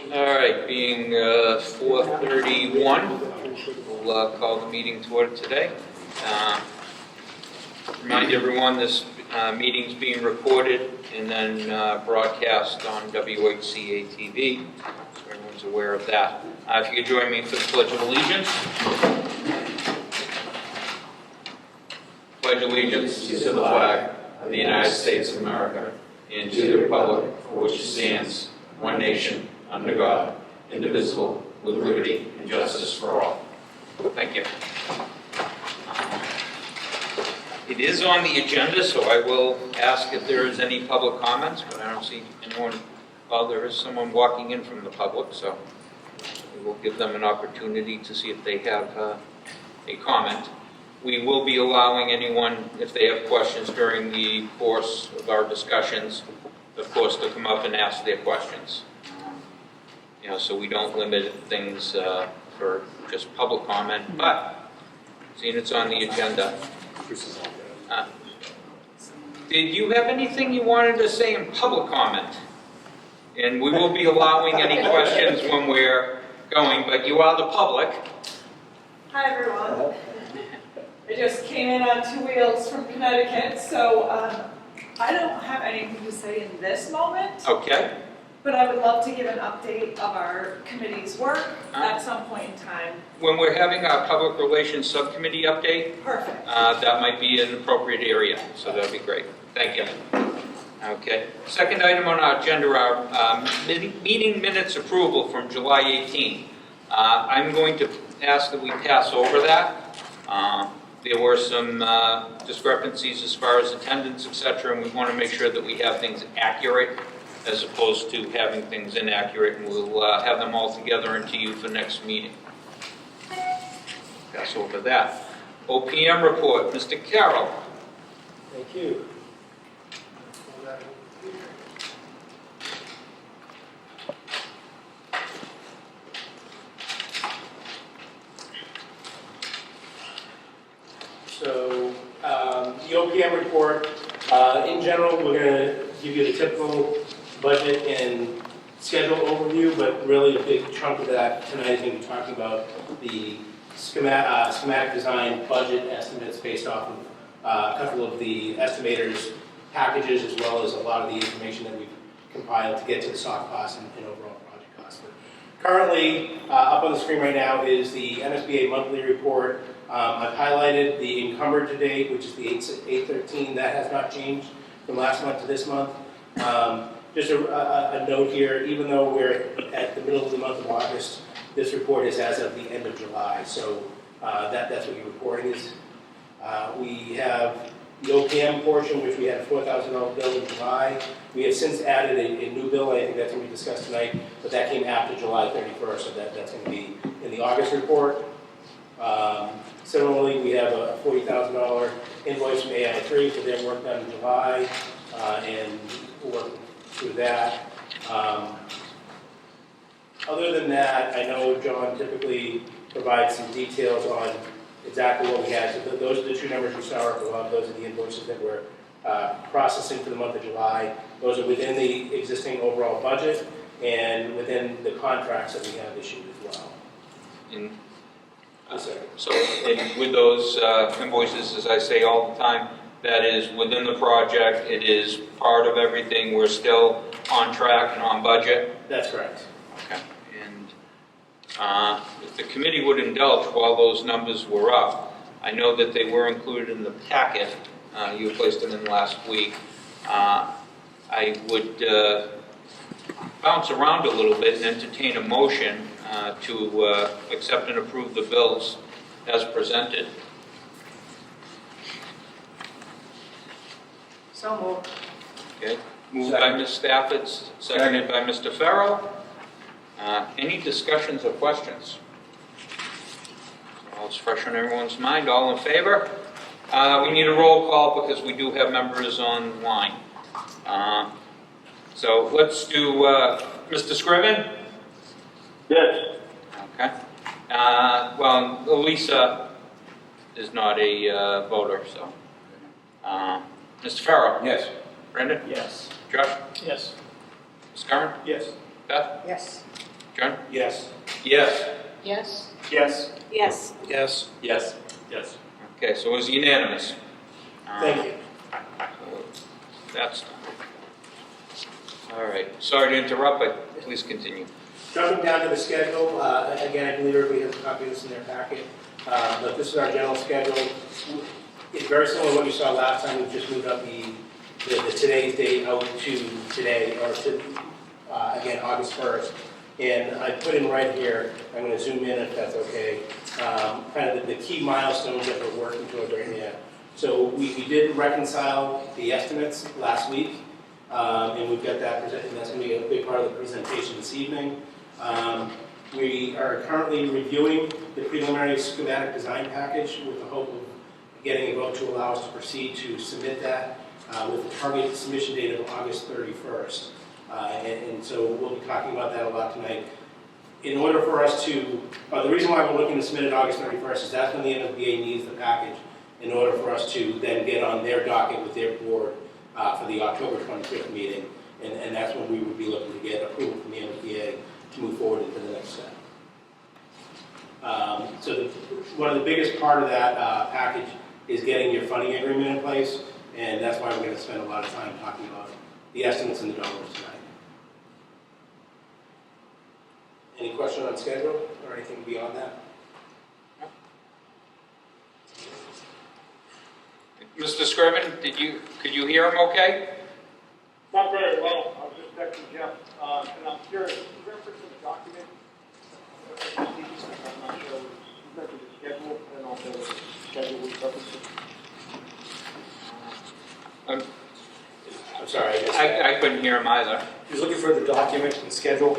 All right, being 4:31, we'll call the meeting to order today. Remind everyone this meeting's being recorded and then broadcast on WHCA TV, so everyone's aware of that. If you could join me for the Pledge of Allegiance. Pledge allegiance to the flag of the United States of America and to the republic for which it stands, one nation, under God, indivisible, with liberty and justice for all. Thank you. It is on the agenda, so I will ask if there is any public comments, but I don't see anyone. Well, there is someone walking in from the public, so we will give them an opportunity to see if they have a comment. We will be allowing anyone, if they have questions during the course of our discussions, of course, to come up and ask their questions. So we don't limit things for just public comment, but seeing it's on the agenda. Did you have anything you wanted to say in public comment? And we will be allowing any questions when we're going, but you are the public. Hi everyone. I just came in on 2 wheels from Connecticut, so I don't have anything to say in this moment. Okay. But I would love to give an update of our committee's work at some point in time. When we're having our public relations subcommittee update, Perfect. that might be an appropriate area, so that'd be great. Thank you. Okay. Second item on our agenda, our meeting minutes approval from July 18th. I'm going to ask that we pass over that. There were some discrepancies as far as attendance, etc., and we want to make sure that we have things accurate as opposed to having things inaccurate, and we'll have them all together and to you for next meeting. Pass over that. OPM report, Mr. Carroll. Thank you. So, the OPM report, in general, we're going to give you the typical budget and schedule overview, but really a big chunk of that tonight is going to be talking about the schematic design budget estimates based off of a couple of the estimators' packages, as well as a lot of the information that we've compiled to get to the soft costs and overall project costs. But currently, up on the screen right now is the NSBA monthly report. I've highlighted the encumbered to date, which is the 813. That has not changed from last month to this month. Just a note here, even though we're at the middle of the month of August, this report is as of the end of July, so that's what your reporting is. We have the OPM portion, which we had a $4,000 bill in July. We have since added a new bill, I think that's going to be discussed tonight, but that came after July 31st, so that's going to be in the August report. Similarly, we have a $40,000 invoice from AI3 for their work done in July, and we'll work through that. Other than that, I know John typically provides some details on exactly what we had. So those are the two numbers you saw up above. Those are the invoices that we're processing for the month of July. Those are within the existing overall budget and within the contracts that we have issued as well. So with those invoices, as I say all the time, that is within the project, it is part of everything, we're still on track and on budget? That's correct. Okay. And if the committee would indulge while those numbers were up, I know that they were included in the packet, you placed them in last week. I would bounce around a little bit and entertain a motion to accept and approve the bills as presented. So moved. Okay. Moved by Ms. Stafford, seconded by Mr. Farrell. Any discussions or questions? All it's fresh on everyone's mind. All in favor? We need a roll call because we do have members online. So let's do Mr. Scriven. Yes. Okay. Well, Elisa is not a voter, so. Mr. Farrell? Yes. Brendan? Yes. Josh? Yes. Ms. Curran? Yes. Beth? Yes. John? Yes. Yes. Yes. Yes. Yes. Yes. Yes. Yes. Okay, so it was unanimous. Thank you. So that's done. All right, sorry to interrupt, but please continue. Jumping down to the schedule, again, I believe everybody has a copy of this in their packet, but this is our general schedule. It's very similar to what you saw last time. We've just moved up the today's date out to today, or to, again, August 1st. And I put in right here, I'm going to zoom in if that's okay, kind of the key milestones that we're working toward right now. So we did reconcile the estimates last week, and we've got that presented, and that's going to be a big part of the presentation this evening. We are currently reviewing the preliminary schematic design package with the hope of getting a vote to allow us to proceed to submit that with the target submission date of August 31st. And so we'll be talking about that a lot tonight. In order for us to, the reason why we're looking to submit it August 31st is that's when the NFPA needs the package in order for us to then get on their docket with their board for the October 25th meeting. And that's when we would be looking to get approval from the NFPA to move forward into the next step. So one of the biggest part of that package is getting your funding agreement in place, and that's why we're going to spend a lot of time talking about the estimates and the dollars tonight. Any question on schedule or anything beyond that? Mr. Scriven, could you hear him okay? Not very well. I was just texting Jeff, and I'm curious, in reference to the document, I'm not sure, in reference to the schedule, and also the schedule with reference to. I'm sorry, I missed that. I couldn't hear him either. He's looking for the document and schedule.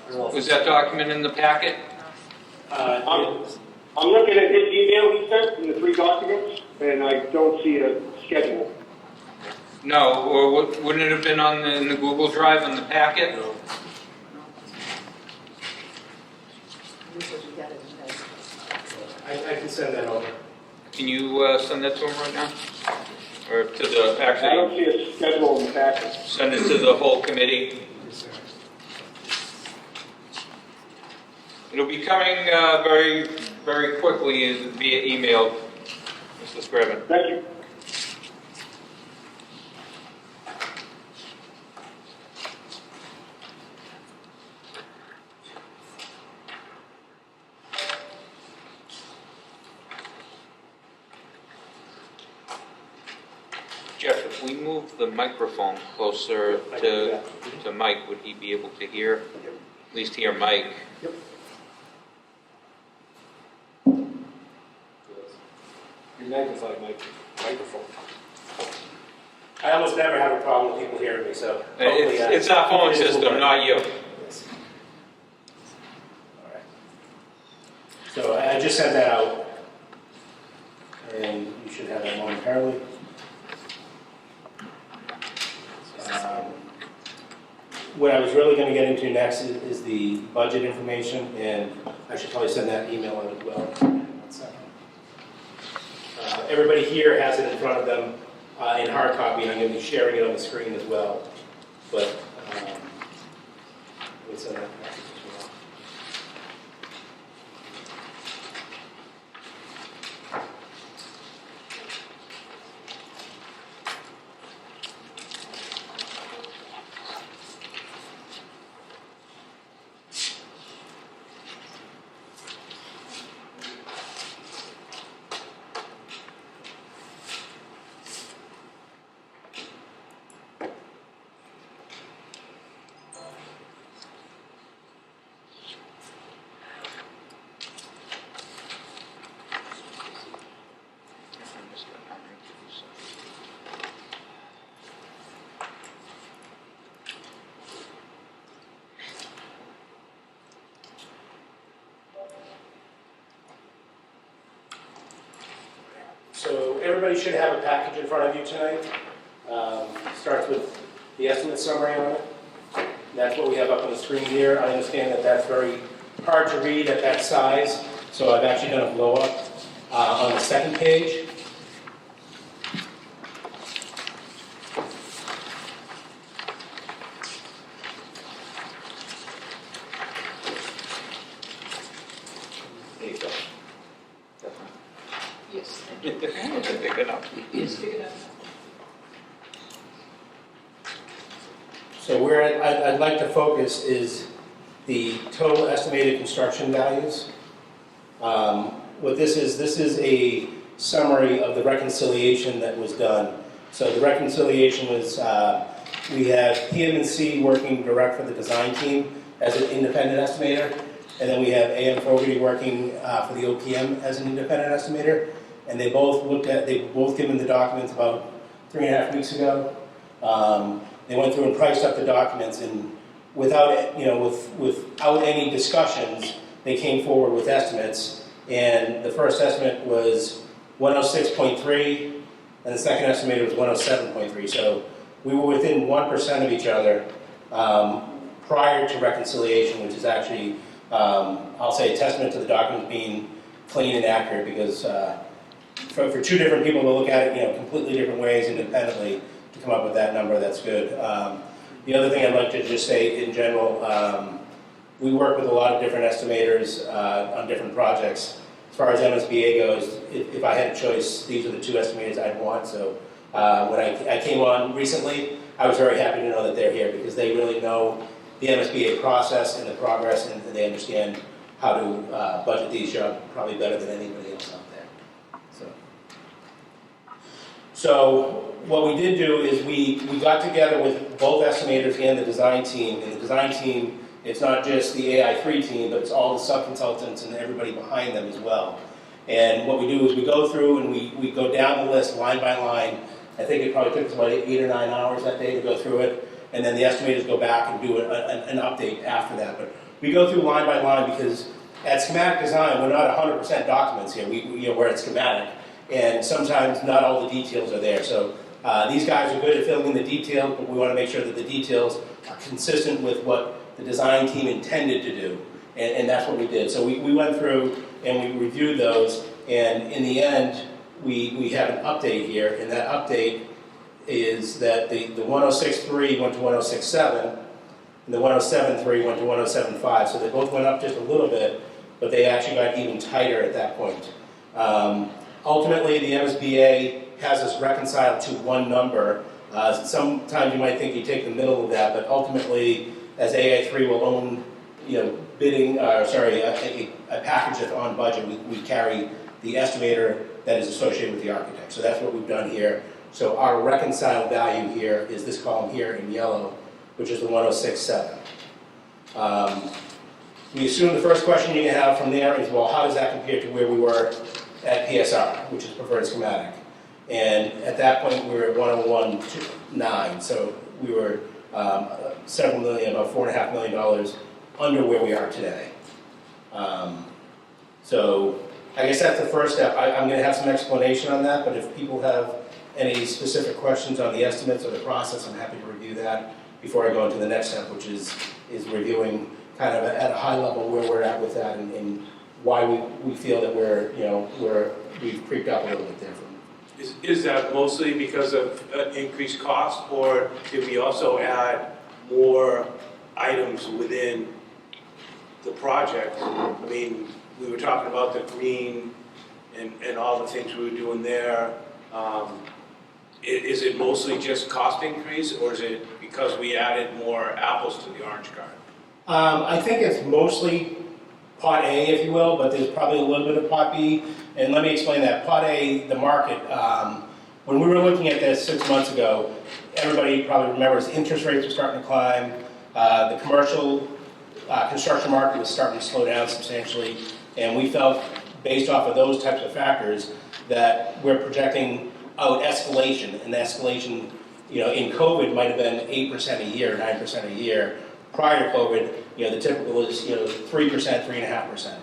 Was that document in the packet? I'm looking at his email he sent in the 3 documents, and I don't see a schedule. No, or wouldn't it have been in the Google Drive in the packet? No. I can send that over. Can you send that to him right now? Or to the, I don't actually, see a schedule in the packet. send it to the whole committee? Yes, sir. It'll be coming very, very quickly via email, Mr. Scriven. Thank you. Jeff, if we move the microphone closer to Mike, would he be able to hear, at least hear Mike? Yep. Your neck is like my microphone. I almost never have a problem with people hearing me, so hopefully, It's our phone hopefully this will system, work. not you. Yes. All right. So I just sent that out, and you should have that momentarily. What I was really going to get into next is the budget information, and I should probably send that email out as well. 1 second. Everybody here has it in front of them in hard copy, and I'm going to be sharing it on the screen as well. But let me send that message as well. So everybody should have a package in front of you tonight. Starts with the estimate summary on it. That's what we have up on the screen here. I understand that that's very hard to read at that size, so I've actually done a blow up on the second page. Big enough. It's big enough. So where I'd like to focus is the total estimated construction values. What this is a summary of the reconciliation that was done. So the reconciliation was, we had PM&C working direct for the design team as an independent estimator, and then we have AM Fogarty working for the OPM as an independent estimator, and they both given the documents about 3.5 weeks ago. They went through and priced up the documents, and without any discussions, they came forward with estimates. And the first estimate was 106.3, and the second estimate was 107.3. So we were within 1% of each other prior to reconciliation, which is actually, I'll say, a testament to the documents being clean and accurate, because for two different people to look at it, completely different ways independently, to come up with that number, that's good. The other thing I'd like to just say in general, we work with a lot of different estimators on different projects. As far as MSBA goes, if I had a choice, these are the two estimators I'd want. So when I came on recently, I was very happy to know that they're here, because they really know the MSBA process and the progress, and they understand how to budget these jobs probably better than anybody else out there. So what we did do is we got together with both estimators and the design team. And the design team, it's not just the AI3 team, but it's all the sub-consultants and everybody behind them as well. And what we do is we go through and we go down the list line by line. I think it probably took us about 8 or 9 hours that day to go through it. And then the estimators go back and do an update after that. But we go through line by line, because at schematic design, we're not 100% documents here. We're at schematic. And sometimes not all the details are there. So these guys are good at filling in the details, but we want to make sure that the details are consistent with what the design team intended to do. And that's what we did. So we went through and we reviewed those, and in the end, we have an update here, and that update is that the 106.3 went to 106.7, and the 107.3 went to 107.5. So they both went up just a little bit, but they actually got even tighter at that point. Ultimately, the MSBA has us reconciled to one number. Sometimes you might think you take the middle of that, but ultimately, as AI3 will own, bidding, a package that's on budget, we carry the estimator that is associated with the architect. So that's what we've done here. So our reconciled value here is this column here in yellow, which is the 106.7. We assume the first question you have from there is, well, how does that compare to where we were at PSR, which is preferred schematic? And at that point, we were at 101.9, so we were several million, about $4.5 million under where we are today. So I guess that's the first step. I'm going to have some explanation on that, but if people have any specific questions on the estimates or the process, I'm happy to review that before I go into the next step, which is reviewing kind of at a high level where we're at with that and why we feel that we've creeped up a little bit there. Is that mostly because of increased cost, or did we also add more items within the project? I mean, we were talking about the green and all the things we were doing there. Is it mostly just cost increase, or is it because we added more apples to the orange cart? I think it's mostly pot A, if you will, but there's probably a little bit of pot B. And let me explain that. Pot A, the market, when we were looking at this 6 months ago, everybody probably remembers interest rates were starting to climb. The commercial construction market was starting to slow down substantially. And we felt, based off of those types of factors, that we're projecting out escalation. And the escalation, in COVID might have been 8% a year, 9% a year. Prior to COVID, the typical is 3%, 3.5%.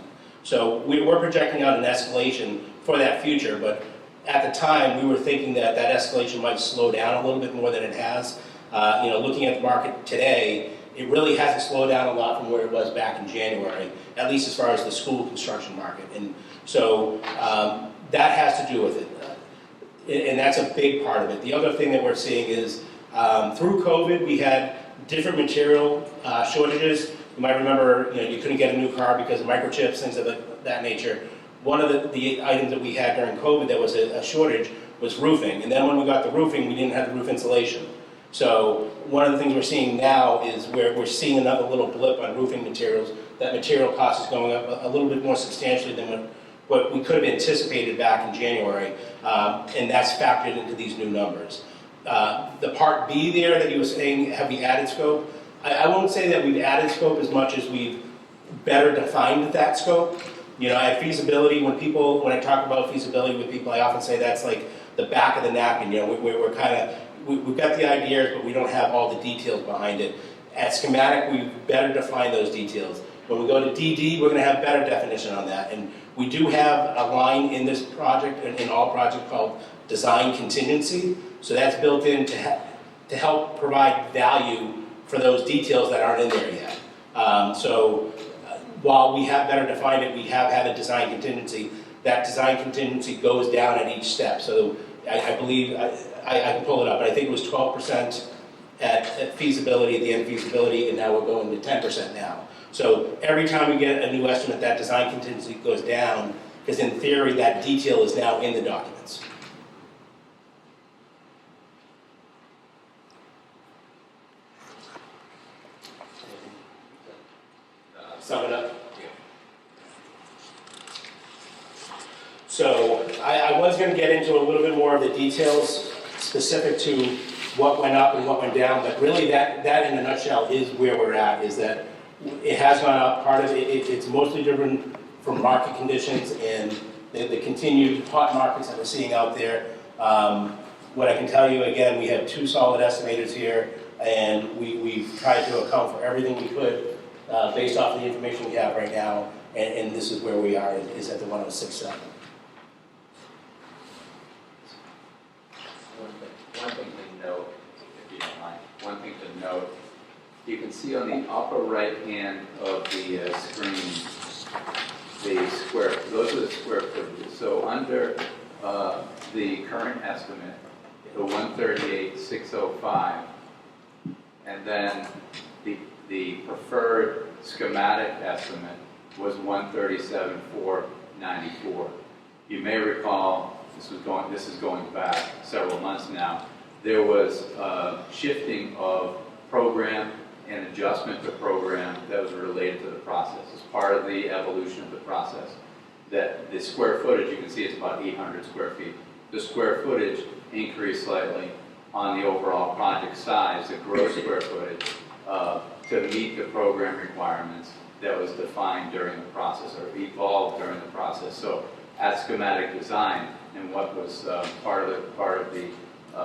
So we're projecting out an escalation for that future, but at the time we were thinking that escalation might slow down a little bit more than it has. Looking at the market today, it really hasn't slowed down a lot from where it was back in January, at least as far as the school construction market. And so that has to do with it, and that's a big part of it. The other thing that we're seeing is through COVID, we had different material shortages. You might remember, you couldn't get a new car because of microchips, things of that nature. one of the items that we had during COVID that was a shortage was roofing. And then when we got the roofing, we didn't have the roof insulation. So one of the things we're seeing now is we're seeing another little blip on roofing materials. That material cost is going up a little bit more substantially than what we could have anticipated back in January, and that's factored into these new numbers. The part B there that you were saying, have we added scope? I won't say that we've added scope as much as we've better defined that scope. You know, at feasibility, when I talk about feasibility with people, I often say that's like the back of the napkin. You know, we're kind of, we've got the ideas, but we don't have all the details behind it. At schematic, we better define those details. When we go to DD, we're going to have better definition on that. And we do have a line in this project, in all projects, called design contingency. So that's built in to help provide value for those details that aren't in there yet. While we have better defined it, we have had a design contingency. That design contingency goes down at each step. So I believe, I can pull it up, but I think it was 12% at feasibility, at the end of feasibility, and now we're going to 10% now. So every time we get a new estimate, that design contingency goes down, because in theory, that detail is now in the documents. Sum it up. So I was going to get into a little bit more of the details specific to what went up and what went down, but really that in a nutshell is where we're at, is that it has gone up. Part of it's mostly driven from market conditions and the continued hot markets that we're seeing out there. What I can tell you, again, we have two solid estimators here, and we've tried to account for everything we could based off the information we have right now, and this is where we are, is at the 106.7. One thing to note, if you don't mind, one thing to note, you can see on the upper right hand of the screen, those are the square footages. So under the current estimate, the 138,605, and then the preferred schematic estimate was 137,494. You may recall, this is going back several months now, there was shifting of program and adjustment to program that was related to the process. As part of the evolution of the process, that the square footage, you can see it's about 800 square feet. The square footage increased slightly on the overall project size, the gross square footage, to meet the program requirements that was defined during the process or evolved during the process. So at schematic design, and what was part of the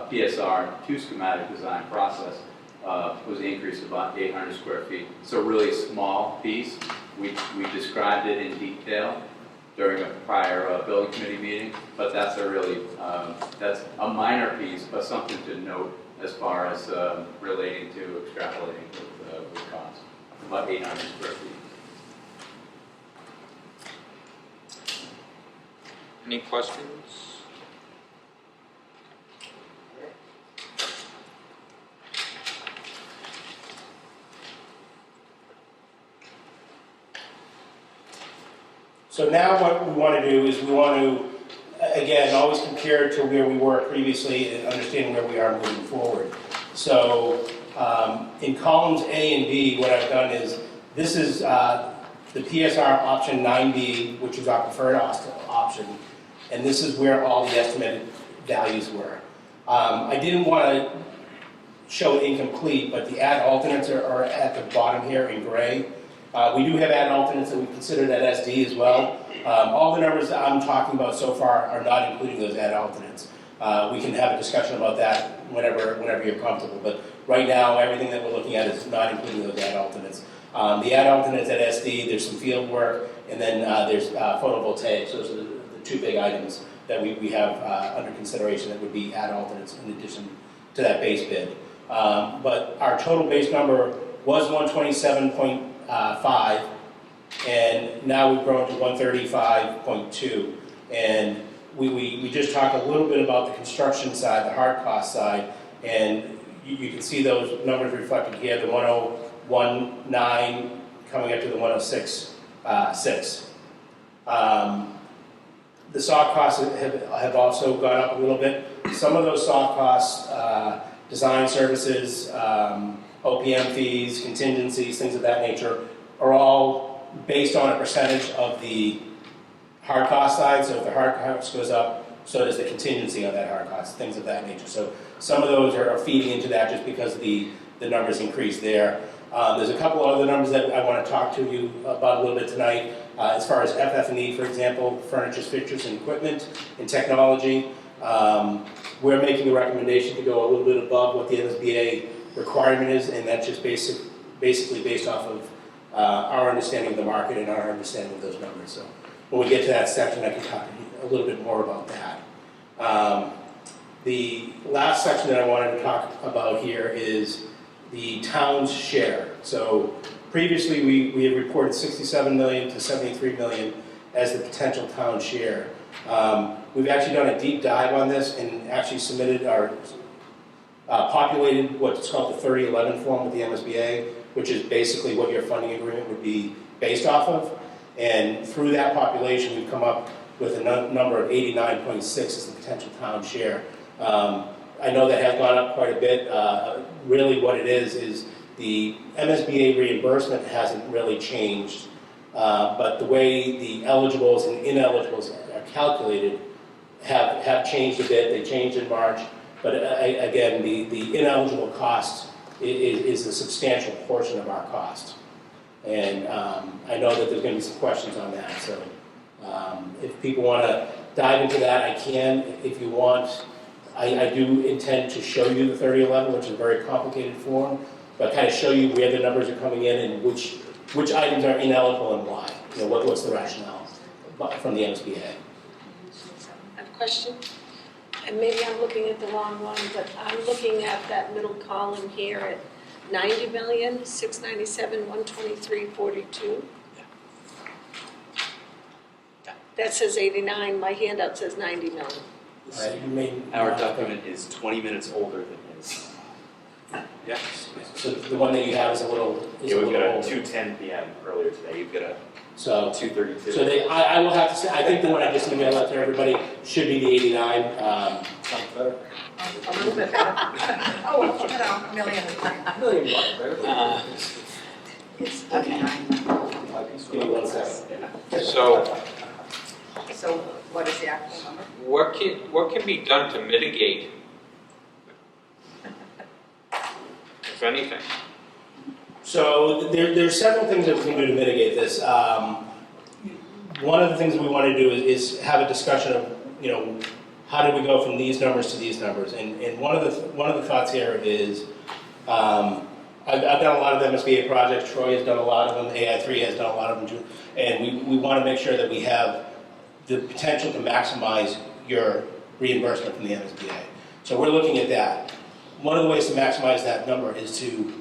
PSR to schematic design process was the increase of about 800 square feet. So really small piece. We described it in detail during a prior building committee meeting, but that's that's a minor piece, but something to note as far as relating to extrapolating with cost. About 800 square feet. Any questions? So now what we want to do is we want to, again, always compare to where we were previously and understanding where we are moving forward. So in columns A and B, what I've done is, this is the PSR option 9B, which is our preferred option, and this is where all the estimated values were. I didn't want to show it incomplete, but the add alternates are at the bottom here in gray. We do have add alternates that we considered at SD as well. All the numbers that I'm talking about so far are not including those add alternates. We can have a discussion about that whenever you're comfortable, but right now everything that we're looking at is not including those add alternates. The add alternates at SD, there's some field work, and then there's photovoltaics. Those are the two big items that we have under consideration that would be add alternates in addition to that base bid. But our total base number was 127.5, and now we've grown to 135.2. And we just talked a little bit about the construction side, the hard cost side, and you can see those numbers reflected here, the 101.9 coming up to the 106.6. The soft costs have also gone up a little bit. Some of those soft costs, design services, OPM fees, contingencies, things of that nature, are all based on a percentage of the hard cost side. So if the hard cost goes up, so does the contingency on that hard cost, things of that nature. So some of those are feeding into that just because the numbers increase there. There's a couple of other numbers that I want to talk to you about a little bit tonight. As far as FF&E, for example, furniture, fixtures, and equipment, and technology, we're making a recommendation to go a little bit above what the MSBA requirement is, and that's just basically based off of our understanding of the market and our understanding of those numbers. So when we get to that section, I can talk a little bit more about that. The last section that I wanted to talk about here is the town's share. So previously, we had reported $67 million to $73 million as the potential town share. We've actually done a deep dive on this and actually submitted our, populated what's called the 3011 form with the MSBA, which is basically what your funding agreement would be based off of. And through that population, we've come up with a number of 89.6 as the potential town share. I know that has gone up quite a bit. Really what it is the MSBA reimbursement hasn't really changed, but the way the eligibles and ineligibles are calculated have changed a bit. They changed in March, but again, the ineligible cost is a substantial portion of our cost. And I know that there's going to be some questions on that, so if people want to dive into that, I can. If you want, I do intend to show you the 3011, which is a very complicated form, but kind of show you where the numbers are coming in and which items are ineligible and why. You know, what's the rationale from the MSBA. I have a question, and maybe I'm looking at the wrong one, but I'm looking at that middle column here at 90 million, 697, 123, 42. That says 89, my handout says 90 million. Our document is 20 minutes older than his. Yeah. So the one that you have is a little Yeah, we've got a older. 2:10 p.m. earlier today. You've got a So 2:32. So I will have to say, I think the one I just emailed out to everybody should be the 89. A little bit better. Oh, well, you know, a million. It's Okay. 89. Give me 1 second. So So what is the actual number? what can be done to mitigate, if anything? So there's several things that we can do to mitigate this. One of the things that we want to do is have a discussion of, you know, how do we go from these numbers to these numbers? And one of the thoughts here is, I've done a lot of MSBA projects. Troy has done a lot of them. AI3 has done a lot of them, and we want to make sure that we have the potential to maximize your reimbursement from the MSBA. So we're looking at that. One of the ways to maximize that number is to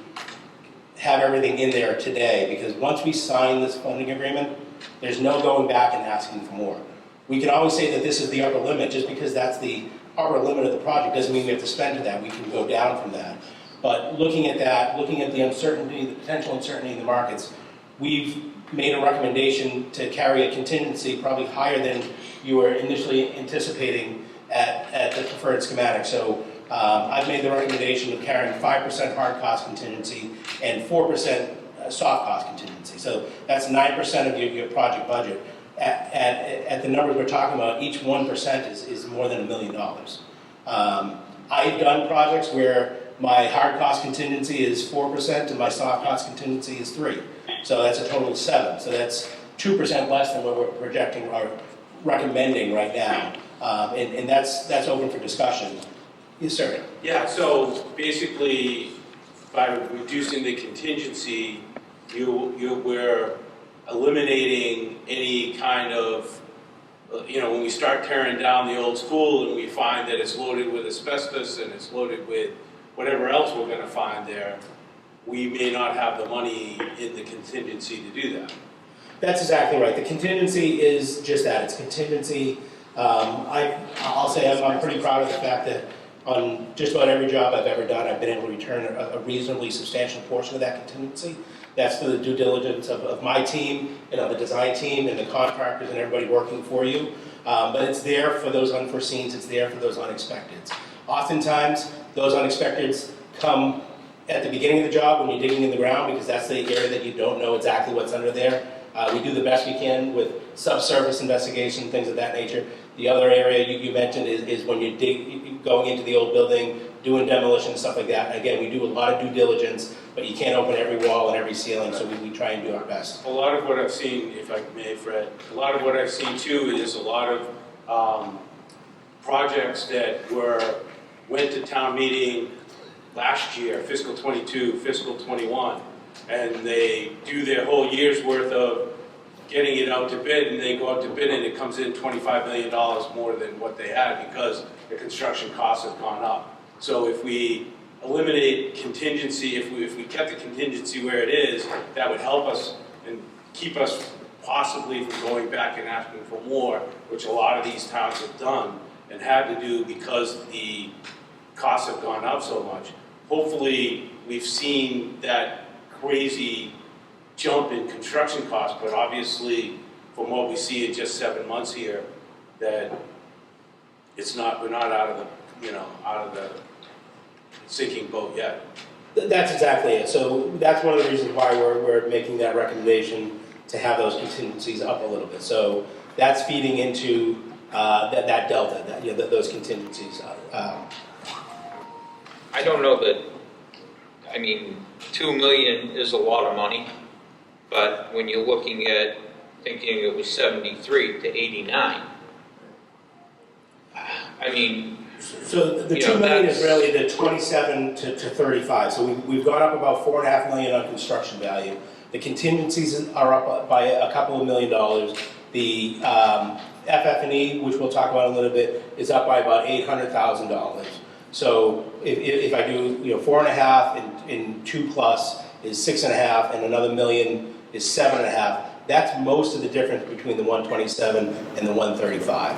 have everything in there today, because once we sign this funding agreement, there's no going back and asking for more. We can always say that this is the upper limit. Just because that's the upper limit of the project doesn't mean we have to spend to that. We can go down from that. But looking at that, looking at the uncertainty, the potential uncertainty in the markets, we've made a recommendation to carry a contingency probably higher than you were initially anticipating at the preferred schematic. So I've made the recommendation of carrying 5% hard cost contingency and 4% soft cost contingency. So that's 9% of your project budget. At the numbers we're talking about, each 1% is more than $1 million. I've done projects where my hard cost contingency is 4% and my soft cost contingency is 3%. So that's a total of 7%. So that's 2% less than what we're projecting or recommending right now. And that's open for discussion. Yes, sir. Yeah, so basically, by reducing the contingency, we're eliminating any kind of, when we start tearing down the old school and we find that it's loaded with asbestos and it's loaded with whatever else we're going to find there, we may not have the money in the contingency to do that. That's exactly right. The contingency is just that. It's contingency. I'll say I'm pretty proud of the fact that on just about every job I've ever done, I've been able to return a reasonably substantial portion of that contingency. That's the due diligence of my team and of the design team and the contractors and everybody working for you. But it's there for those unforeseens, it's there for those unexpecteds. Oftentimes, those unexpecteds come at the beginning of the job when you're digging in the ground, because that's the area that you don't know exactly what's under there. We do the best we can with subsurface investigation, things of that nature. The other area you mentioned is when you going into the old building, doing demolition and stuff like that. Again, we do a lot of due diligence, but you can't open every wall and every ceiling, so we try and do our best. A lot of what I've seen, if I may, Fred, a lot of what I've seen too is a lot of projects that went to town meeting last year, fiscal 22, fiscal 21, and they do their whole year's worth of getting it out to bid, and they go out to bid and it comes in $25 million more than what they had because the construction costs have gone up. So if we eliminate contingency, if we kept the contingency where it is, that would help us and keep us possibly from going back and asking for more, which a lot of these towns have done and had to do because the costs have gone up so much. Hopefully, we've seen that crazy jump in construction costs, but obviously, from what we see in just 7 months here, that we're not out of the sinking boat yet. That's exactly it. So that's one of the reasons why we're making that recommendation to have those contingencies up a little bit. So that's feeding into that delta, those contingencies. I don't know that, I mean, 2 million is a lot of money, but when you're looking at thinking it was 73 to 89, I mean. So the 2 million is really the 27 to 35. So we've gone up about $4.5 million on construction value. The contingencies are up by a couple of $1 million. The FF&E, which we'll talk about in a little bit, is up by about $800,000. So if I do 4.5 and 2 plus is 6.5, and another $1 million is 7.5. That's most of the difference between the 127 and the 135.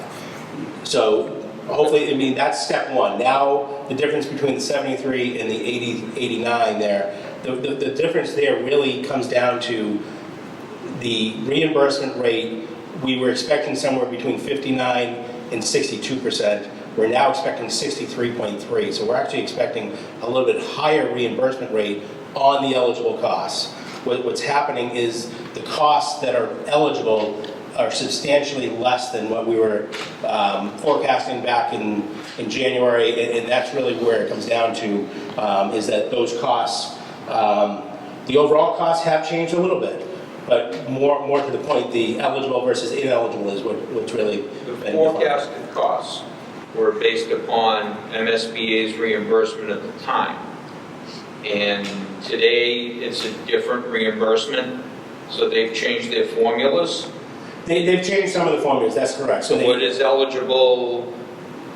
So hopefully, I mean, that's step one. Now the difference between the 73 and the 89 there, the difference there really comes down to the reimbursement rate. We were expecting somewhere between 59 and 62%. We're now expecting 63.3. So we're actually expecting a little bit higher reimbursement rate on the eligible costs. What's happening is the costs that are eligible are substantially less than what we were forecasting back in January, and that's really where it comes down to, is that those costs, the overall costs have changed a little bit, but more to the point, the eligible versus ineligible is what's really The forecasted costs were based upon MSBA's reimbursement at the time. And today, it's a different reimbursement, so they've changed their formulas. They've changed some of the formulas, that's correct. So what is eligible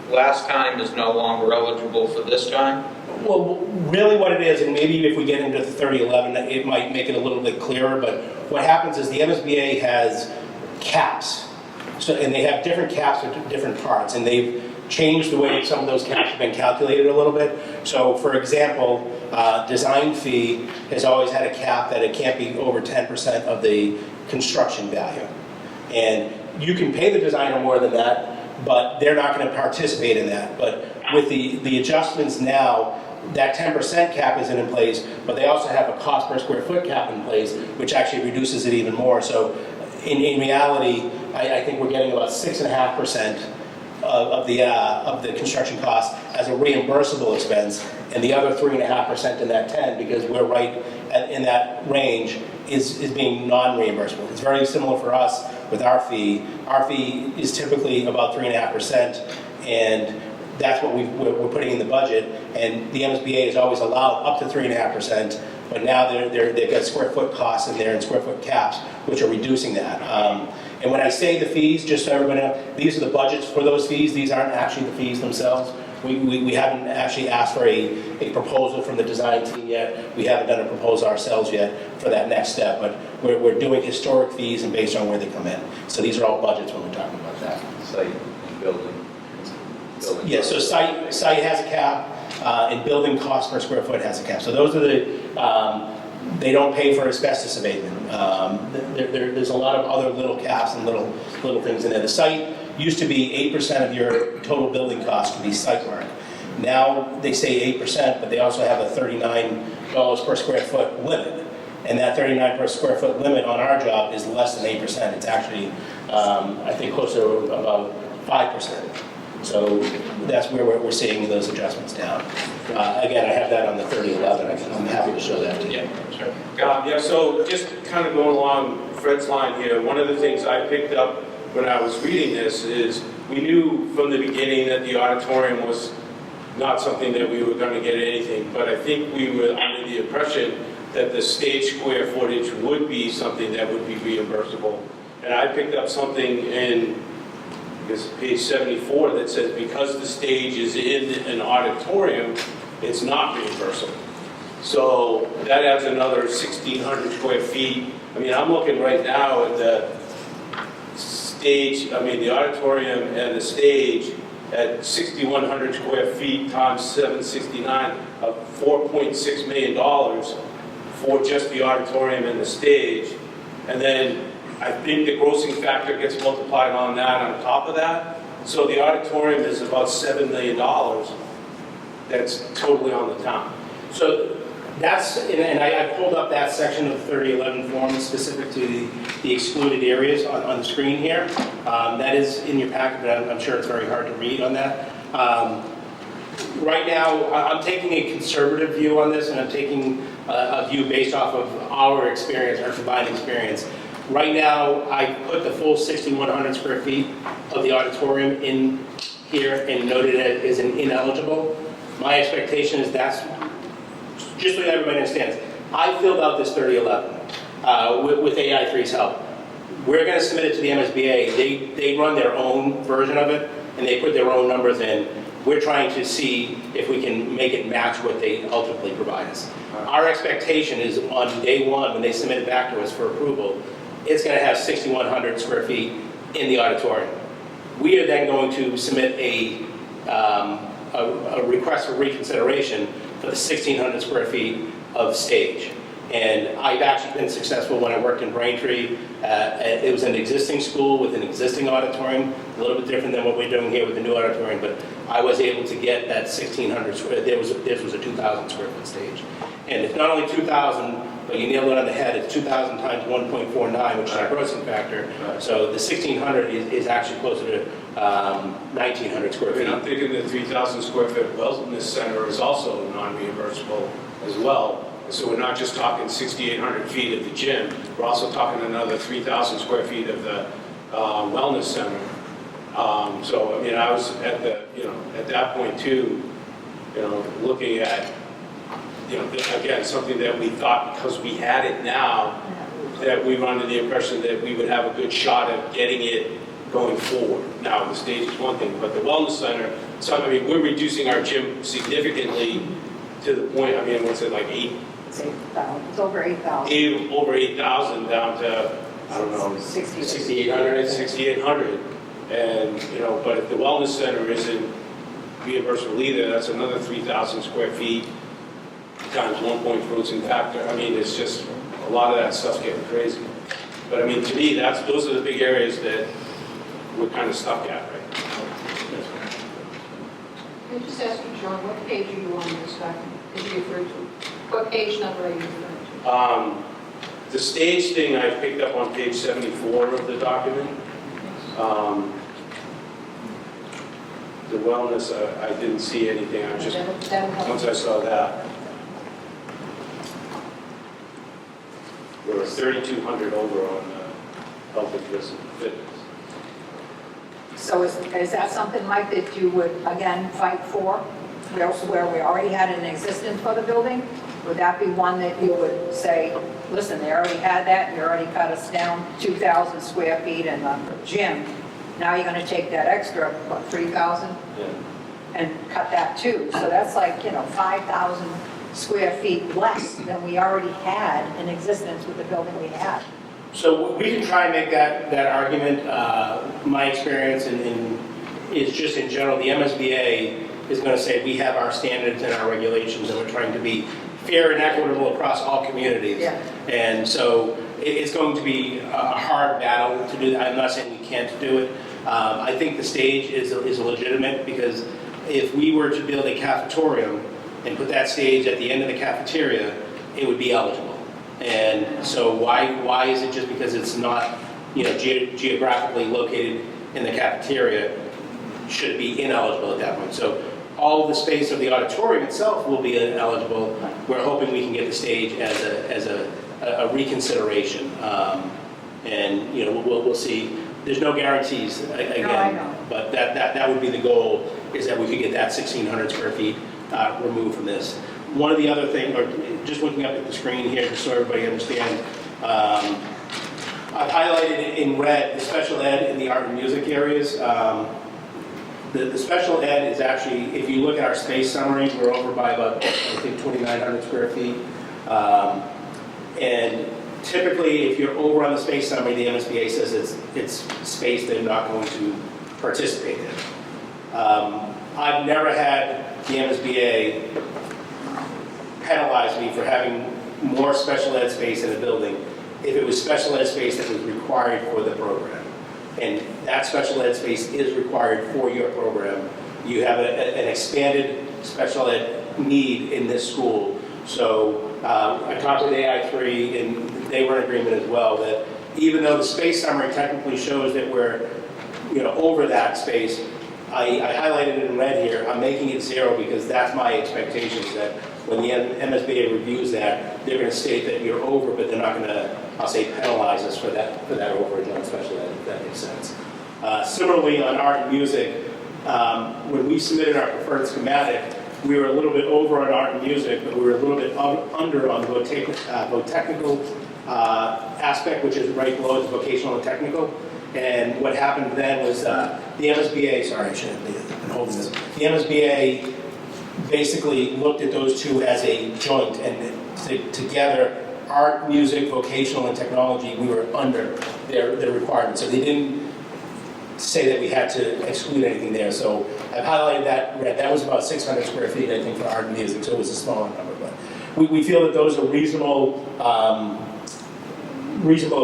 last time is no longer eligible for this time? Well, really what it is, and maybe if we get into the 3011, it might make it a little bit clearer, but what happens is the MSBA has caps. So, and they have different caps for different parts, and they've changed the way some of those caps have been calculated a little bit. So, for example, design fee has always had a cap that it can't be over 10% of the construction value. And you can pay the designer more than that, but they're not going to participate in that. But with the adjustments now, that 10% cap isn't in place, but they also have a cost per square foot cap in place, which actually reduces it even more. So in reality, I think we're getting about 6.5% of the construction cost as a reimbursable expense, and the other 3.5% in that 10, because we're right in that range, is being non-reimbursable. It's very similar for us with our fee. Our fee is typically about 3.5%, and that's what we're putting in the budget. And the MSBA has always allowed up to 3.5%, but now they've got square foot costs in there and square foot caps, which are reducing that. And when I say the fees, just so everybody knows, these are the budgets for those fees. These aren't actually the fees themselves. We haven't actually asked for a proposal from the design team yet. We haven't done a proposal ourselves yet for that next step, but we're doing historic fees and based on where they come in. So these are all budgets when we're talking about that. Site and building. Yeah, so site has a cap, and building cost per square foot has a cap. So those are They don't pay for asbestos abatement. There's a lot of other little caps and little things in there. The site used to be 8% of your total building cost could be site work. Now they say 8%, but they also have a $39 per square foot limit. And that $39 per square foot limit on our job is less than 8%. It's actually, I think, closer to about 5%. So that's where we're seeing those adjustments down. Again, I have that on the 3011. I'm happy to show that to you. Yeah, so just kind of going along Fred's line here, one of the things I picked up when I was reading this is we knew from the beginning that the auditorium was not something that we were going to get anything, but I think we were under the impression that the stage square footage would be something that would be reimbursable. And I picked up something in, I guess, page 74 that says because the stage is in an auditorium, it's not reimbursable. So that adds another 1,600 square feet. I mean, I'm looking right now at the stage, the auditorium and the stage at 6,100 square feet times 769 of $4.6 million for just the auditorium and the stage. And then I think the grossing factor gets multiplied on that on top of that. So the auditorium is about $7 million that's totally on the town. So that's, and I pulled up that section of the 3011 form specific to the excluded areas on the screen here. That is in your packet, but I'm sure it's very hard to read on that. Right now, I'm taking a conservative view on this, and I'm taking a view based off of our experience, our combined experience. Right now, I put the full 6,100 square feet of the auditorium in here and noted it as an ineligible. My expectation is that's, just so everybody understands, I filled out this 3011 with AI3's help. We're going to submit it to the MSBA. They run their own version of it, and they put their own numbers in. We're trying to see if we can make it match what they ultimately provide us. Our expectation is on day one, when they submit it back to us for approval, it's going to have 6,100 square feet in the auditorium. We are then going to submit a request for reconsideration for the 1,600 square feet of stage. And I've actually been successful when I worked in Braintree. It was an existing school with an existing auditorium, a little bit different than what we're doing here with the new auditorium, but I was able to get that 1,600 square, this was a 2,000 square foot stage. And it's not only 2,000, but you nailed it on the head, it's 2,000 times 1.49, which is our grossing factor. So the 1,600 is actually closer to 1,900 square feet. I'm thinking the 3,000 square foot wellness center is also non-reimbursable as well. So we're not just talking 6,800 feet of the gym, we're also talking another 3,000 square feet of the wellness center. So, I was at the, at that point too, looking at, again, something that we thought because we had it now, that we were under the impression that we would have a good shot at getting it going forward. Now, the stage is one thing, but the wellness center, we're reducing our gym significantly to the point, what's it, like 8? It's 8,000, it's over 8,000. Over 8,000 down to, I don't know, 6,800. 6,800. And, but if the wellness center isn't reimbursable either, that's another 3,000 square feet times 1 point grossing factor. It's just, a lot of that stuff's getting crazy. But to me, those are the big areas that we're kind of stuck at right now. Can I just ask you, John, what page are you on in this document? Did you refer to? What page number are you referring to? The stage thing I picked up on page 74 of the document. The wellness, I didn't see anything. I just, once I saw that. We were 3,200 over on health and fitness. So is that something, Mike, that you would, again, fight for? Where we already had an existence for the building? Would that be one that you would say, listen, they already had that, and you already cut us down 2,000 square feet in the gym. Now you're going to take that extra, what, 3,000? Yeah. And cut that too. So that's like, 5,000 square feet less than we already had in existence with the building we had. So we can try and make that argument. My experience is just in general, the MSBA is going to say we have our standards and our regulations, and we're trying to be fair and equitable across all communities. Yeah. And so it's going to be a hard battle to do that. I'm not saying we can't do it. I think the stage is legitimate, because if we were to build a cafetorium and put that stage at the end of the cafeteria, it would be eligible. And so why is it just because it's not, geographically located in the cafeteria, should it be ineligible at that point? So all of the space of the auditorium itself will be ineligible. We're hoping we can get the stage as a reconsideration. And, we'll see. There's no guarantees, again. No, I know. But that would be the goal, is that we could get that 1,600 square feet removed from this. One of the other things, or just looking up at the screen here, just so everybody understands, I've highlighted in red the special ed in the art and music areas. The special ed is actually, if you look at our space summary, we're over by about, I think, 2,900 square feet. And typically, if you're over on the space summary, the MSBA says it's space they're not going to participate in. I've never had the MSBA penalize me for having more special ed space in a building if it was special ed space that was required for the program. And that special ed space is required for your program. You have an expanded special ed need in this school. So I talked with AI3, and they were in agreement as well, that even though the space summary technically shows that we're over that space, I highlighted it in red here. I'm making it 0 because that's my expectations, that when the MSBA reviews that, they're going to state that you're over, but they're not going to, I'll say, penalize us for that overage on special ed, if that makes sense. Similarly, on art and music, when we submitted our preferred schematic, we were a little bit over on art and music, but we were a little bit under on the technical aspect, which is right below the vocational and technical. And what happened then was the MSBA, sorry, I shouldn't have been holding this. The MSBA basically looked at those two as a joint, and together, art, music, vocational, and technology, we were under their requirements. So they didn't say that we had to exclude anything there. So I've highlighted that red. That was about 600 square feet, I think, for art and music, so it was a smaller number. But we feel that those are reasonable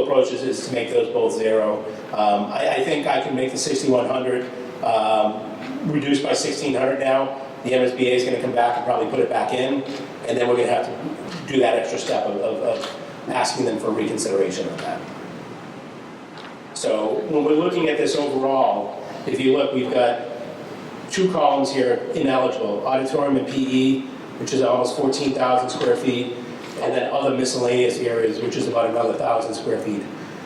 approaches, is to make those both 0. I think I can make the 6,100 reduced by 1,600 now. The MSBA is going to come back and probably put it back in, and then we're going to have to do that extra step of asking them for reconsideration of that. So when we're looking at this overall, if you look, we've got 2 columns here, ineligible, auditorium and PE, which is almost 14,000 square feet, and then other miscellaneous areas, which is about another 1,000 square feet.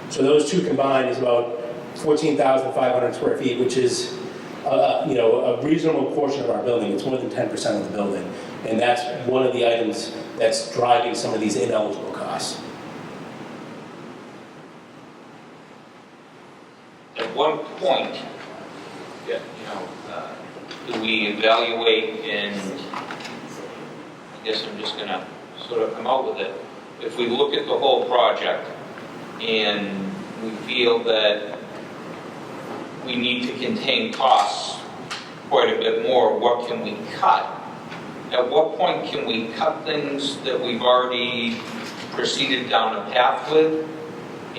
So those 2 combined is about 14,500 square feet, which is a reasonable portion of our building. It's more than 10% of the building. And that's one of the items that's driving some of these ineligible costs. At one point, do we evaluate, and I guess I'm just going to sort of come out with it. If we look at the whole project and we feel that we need to contain costs quite a bit more, what can we cut? At what point can we cut things that we've already proceeded down a path with?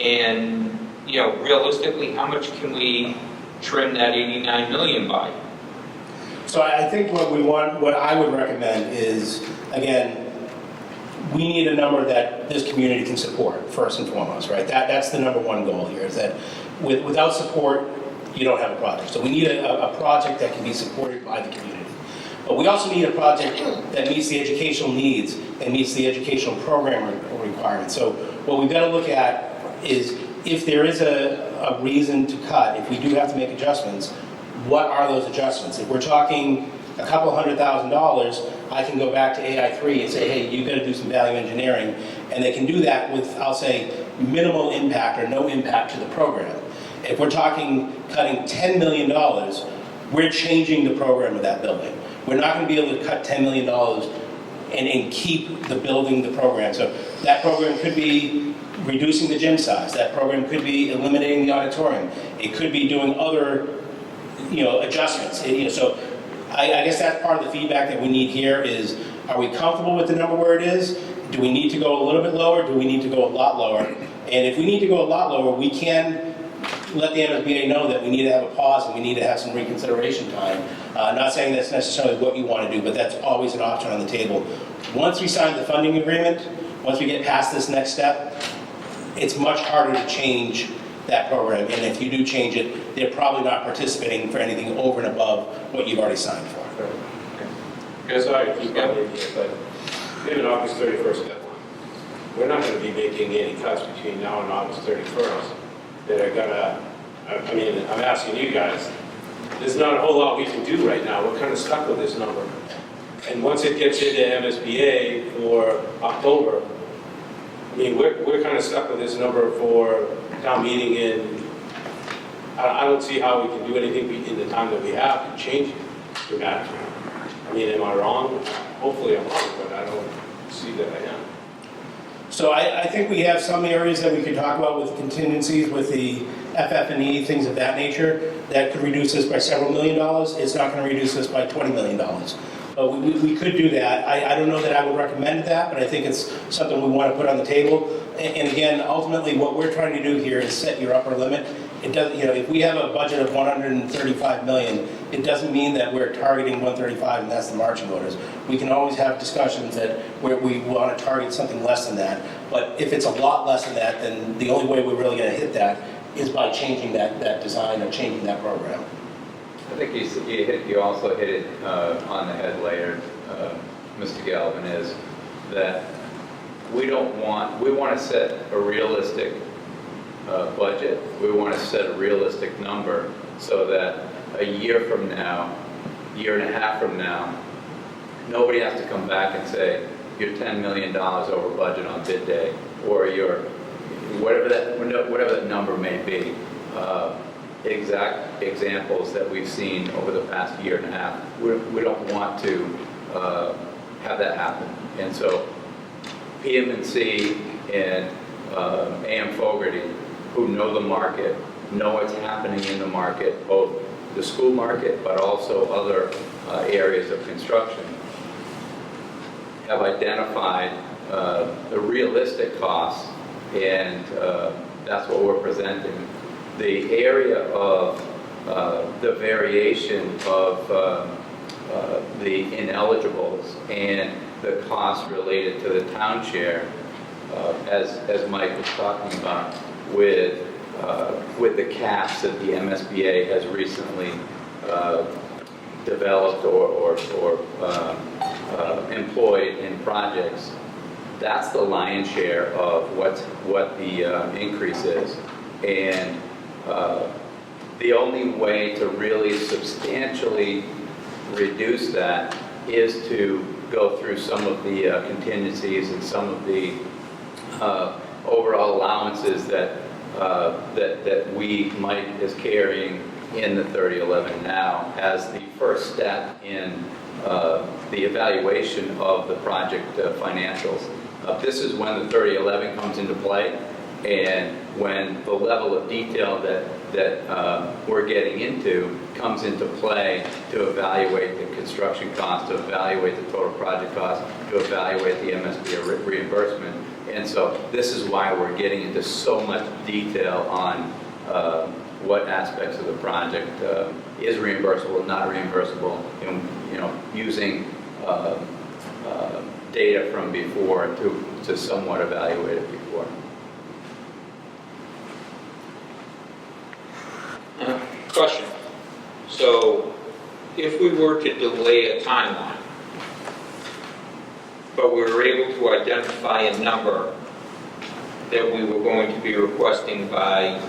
And, realistically, how much can we trim that 89 million by? So I think what I would recommend is, again, we need a number that this community can support, first and foremost, right? That's the number one goal here, is that without support, you don't have a project. So we need a project that can be supported by the community. But we also need a project that meets the educational needs and meets the educational program requirements. So what we've got to look at is, if there is a reason to cut, if we do have to make adjustments, what are those adjustments? If we're talking a couple $100,000, I can go back to AI3 and say, hey, you've got to do some value engineering. And they can do that with, I'll say, minimal impact or no impact to the program. If we're talking cutting $10 million, we're changing the program of that building. We're not going to be able to cut $10 million and keep the building, the program. So that program could be reducing the gym size. That program could be eliminating the auditorium. It could be doing other, adjustments. So I guess that's part of the feedback that we need here is, Are we comfortable with the number where it is? Do we need to go a little bit lower? Do we need to go a lot lower? And if we need to go a lot lower, we can let the MSBA know that we need to have a pause and we need to have some reconsideration time. Not saying that's necessarily what you want to do, but that's always an option on the table. Once we sign the funding agreement, once we get past this next step, it's much harder to change that program. And if you do change it, they're probably not participating for anything over and above what you've already signed for. Sorry to keep on in here, but we have an August 31st deadline. We're not going to be making any cuts between now and August 31st that are going to, I mean, I'm asking you guys, there's not a whole lot we can do right now. We're kind of stuck with this number. And once it gets into MSBA for October, I mean, we're kind of stuck with this number for town meeting, and I don't see how we can do anything in the time that we have to change it dramatically. I mean, am I wrong? Hopefully I'm wrong, but I don't see that I am. So I think we have some areas that we could talk about with contingencies, with the FF&E, things of that nature, that could reduce this by several $1 million. It's not going to reduce this by $20 million. But we could do that. I don't know that I would recommend that, but I think it's something we want to put on the table. And again, ultimately, what we're trying to do here is set your upper limit. It does, you know, if we have a budget of $135 million, it doesn't mean that we're targeting 135 and that's the marching orders. We can always have discussions that where we want to target something less than that. But if it's a lot less than that, then the only way we're really going to hit that is by changing that design or changing that program. I think you also hit it on the head later, Mr. Galvin, is that we want to set a realistic budget. We want to set a realistic number so that a year from now, year and a half from now, nobody has to come back and say, you're $10 million over budget on bid day, or you're whatever that number may be. Exact examples that we've seen over the past year and a half. We don't want to have that happen. And so PM&C and AM Fogarty, who know the market, know what's happening in the market, both the school market but also other areas of construction, have identified the realistic costs, and that's what we're presenting. The area of the variation of the ineligibles and the costs related to the town share, as Mike was talking about, with the caps that the MSBA has recently developed or employed in projects. That's the lion's share of what the increase is. And the only way to really substantially reduce that is to go through some of the contingencies and some of the overall allowances that we, Mike, is carrying in the 3011 now as the first step in the evaluation of the project financials. This is when the 3011 comes into play, and when the level of detail that we're getting into comes into play to evaluate the construction cost, to evaluate the total project cost, to evaluate the MSBA reimbursement. And so this is why we're getting into so much detail on what aspects of the project is reimbursable, not reimbursable, and using data from before to somewhat evaluate it before. Question. So if we were to delay a timeline, but we were able to identify a number that we were going to be requesting by,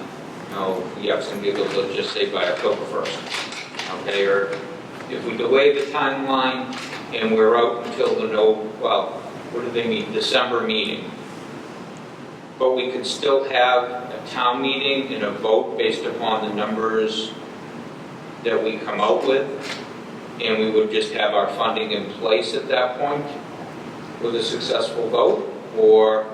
the ups and giggles, let's just say by October 1st, okay? Or if we delay the timeline and we're out until December meeting, but we could still have a town meeting and a vote based upon the numbers that we come out with, and we would just have our funding in place at that point with a successful vote? Or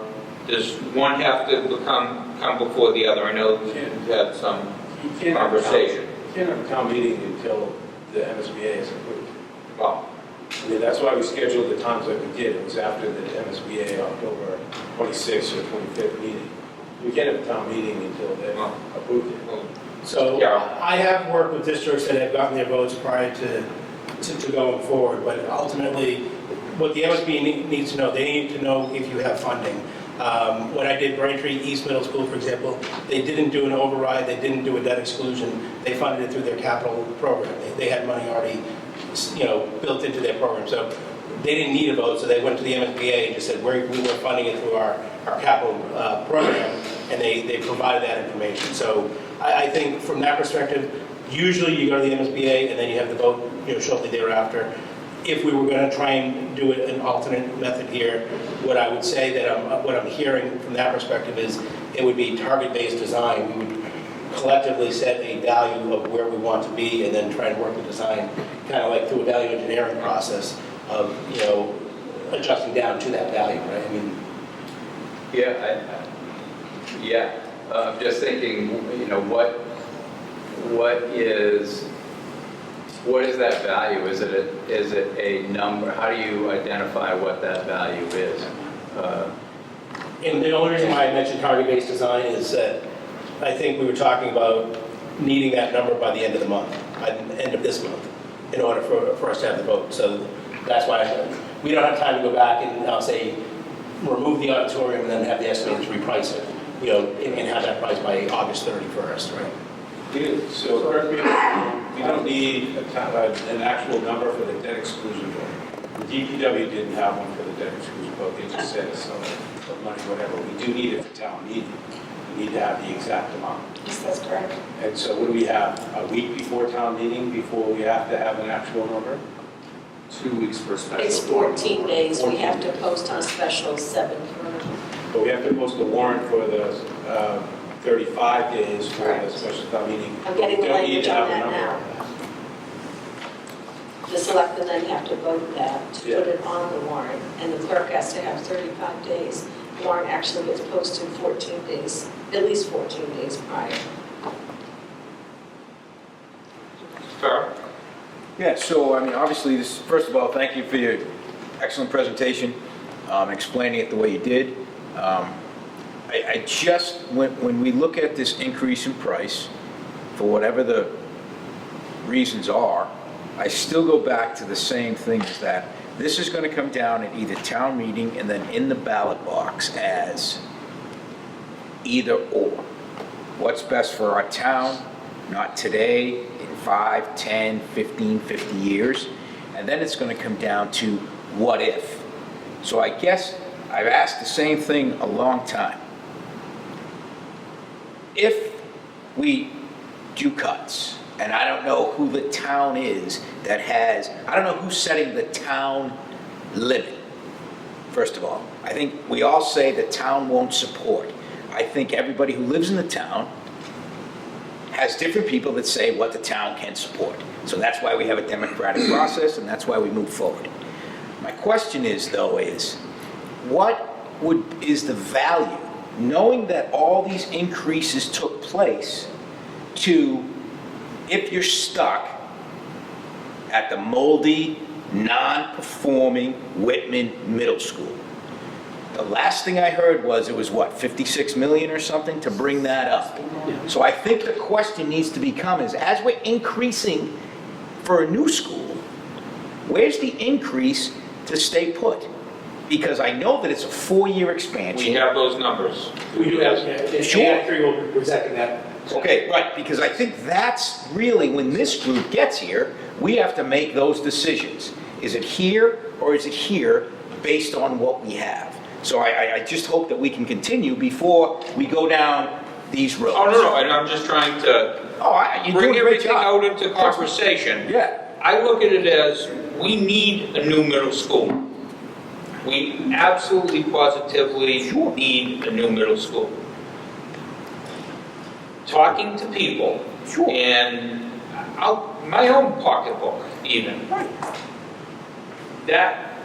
does one have to come before the other? I know you've had some conversation. You can't have a town meeting until the MSBA is approved. Well, I mean, that's why we scheduled the times that we did. It was after the MSBA October 26th or 25th meeting. We can't have a town meeting until they approve it. So Yeah. I have worked with districts that have gotten their votes prior to going forward, but ultimately, what the MSB needs to know, they need to know if you have funding. When I did Braintree East Middle School, for example, they didn't do an override, they didn't do a debt exclusion, they funded it through their capital program. They had money already, built into their program. So they didn't need a vote, so they went to the MSBA and just said, we were funding it through our capital program, and they provided that information. So I think from that perspective, usually you go to the MSBA and then you have the vote shortly thereafter. If we were going to try and do an alternate method here, what I would say that what I'm hearing from that perspective is it would be target-based design. We would collectively set a value of where we want to be and then try and work the design kind of like through a value engineering process of, adjusting down to that value, right? I mean, I'm just thinking, what is that value? Is it a number? How do you identify what that value is? And the only reason why I mentioned target-based design is that I think we were talking about needing that number by the end of the month, by the end of this month, in order for us to have the vote. So that's why we don't have time to go back and I'll say remove the auditorium and then have the estimators reprice it, and have that price by August 31st, right? So correct me if I'm wrong, we don't need an actual number for the debt exclusion vote. The DPW didn't have one for the debt exclusion vote, they just said some money, whatever. We do need it for town meeting. We need to have the exact amount. Yes, that's correct. And so what do we have, a week before town meeting, before we have to have an actual number? 2 weeks for special. It's 14 days. We have to post on special 7. But we have to post the warrant for the 35 days for the special town meeting. I'm getting the We don't need language to have on a that number. now. The selectmen then have to vote that, to put it on the warrant, and the clerk has to have 35 days. The warrant actually gets posted 14 days, at least 14 days prior. Fair? Yeah, so, obviously, first of all, thank you for your excellent presentation, explaining it the way you did. I just, when we look at this increase in price, for whatever the reasons are, I still go back to the same thing, is that this is going to come down at either town meeting and then in the ballot box as either or. What's best for our town, not today, in 5, 10, 15, 50 years. And then it's going to come down to what if. So I guess I've asked the same thing a long time. If we do cuts, and I don't know who the town is that has, I don't know who's setting the town limit, first of all. I think we all say the town won't support. I think everybody who lives in the town has different people that say what the town can support. So that's why we have a democratic process, and that's why we move forward. My question is, though, is what is the value, knowing that all these increases took place, to if you're stuck at the moldy, non-performing Whitman Middle School? The last thing I heard was it was, what, 56 million or something to bring that up. So I think the question needs to become is, as we're increasing for a new school, where's the increase to stay put? Because I know that it's a 4-year expansion. We have those numbers. We do have, and Sure. AI3 will be presenting that. Okay, right, because I think that's really, when this group gets here, we have to make those decisions. Is it here or is it here based on what we have? So I just hope that we can continue before we go down these roads. Oh, no, and I'm just trying to You're bring doing a great everything job. out into conversation. Yeah. I look at it as, we need a new middle school. We absolutely positively Sure. need a new middle school. Talking to people, Sure. and my own pocketbook even, that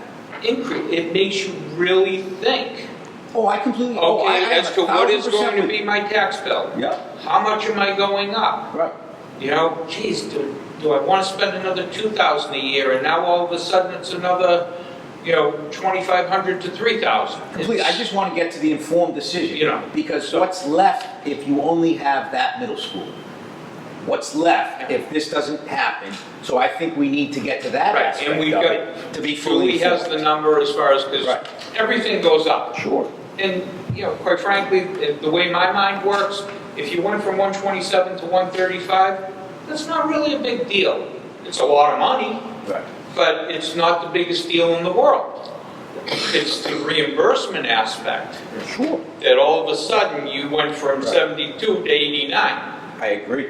increase, it makes you really think. Oh, I completely, Okay, I am as to what is 1,000% going to with be you. my tax bill. Yeah, How much am I going up? right. you know, geez, do I want to spend another 2,000 a year? And now all of a sudden it's another, you know, 2,500 to 3,000. Completely, I just want to get to the informed decision. You know, Because so- what's left if you only have that middle school? What's left if this doesn't happen? So I think we need to get to that Right, aspect and we've of got, it, to be fully Julie has informed. the number as far as, because Right. everything goes up. Sure. And, you know, quite frankly, the way my mind works, if you went from 127 to 135, that's not really a big deal. It's a lot of money, Right. but it's not the biggest deal in the world. It's the reimbursement aspect, Sure. that all of a sudden you went from Right. 72 to 89. I agree.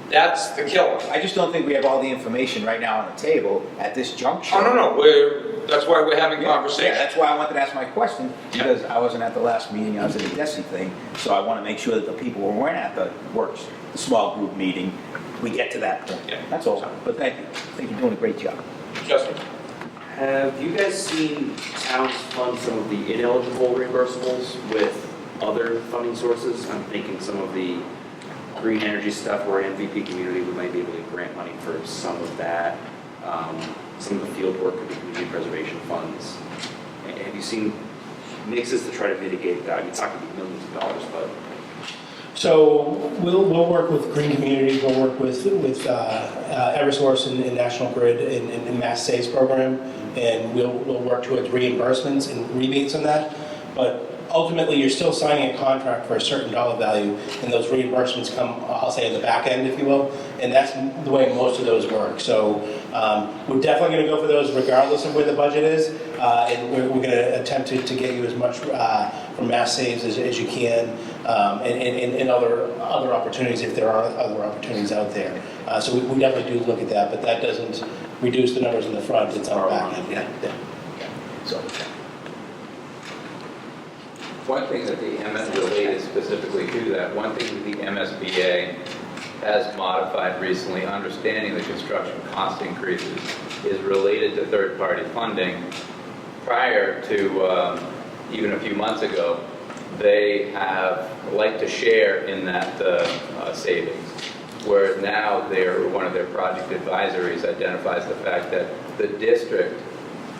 That's the killer. I just don't think we have all the information right now on the table at this juncture. Oh, no, that's why we're having Yeah, conversation. that's why I wanted to ask my question, because I wasn't at the last meeting, I was at the DESI thing, so I want to make sure that the people who weren't at the the small group meeting, we get to that point. Yeah. That's all, but thank you. I think you're doing a great job. Justin? Have you guys seen towns fund some of the ineligible reimbursables with other funding sources? I'm thinking some of the green energy stuff where MVP community, we might be able to grant money for some of that. Some of the field work could be community preservation funds. Have you seen mixes to try to mitigate that? I mean, it's not going to be millions of dollars, but So we'll work with Green Community, we'll work with Eversource and National Grid and Mass Saves program, and we'll work towards reimbursements and rebates on that. But ultimately, you're still signing a contract for a certain dollar value, and those reimbursements come, I'll say, in the back end, if you will, and that's the way most of those work. So we're definitely going to go for those regardless of where the budget is, and we're going to attempt to get you as much from Mass Saves as you can, and other opportunities if there are other opportunities out there. So we definitely do look at that, but that doesn't reduce the numbers in the front, it's on the back end. Yeah. So, One thing that the MS related specifically to that, one thing that the MSBA has modified recently, understanding the construction cost increases, is related to third-party funding. Prior to even a few months ago, they have liked to share in that savings, where now one of their project advisories identifies the fact that the district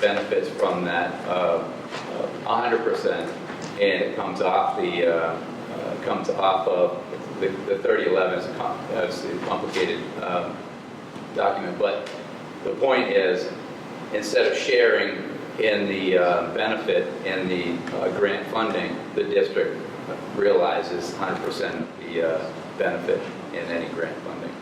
benefits from that 100%. And it comes off of the 3011 is a complicated document, but the point is, instead of sharing in the benefit in the grant funding, the district realizes 100% of the benefit in any grant funding.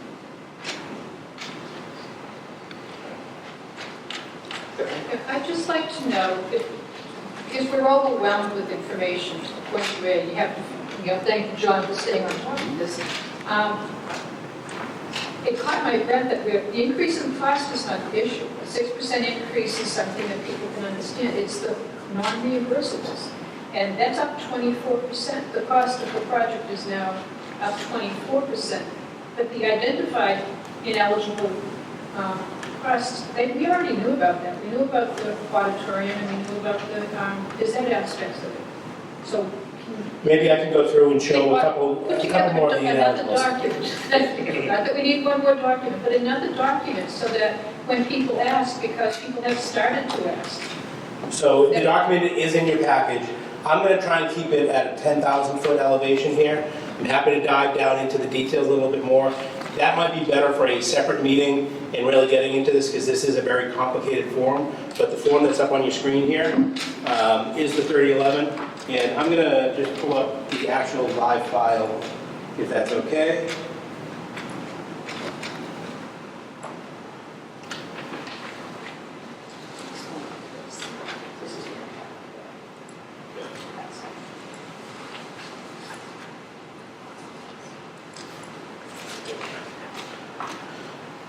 I'd just like to know, because we're overwhelmed with information to the point where you have to, thank John for staying on top of this. It caught my breath that the increase in cost is not the issue. A 6% increase is something that people can understand. It's the non-reimbursables. And that's up 24%. The cost of the project is now up 24%. But the identified ineligible costs, we already knew about that. We knew about the auditorium and we knew about the gazette aspects of it. So Maybe I can go through and show a couple put more together of the another ineligibles. document. Not that we need one more document, but another document so that when people ask, because people have started to ask. So the document is in your package. I'm going to try and keep it at a 10,000-foot elevation here. I'm happy to dive down into the details a little bit more. That might be better for a separate meeting and really getting into this, because this is a very complicated form. But the form that's up on your screen here is the 3011. And I'm going to just pull up the actual live file, if that's okay.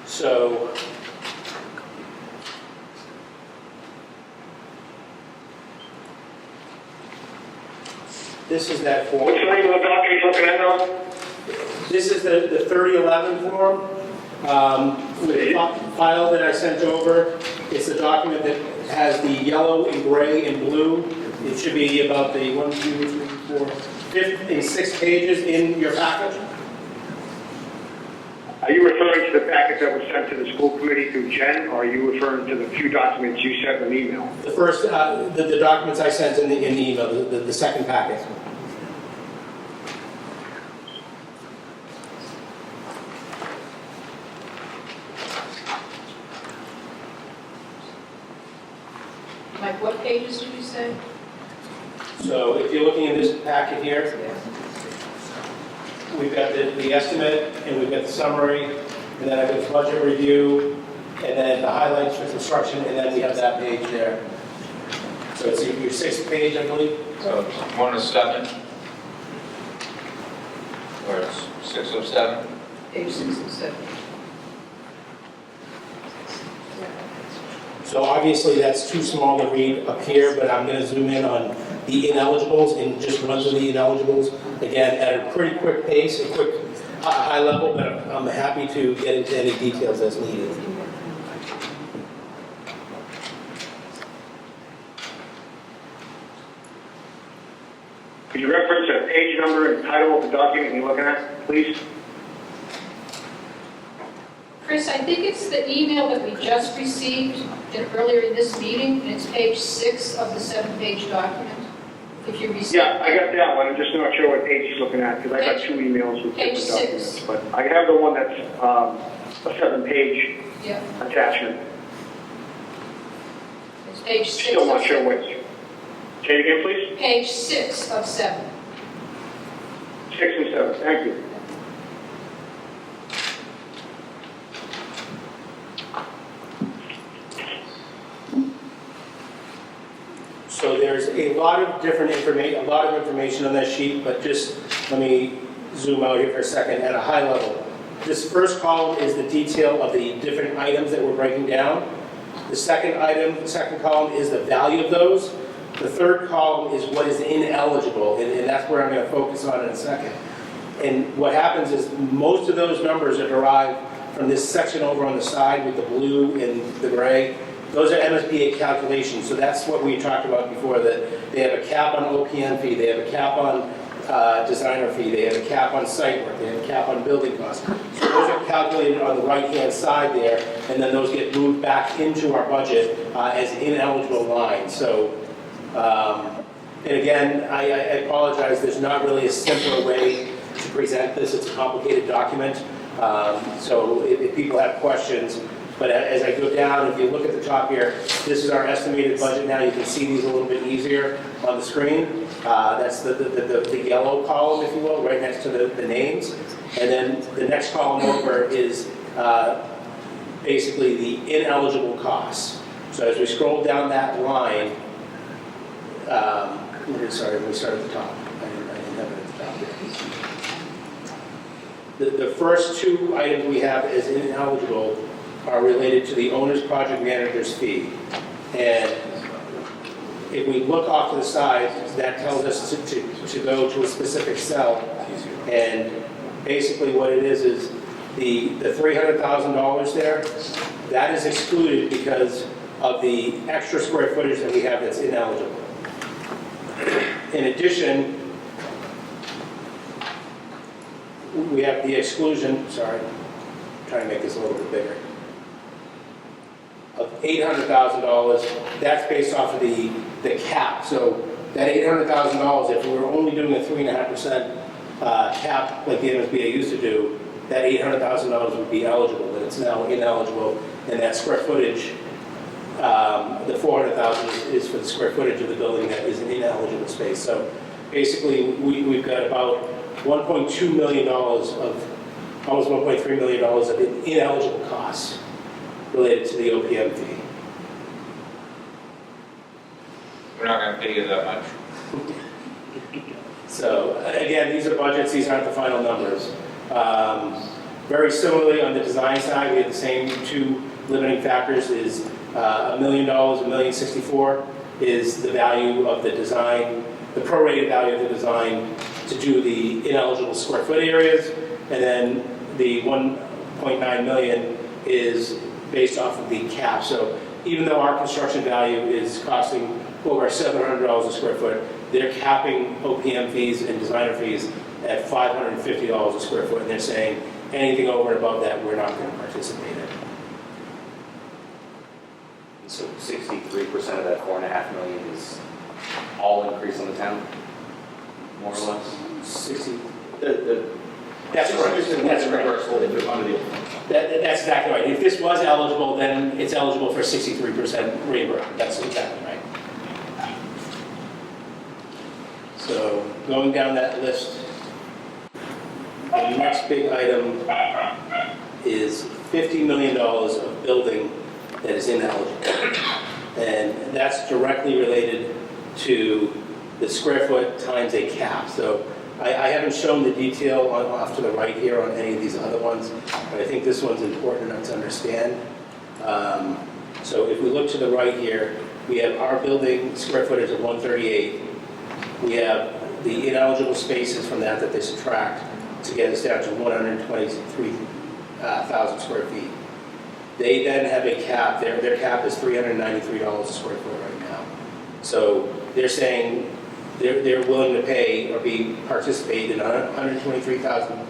So this is that form. What's the name of the document you're looking at now? This is the 3011 form. With the file that I sent over, it's a document that has the yellow and gray and blue. It should be about the 1, 2, 3, 4, 5 and 6 pages in your package. Are you referring to the packet that was sent to the school committee through Jen, or are you referring to the few documents you sent in an email? The first, the documents I sent in the email, the second packet. Like, what pages did you say? So if you're looking in this packet here, we've got the estimate, and we've got the summary, and then I've got the budget review, and then the highlights for construction, and then we have that page there. So it's your sixth page, I believe. So 107? Or it's 607? Page 6 and 7. So obviously, that's too small to read up here, but I'm going to zoom in on the ineligibles and just run through the ineligibles, again, at a pretty quick pace, a quick high level, but I'm happy to get into any details as needed. Could you reference a page number and title of the document you're looking at, please? Chris, I think it's the email that we just received earlier in this meeting, and it's page 6 of the 7-page document. If you received. Yeah, I got that one. I'm just not sure what page he's looking at, because I got two emails with Page different 6. documents. But I have the one that's a 7-page Yeah, attachment. it's page 6. Still not of sure 7. which. Say it again, please. Page 6 of 7. 6 and 7, thank you. So there's a lot of different information on that sheet, but just let me zoom out here for a second at a high level. This first column is the detail of the different items that we're breaking down. The second column is the value of those. The third column is what is ineligible, and that's where I'm going to focus on in a second. And what happens is most of those numbers are derived from this section over on the side with the blue and the gray. Those are MSBA calculations, so that's what we talked about before, that they have a cap on OPM fee, they have a cap on designer fee, they have a cap on site work, they have a cap on building costs. So those are calculated on the right-hand side there, and then those get moved back into our budget as ineligible lines. So, and again, I apologize, there's not really a simpler way to present this. It's a complicated document. So if people have questions, but as I go down, if you look at the top here, this is our estimated budget now. You can see these a little bit easier on the screen. That's the yellow column, if you will, right next to the names. And then the next column over is basically the ineligible costs. So as we scroll down that line, let me start at the top. I didn't have it at the top there. The first two items we have as ineligible are related to the owner's project manager's fee. And if we look off to the side, that tells us to go to a specific cell. And basically what it is the $300,000 there, that is excluded because of the extra square footage that we have that's ineligible. In addition, we have the exclusion, sorry, I'm trying to make this a little bit bigger, of $800,000. That's based off of the cap. So that $800,000, if we were only doing a 3.5% cap like the MSBA used to do, that $800,000 would be eligible, but it's now ineligible. And that square footage, the $400,000 is for the square footage of the building that is an ineligible space. So basically, we've got about $1.2 million of, almost $1.3 million of ineligible costs related to the OPM fee. We're not going to pay you that much. So again, these are budgets, these aren't the final numbers. Very similarly, on the design side, we have the same two limiting factors is $1 million, $1,064,000 is the value of the design, the prorated value of the design to do the ineligible square foot areas, and then the $1.9 million is based off of the cap. So even though our construction value is costing over $700 a square foot, they're capping OPM fees and designer fees at $550 a square foot, and they're saying anything over and above that, we're not going to participate in. So 63% of that 4.5 million is all increase on the town, more or less? 60, The that's correct. That's correct. reimbursable if you're under the old. That's exactly right. If this was eligible, then it's eligible for 63% reimbursement. That's exactly right. So going down that list, the next big item is $50 million of building that is ineligible. And that's directly related to the square foot times a cap. So I haven't shown the detail off to the right here on any of these other ones, but I think this one's important enough to understand. So if we look to the right here, we have our building square footage of 138. We have the ineligible spaces from that they subtract to get us down to 123,000 square feet. They then have a cap, their cap is $393 a square foot right now. So they're saying they're willing to pay or participate in 123,000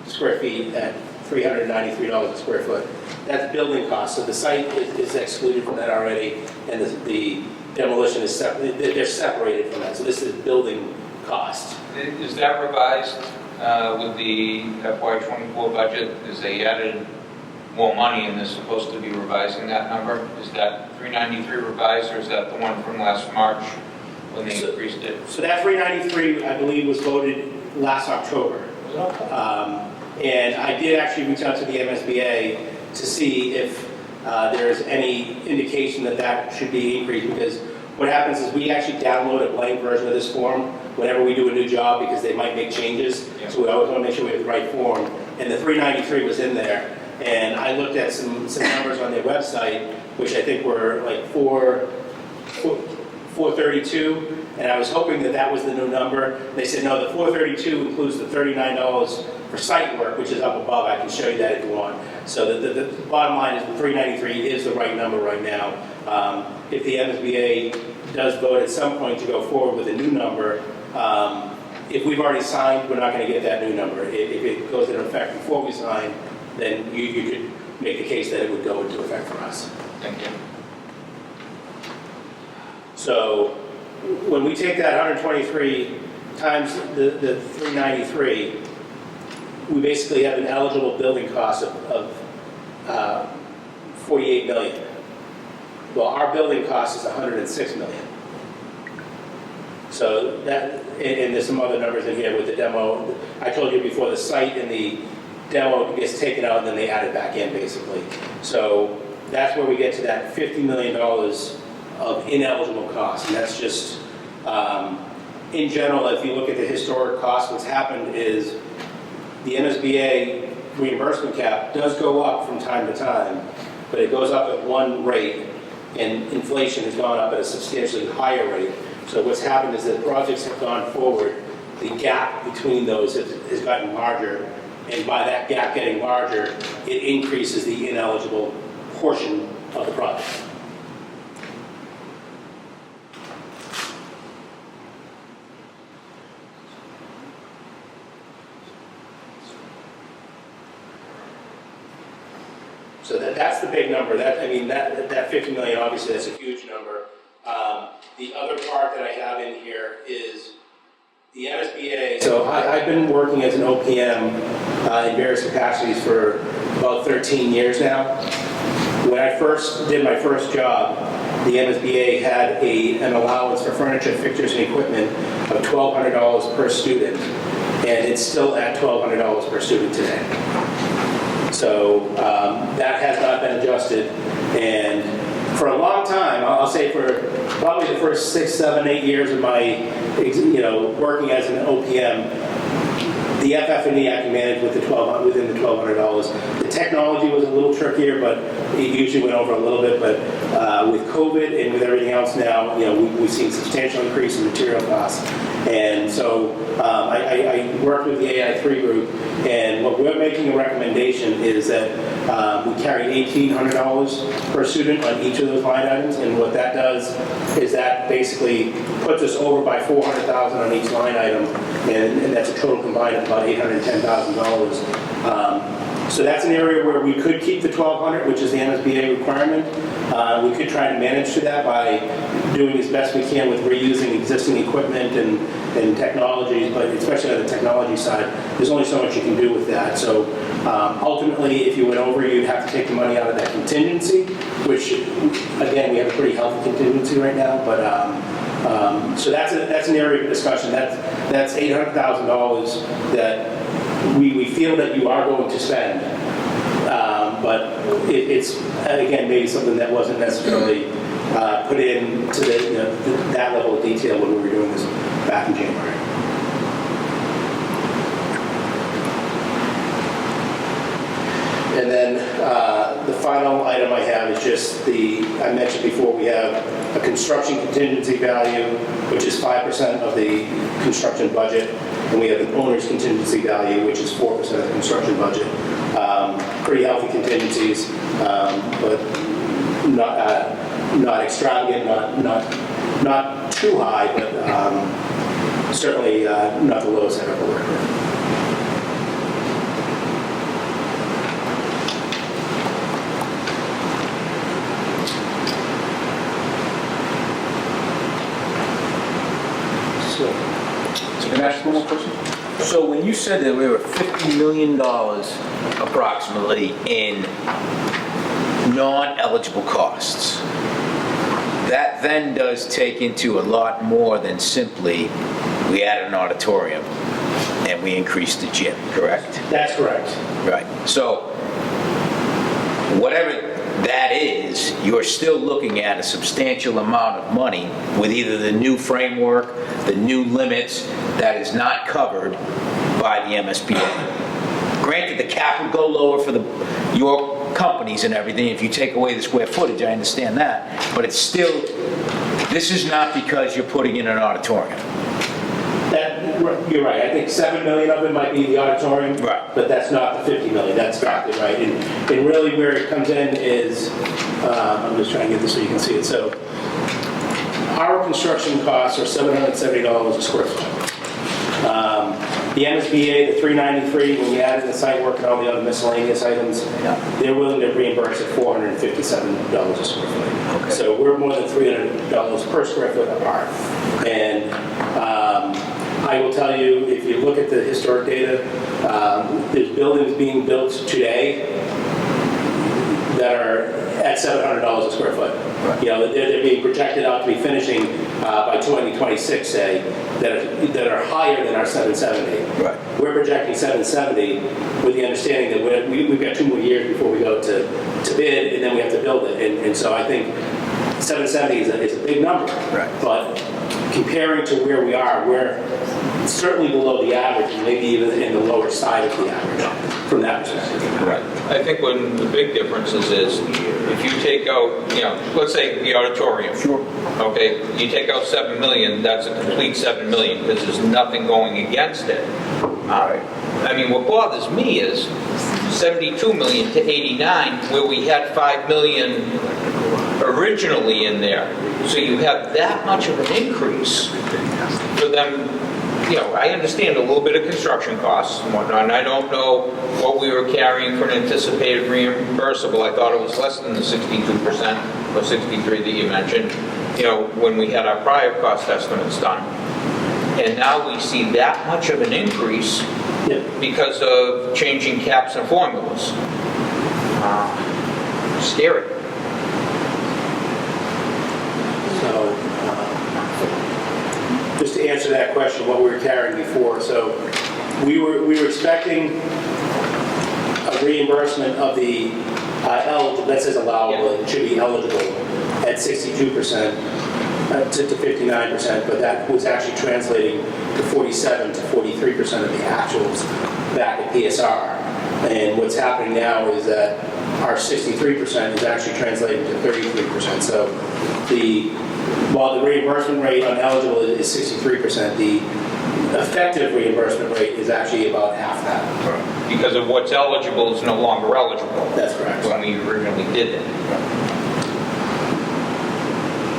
square feet at $393 a square foot. That's building costs. So the site is excluded from that already, and the demolition is separate. They're separated from that. So this is building cost. Is that revised with the FY24 budget? Is they added more money and they're supposed to be revising that number? Is that 393 revised, or is that the one from last March when they increased it? So that 393, I believe, was voted last October. And I did actually reach out to the MSBA to see if there's any indication that should be increased, because what happens is we actually download a blank version of this form whenever we do a new job, because they might make changes. Yeah. So we always want to make sure we have the right form. And the 393 was in there. And I looked at some numbers on their website, which I think were like 432, and I was hoping that was the new number. They said, no, the 432 includes the $39 for site work, which is up above. I can show you that if you want. So the bottom line is the 393 is the right number right now. If the MSBA does vote at some point to go forward with a new number, if we've already signed, we're not going to get that new number. If it goes into effect before we sign, then you could make the case that it would go into effect for us. Thank you. So when we take that 123 times the 393, we basically have an eligible building cost of $48 million. Well, our building cost is $106 million. So that, and there's some other numbers in here with the demo. I told you before, the site and the demo gets taken out and then they add it back in, basically. So that's where we get to that $50 million of ineligible costs. And that's just, in general, if you look at the historic costs, what's happened is the MSBA reimbursement cap does go up from time to time, but it goes up at one rate, and inflation has gone up at a substantially higher rate. So what's happened is that projects have gone forward, the gap between those has gotten larger, and by that gap getting larger, it increases the ineligible portion of the project. So that's the big number. That 50 million, obviously, that's a huge number. The other part that I have in here is the MSBA. So I've been working as an OPM in various capacities for about 13 years now. When I first did my first job, the MSBA had an allowance for furniture, fixtures, and equipment of $1,200 per student, and it's still at $1,200 per student today. So that has not been adjusted, and for a long time, I'll say for probably the first 6, 7, 8 years of my, working as an OPM, the FF&E I can manage with within the $1,200. The technology was a little trickier, but it usually went over a little bit. But with COVID and with everything else now, we've seen substantial increase in material costs, And so I worked with the AI3 group, and what we're making a recommendation is that we carry $1,800 per student on each of those line items, and what that does is that basically puts us over by $400,000 on each line item, and that's a total combined of about $810,000. So that's an area where we could keep the 1,200, which is the MSBA requirement. We could try to manage to that by doing as best we can with reusing existing equipment and technologies, but especially on the technology side, there's only so much you can do with that. So ultimately, if you went over, you'd have to take the money out of that contingency, which, again, we have a pretty healthy contingency right now, but so that's an area of discussion. That's $800,000 that we feel that you are going to spend, but it's, again, maybe something that wasn't necessarily put in to that level of detail when we were doing this back in January. And then the final item I have is just I mentioned before, we have a construction contingency value, which is 5% of the construction budget, and we have an owner's contingency value, which is 4% of the construction budget. Pretty healthy contingencies, but not extravagant, not too high, but certainly not the lowest I've ever worked with. Can I ask one more question? So when you said that we were $50 million approximately in non-eligible costs, that then does take into a lot more than simply we added an auditorium and we increased the gym, correct? That's correct. Right. So whatever that is, you're still looking at a substantial amount of money with either the new framework, the new limits that is not covered by the MSBA. Granted, the cap would go lower for your companies and everything if you take away the square footage, I understand that, but it's still, this is not because you're putting in an auditorium. You're right. I think 7 million of it might be the auditorium, right, but that's not the 50 million. That's exactly right. And really where it comes in is, I'm just trying to get this so you can see it. So our construction costs are $770 a square foot. The MSBA, the 393, when we added the site work and all the other miscellaneous items, they're willing to reimburse at $457 a square foot. Okay. So we're more than $300 per square foot apart. And I will tell you, if you look at the historic data, there's buildings being built today that are at $700 a square foot. Right. You know, they're being projected out to be finishing by 2026, say, that are higher than our 770. Right. We're projecting 770 with the understanding that we've got 2 more years before we go to bid, and then we have to build it. And so I think 770 is a big number. Right. But comparing to where we are, we're certainly below the average, and maybe even in the lower side of the average from that perspective. Right. I think when the big difference is if you take out, let's say the auditorium. Sure. Okay, you take out 7 million, that's a complete 7 million because there's nothing going against it. I mean, what bothers me is 72 million to 89, where we had 5 million originally in there. So you have that much of an increase for them. I understand a little bit of construction costs and whatnot, and I don't know what we were carrying for an anticipated reimbursable. I thought it was less than the 62% or 63 that you mentioned, when we had our prior cost estimates done. And now we see that much of an increase because of changing caps and formulas. Scary. So, just to answer that question, what we were carrying before, so we were expecting a reimbursement of the eligible, that says allowable, it should be eligible at 62% to 59%, but that was actually translating to 47 to 43% of the actuals back at PSR. And what's happening now is that our 63% is actually translating to 33%. So the while the reimbursement rate on eligible is 63%, the effective reimbursement rate is actually about half that. Because of what's eligible is no longer eligible. That's correct. When we originally did that.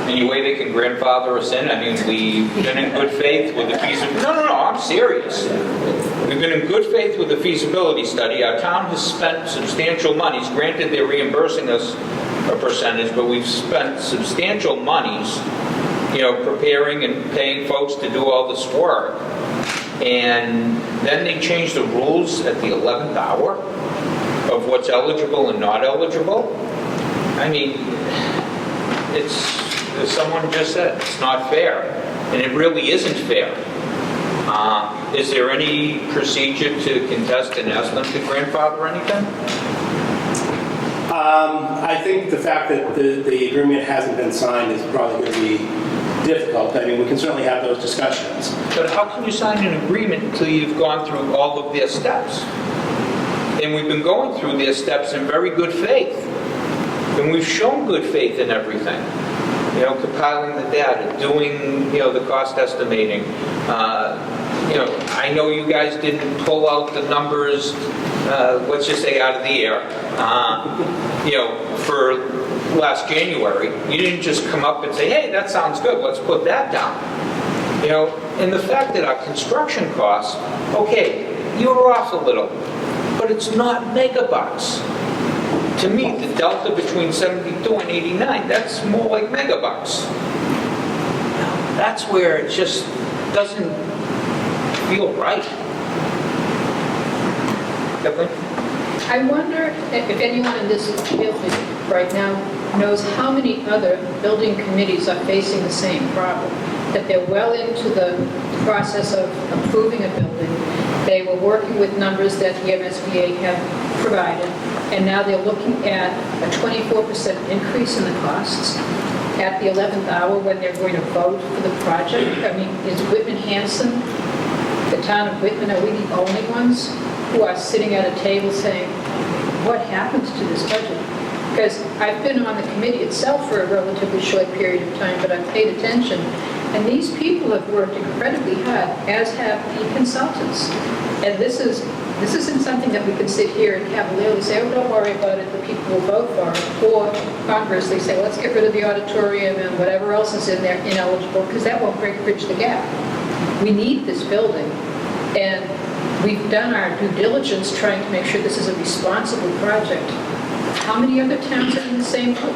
Any way they can grandfather us in? I mean, we've been in good faith with the feasibility. No, I'm serious. We've been in good faith with the feasibility study. Our town has spent substantial monies. Granted, they're reimbursing us a percentage, but we've spent substantial monies, preparing and paying folks to do all this work. And then they change the rules at the 11th hour of what's eligible and not eligible. I mean, it's, as someone just said, it's not fair. And it really isn't fair. Is there any procedure to contest and ask them to grandfather anything? I think the fact that the agreement hasn't been signed is probably going to be difficult. I mean, we can certainly have those discussions. But how can you sign an agreement until you've gone through all of their steps? And we've been going through their steps in very good faith. And we've shown good faith in everything. Compiling the data, doing, the cost estimating. I know you guys didn't pull out the numbers, let's just say out of the air, for last January. You didn't just come up and say, hey, that sounds good, let's put that down. And the fact that our construction costs, okay, you were off a little, but it's not megabucks. To me, the delta between 72 and 89, that's more like megabucks. That's where it just doesn't feel right. Kathleen? I wonder if anyone in this building right now knows how many other building committees are facing the same problem, that they're well into the process of approving a building. They were working with numbers that the MSBA have provided, and now they're looking at a 24% increase in the costs at the 11th hour when they're going to vote for the project. I mean, is Whitman Hanson, the town of Whitman, are we the only ones who are sitting at a table saying, what happens to this budget? Because I've been on the committee itself for a relatively short period of time, but I've paid attention, and these people have worked incredibly hard, as have the consultants. And this isn't something that we can sit here and cavalierly say, oh, don't worry about it, the people will vote for it. Or conversely say, let's get rid of the auditorium and whatever else is in there ineligible, because that won't bridge the gap. We need this building, and we've done our due diligence trying to make sure this is a responsible project. How many other towns are in the same boat?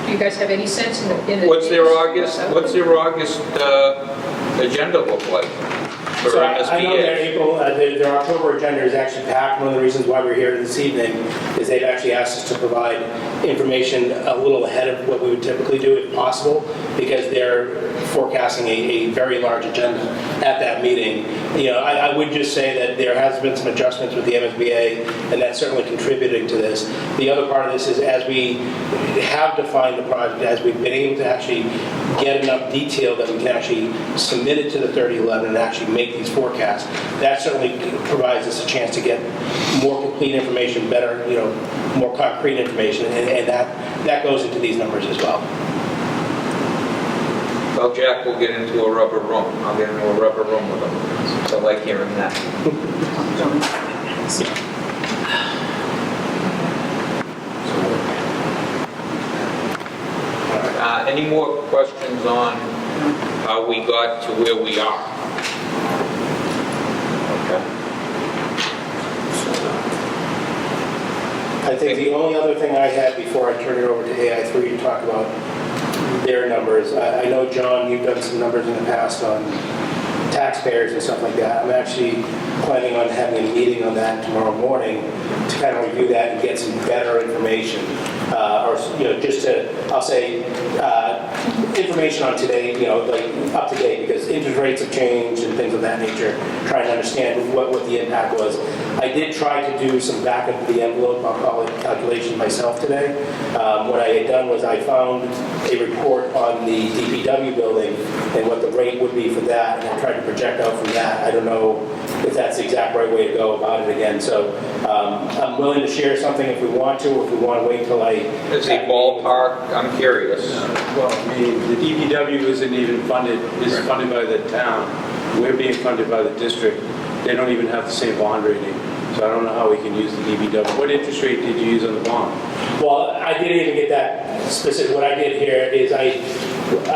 Do you guys have any sense in the What's their August agenda look like for So MSBA? I know their April, their October agenda is actually packed. One of the reasons why we're here this evening is they've actually asked us to provide information a little ahead of what we would typically do if possible, because they're forecasting a very large agenda at that meeting. I would just say that there has been some adjustments with the MSBA, and that's certainly contributing to this. The other part of this is, as we have defined the project, as we've been able to actually get enough detail that we can actually submit it to the 3011 and actually make these forecasts, that certainly provides us a chance to get more complete information, better, more concrete information, and that goes into these numbers as well. Well, Jack will get into a rubber room. I'll get into a rubber room with him. So I like hearing that. Any more questions on how we got to where we are? Okay. I think the only other thing I had before I turn it over to AI3 to talk about their numbers, I know, John, you've done some numbers in the past on taxpayers and stuff like that. I'm actually planning on having a meeting on that tomorrow morning to kind of review that and get some better information. Just to, I'll say, information on today, like up to date, because interest rates have changed and things of that nature, trying to understand what the impact was. I did try to do some back of the envelope, I'll call it, calculations myself today. What I had done was I found a report on the DPW building and what the rate would be for that, and I tried to project out from that. I don't know if that's the exact right way to go about it again. So I'm willing to share something if we want to, or if we want to wait till I... Is a ballpark, I'm curious. Well, I mean, the DPW isn't even funded, is funded by the town. We're being funded by the district. They don't even have the same bond rating. So I don't know how we can use the DPW. What interest rate did you use on the bond? Well, I didn't even get that specific. What I did here is I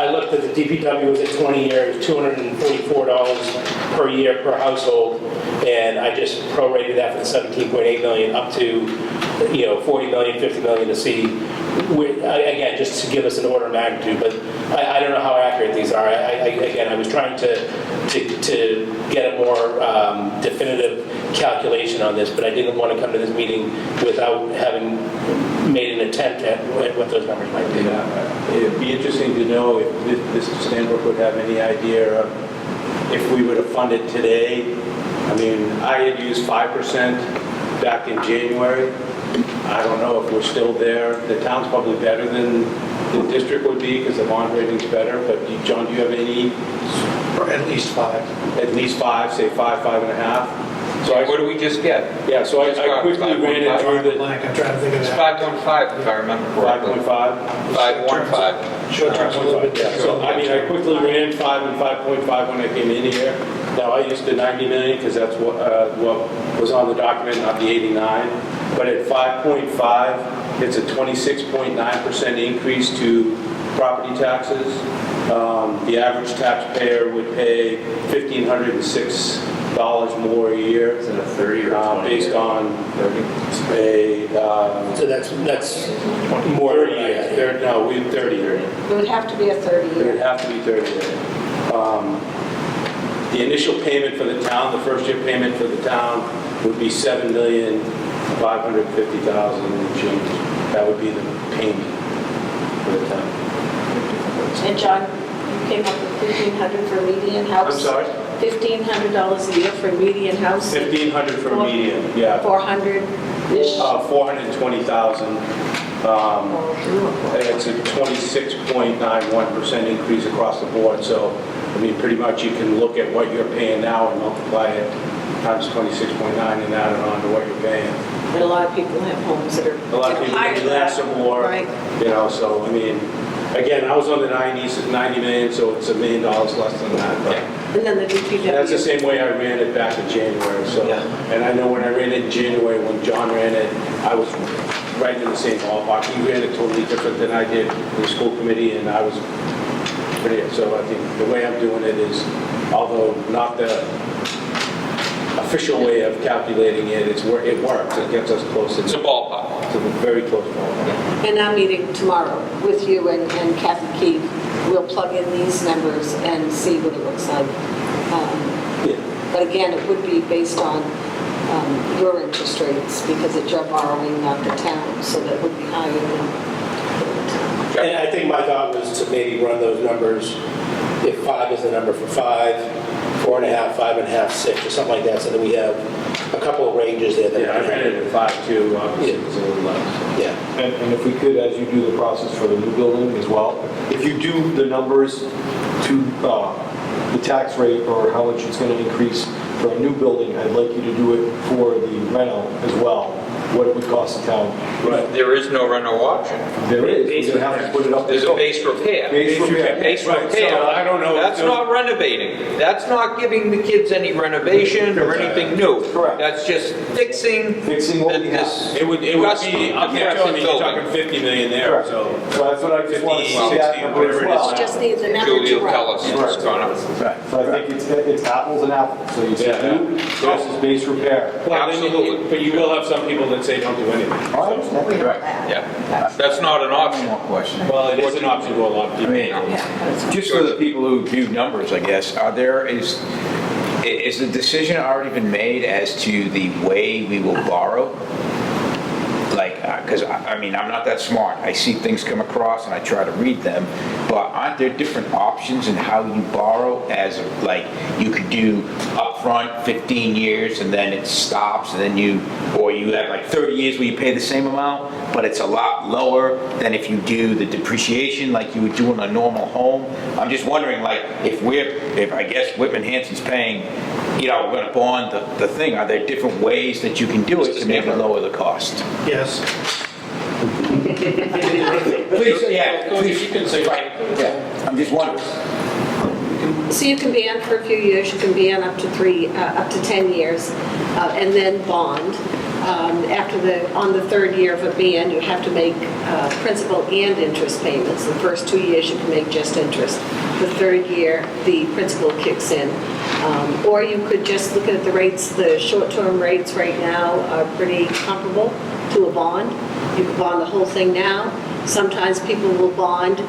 looked at the DPW was at 20 years, $244 per year per household, and I just prorated that for the 17.8 million up to, 40 million, 50 million to see, again, just to give us an order of magnitude, but I don't know how accurate these are. Again, I was trying to get a more definitive calculation on this, but I didn't want to come to this meeting without having made an attempt at what those numbers might be. It'd be interesting to know if Mr. Stanbrook would have any idea of if we were to fund it today. I mean, I had used 5% back in January. I don't know if we're still there. The town's probably better than the district would be because the bond rating's better, but John, do you have any? Or at least 5. At least 5, say 5, 5.5. So what do we just get? Yeah, so I quickly ran it through the... Blank, I'm trying to think of It's that. 5.5 if I remember correctly. 5.5? 5.15. Short term's a little bit Yeah, so I mean, I quickly different. ran 5 and 5.5 when I came in here. Now, I used the 90 million because that's what was on the document, not the 89. But at 5.5, it's a 26.9% increase to property taxes. The average taxpayer would pay $1,506 more a year. Is it a 30 or 20? Based on a... So that's more 30 than I had. years. No, we 30 years. It would have to be a 30 It would year. have to be 30 years. The initial payment for the town, the first year payment for the town would be $7,550,000 and change. That would be the payment for the town. And John, you came up with 1,500 for median house? I'm sorry? $1,500 a year for median house? 1,500 for median, yeah. 400-ish? 420,000. It's a 26.91% increase across the board. So, I mean, pretty much you can look at what you're paying now and multiply it times 26.9 and add it on to what you're paying. And a lot of people have homes that are A lot of people higher pay than less that. or more, Right. So, I mean, again, I was on the 90s, 90 million, so it's $1 million less than that. But And then the DPW. that's the same way I ran it back in January, so. Yeah. And I know when I ran it in January, when John ran it, I was right in the same ballpark. He ran it totally different than I did in the school committee, and I was pretty, so I think the way I'm doing it is, although not the official way of calculating it, it works, it gets us close. It's a ballpark. It's a very close ballpark. In our meeting tomorrow with you and Kathy Keefe, we'll plug in these numbers and see what it looks like. Yeah. But again, it would be based on your interest rates because it's your borrowing, not the town, so that would be higher than the town. And I think my thought was to maybe run those numbers, if 5 is the number for 5, 4.5, 5.5, 6, or something like that, so that we have a couple of ranges there. Yeah, I ran it at 5.2, obviously it's a little less. Yeah. And if we could, as you do the process for the new building as well, if you do the numbers to the tax rate or how much it's going to increase for a new building, I'd like you to do it for the rental as well, what it would cost the town. There is no rental option. There is, we're going to have to put it up. There's a base repair. Base repair. Base Right, repair. so I don't know if That's those- not renovating. That's not giving the kids any renovation or anything new. Correct. That's just fixing Fixing what we have. this. It would be, Rusty, I'm decrepit telling you, you're building. talking 50 million there, Correct. so. So that's what I just want to 50, see that 60, number as whatever it well. is. Just need the number Julie to will tell run. us it's gone up. So I think it's apples and apples, so you say Yeah. new versus base repair. Well, then Absolutely. But you will have some people that say don't do anything. I understand. We know Right. that. Yeah. That's not an One option. more question. Well, it is an option to a lot of I people. mean, Yeah, but it's- just for the people who do numbers, I guess, is the decision already been made as to the way we will borrow? Like, because I mean, I'm not that smart. I see things come across and I try to read them, but aren't there different options in how you borrow as, like, you could do upfront 15 years and then it stops and then you have like 30 years where you pay the same amount, but it's a lot lower than if you do the depreciation like you would do in a normal home? I'm just wondering, like, if I guess Whitman Hanson's paying we're gonna bond the thing, are there different ways that you can do it to make it lower the cost? Yes. Please, yeah, please, you can say, right, yeah, I'm just wondering. So you can ban for a few years, you can ban up to 10 years, and then bond. On the third year of a ban, you have to make principal and interest payments. The first 2 years, you can make just interest. The third year, the principal kicks in. Or you could just look at the rates. The short-term rates right now are pretty comparable to a bond. You can bond the whole thing now. Sometimes people will bond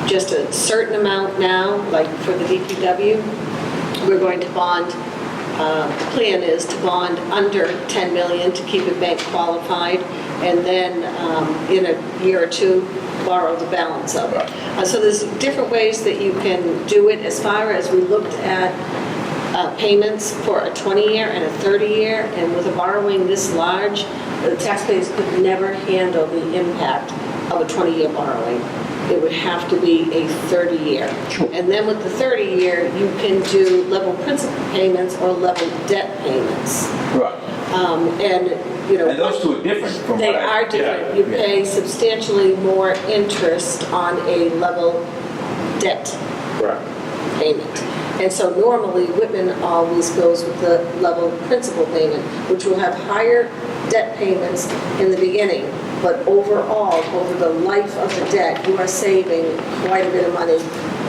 just a certain amount now, like for the DPW. We're going to bond, the plan is to bond under 10 million to keep it bank qualified, and then in a year or two, borrow the balance of it. So there's different ways that you can do it. As far as we looked at payments for a 20-year and a 30-year, and with a borrowing this large, the taxpayers could never handle the impact of a 20-year borrowing. It would have to be a 30-year. And then with the 30-year, you can do level principal payments or level debt payments. Right. And those two are different from they what I... are different. You pay substantially more interest on a level debt payment. And so normally Whitman always goes with the level principal payment, which will have higher debt payments in the beginning, but overall, over the life of the debt, you are saving quite a bit of money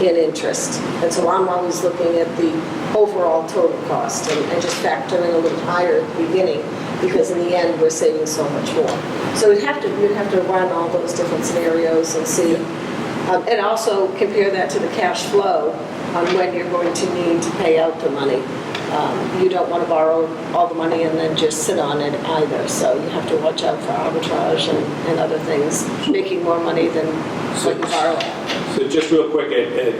in interest. And so I'm always looking at the overall total cost and just factoring a little higher at the beginning, because in the end, we're saving so much more. So you'd have to run all those different scenarios and see, and also compare that to the cash flow on when you're going to need to pay out the money. You don't want to borrow all the money and then just sit on it either. So you have to watch out for arbitrage and other things, making more money than what you borrow. So just real quick, at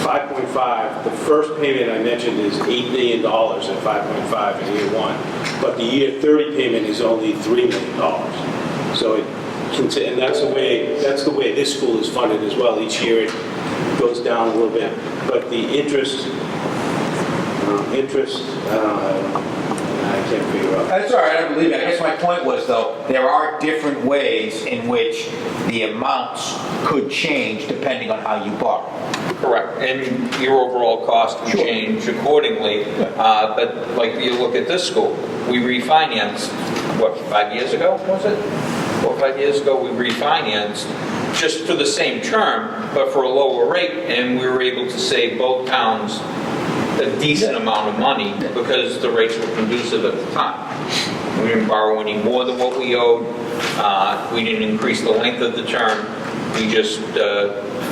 5.5, the first payment I mentioned is $8 million at 5.5 in year one, but the year 30 payment is only $3 million. So and that's the way this school is funded as well. Each year it goes down a little bit, but the interest, I can't figure out. That's all right, I believe it. I guess my point was, though, there are different ways in which the amounts could change depending on how you borrow. Correct, and your overall cost will change accordingly. But like you look at this school, we refinanced, 5 years ago, was it? 4 or 5 years ago, we refinanced just for the same term, but for a lower rate, and we were able to save both towns a decent amount of money because the rates were conducive at the time. We didn't borrow any more than what we owed. We didn't increase the length of the term. We just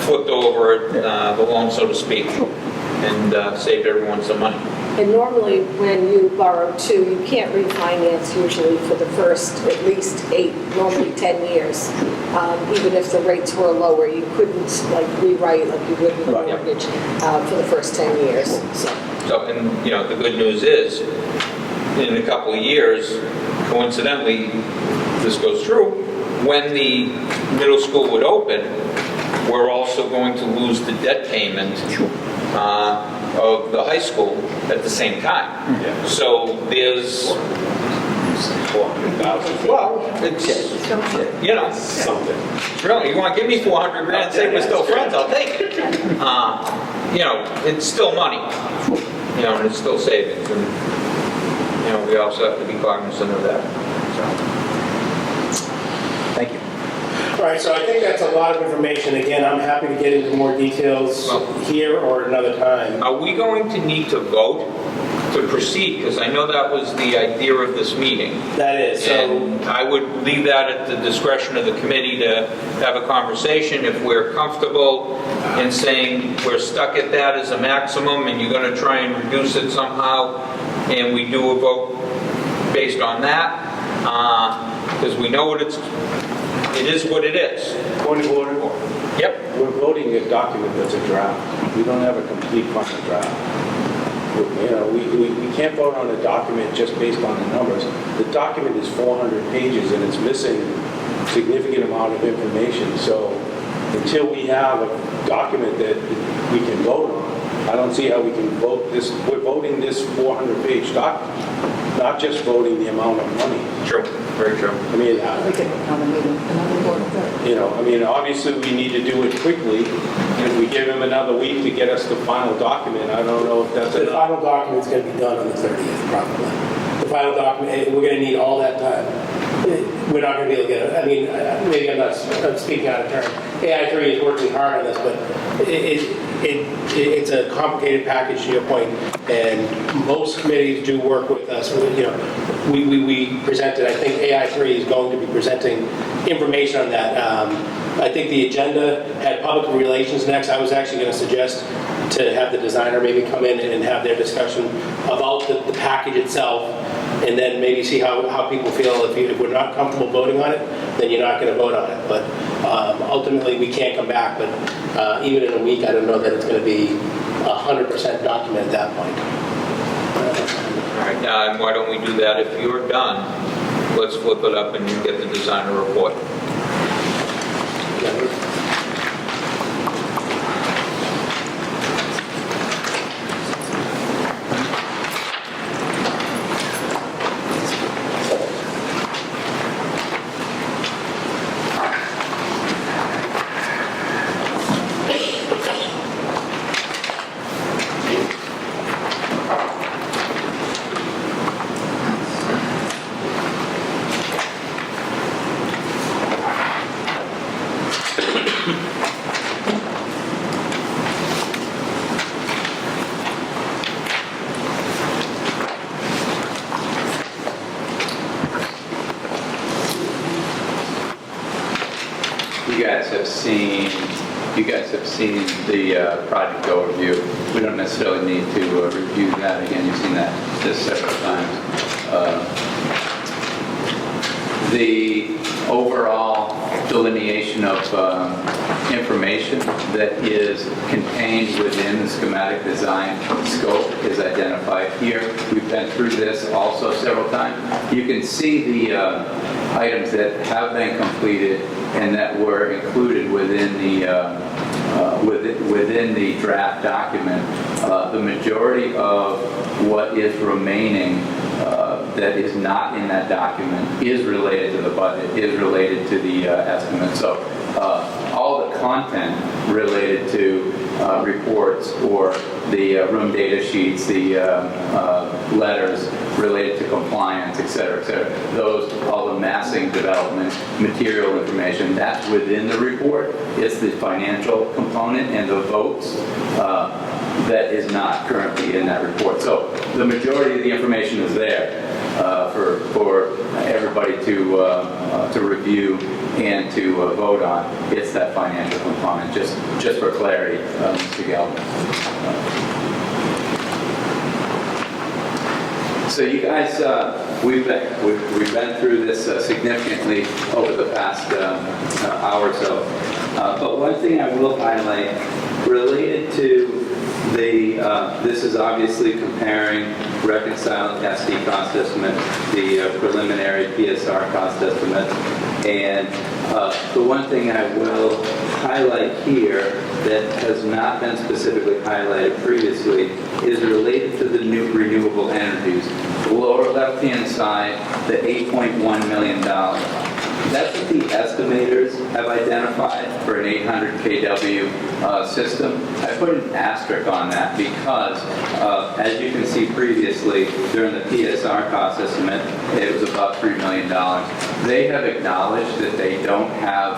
flipped over the loan, so to speak, and saved everyone some money. And normally, when you borrow too, you can't refinance usually for the first at least 8, normally 10 years. Even if the rates were lower, you couldn't rewrite like you would with a mortgage for the first 10 years. So, and the good news is, in a couple of years, coincidentally, if this goes through, when the middle school would open, we're also going to lose the debt payment of the high school at the same time. Yeah. So there's 400,000. Well, it's, something. Really, you want to give me 400 grand and say we're still friends, I'll take it. It's still money. And it's still savings. And, we also have to be cognizant of that. So. Thank you. All right, so I think that's a lot of information. Again, I'm happy to get into more details here or another time. Are we going to need to vote to proceed? Because I know that was the idea of this meeting. That is. And I would leave that at the discretion of the committee to have a conversation. If we're comfortable in saying we're stuck at that as a maximum and you're going to try and reduce it somehow, and we do a vote based on that, because we know what it is what it is. Point of order. Yep. We're voting a document that's a draft. We don't have a complete final draft. We can't vote on a document just based on the numbers. The document is 400 pages and it's missing a significant amount of information. So until we have a document that we can vote on, I don't see how we can vote this, we're voting this 400-page document, not just voting the amount of money. True, very true. I mean, We could have a meeting, another board of directors. you know, I mean, obviously, we need to do it quickly. If we give him another week to get us the final document, I don't know if that's The enough. final document's gonna be done on the 30th, probably. The final document, we're gonna need all that time. We're not gonna be able to get it, I mean, maybe I'm speaking out of turn. AI3 is working hard on this, but it's a complicated package, to your point, and most committees do work with us. You know, we presented, I think AI3 is going to be presenting information on that. I think the agenda had public relations next. I was actually going to suggest to have the designer maybe come in and have their discussion about the package itself, and then maybe see how people feel. If we're not comfortable voting on it, then you're not going to vote on it. But ultimately, we can't come back. But even in a week, I don't know that it's going to be 100% document at that point. All right, and why don't we do that? If you're done, let's flip it up and you get the designer report. You guys have seen the project overview. We don't necessarily need to review that again. You've seen that this several times. The overall delineation of information that is contained within the schematic design scope is identified here. We've been through this also several times. You can see the items that have been completed and that were included within the draft document. The majority of what is remaining that is not in that document is related to the budget, is related to the estimate. So all the content related to reports or the room data sheets, the letters related to compliance, et cetera, those, all the massing development, material information, that's within the report. It's the financial component and the votes that is not currently in that report. So the majority of the information is there for everybody to review and to vote on. It's that financial component, just for clarity, Mr. Galvin. So you guys, we've been through this significantly over the past hour or so. But one thing I will highlight related to this is obviously comparing reconciled SD cost estimates, the preliminary PSR cost estimates, and the one thing I will highlight here that has not been specifically highlighted previously is related to the new renewable energies. The lower left-hand side, the $8.1 million. That's what the estimators have identified for an 800 kW system. I put an asterisk on that because, as you can see previously, during the PSR cost estimate, it was about $3 million. They have acknowledged that they don't have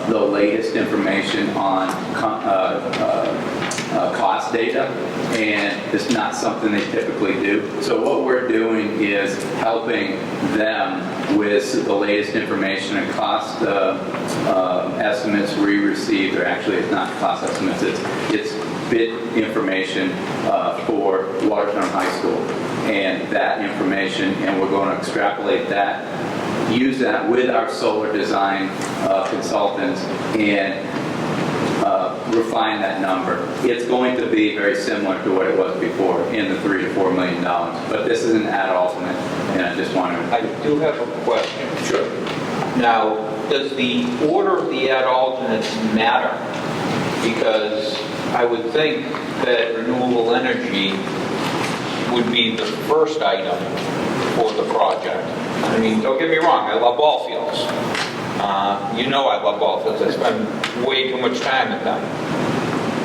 the latest information on cost data, and it's not something they typically do. So what we're doing is helping them with the latest information and cost estimates we received, or actually it's not cost estimates, it's bid information for Watertown High School. And that information, and we're going to extrapolate that, use that with our solar design consultants, and refine that number. It's going to be very similar to what it was before, in the $3 to $4 million. But this is an ad alternate, and I just wanted to... I do have a question. Sure. Now, does the order of the ad alternates matter? Because I would think that renewable energy would be the first item for the project. I mean, don't get me wrong, I love ball fields. You know I love ball fields, I spend way too much time at them.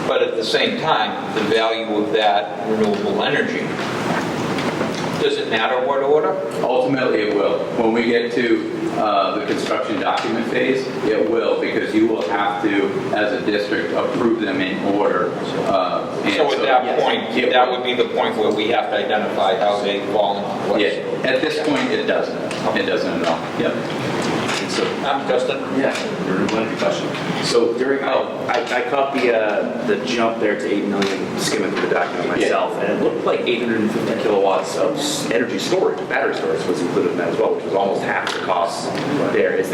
But at the same time, the value of that renewable energy, does it matter what order? Ultimately, it will. When we get to the construction document phase, it will, because you will have to, as a district, approve them in order. So at that point, that would be the point where we have to identify how they fall into place. Yeah, at this point, it doesn't. It doesn't at all. Yep. So, Justin? yeah, renewable energy question. So during, I caught the jump there to 8 million skimming through the document myself, and it looked like 850 kilowatts of energy storage, battery storage was included in that as well, which was almost half the cost there. Was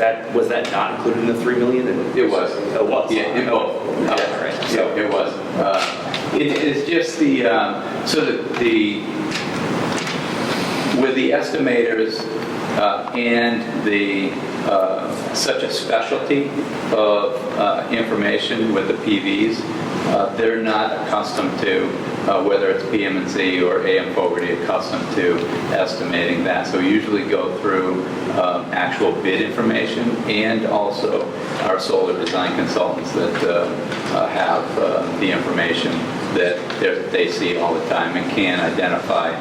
that not included in the 3 million? It was. It was? Yeah, it was. All right. So it was. It's just with the estimators and the such a specialty of information with the PVs, they're not accustomed to, whether it's PM&Z or AM Fogarty, accustomed to estimating that. So we usually go through actual bid information and also our solar design consultants that have the information that they see all the time and can identify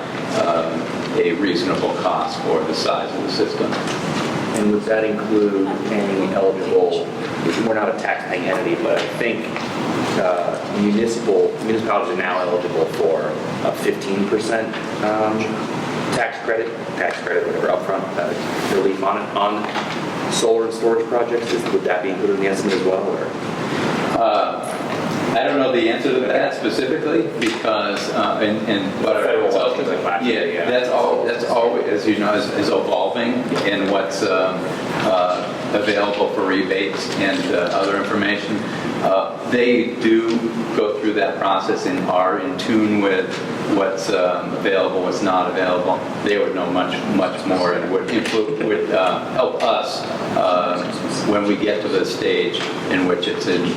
a reasonable cost for the size of the system. And would that include any eligible, we're not a tax-paying entity, but I think municipalities are now eligible for a 15% tax credit, whatever, upfront relief on solar and storage projects. Would that be included in the estimate as well, or? I don't know the answer to that specifically because what federal law, things like that. Yeah, that's all as you know is evolving in what's available for rebates and other information. They do go through that process and are in tune with what's available, what's not available. They would know much more and would help us when we get to the stage in which it's in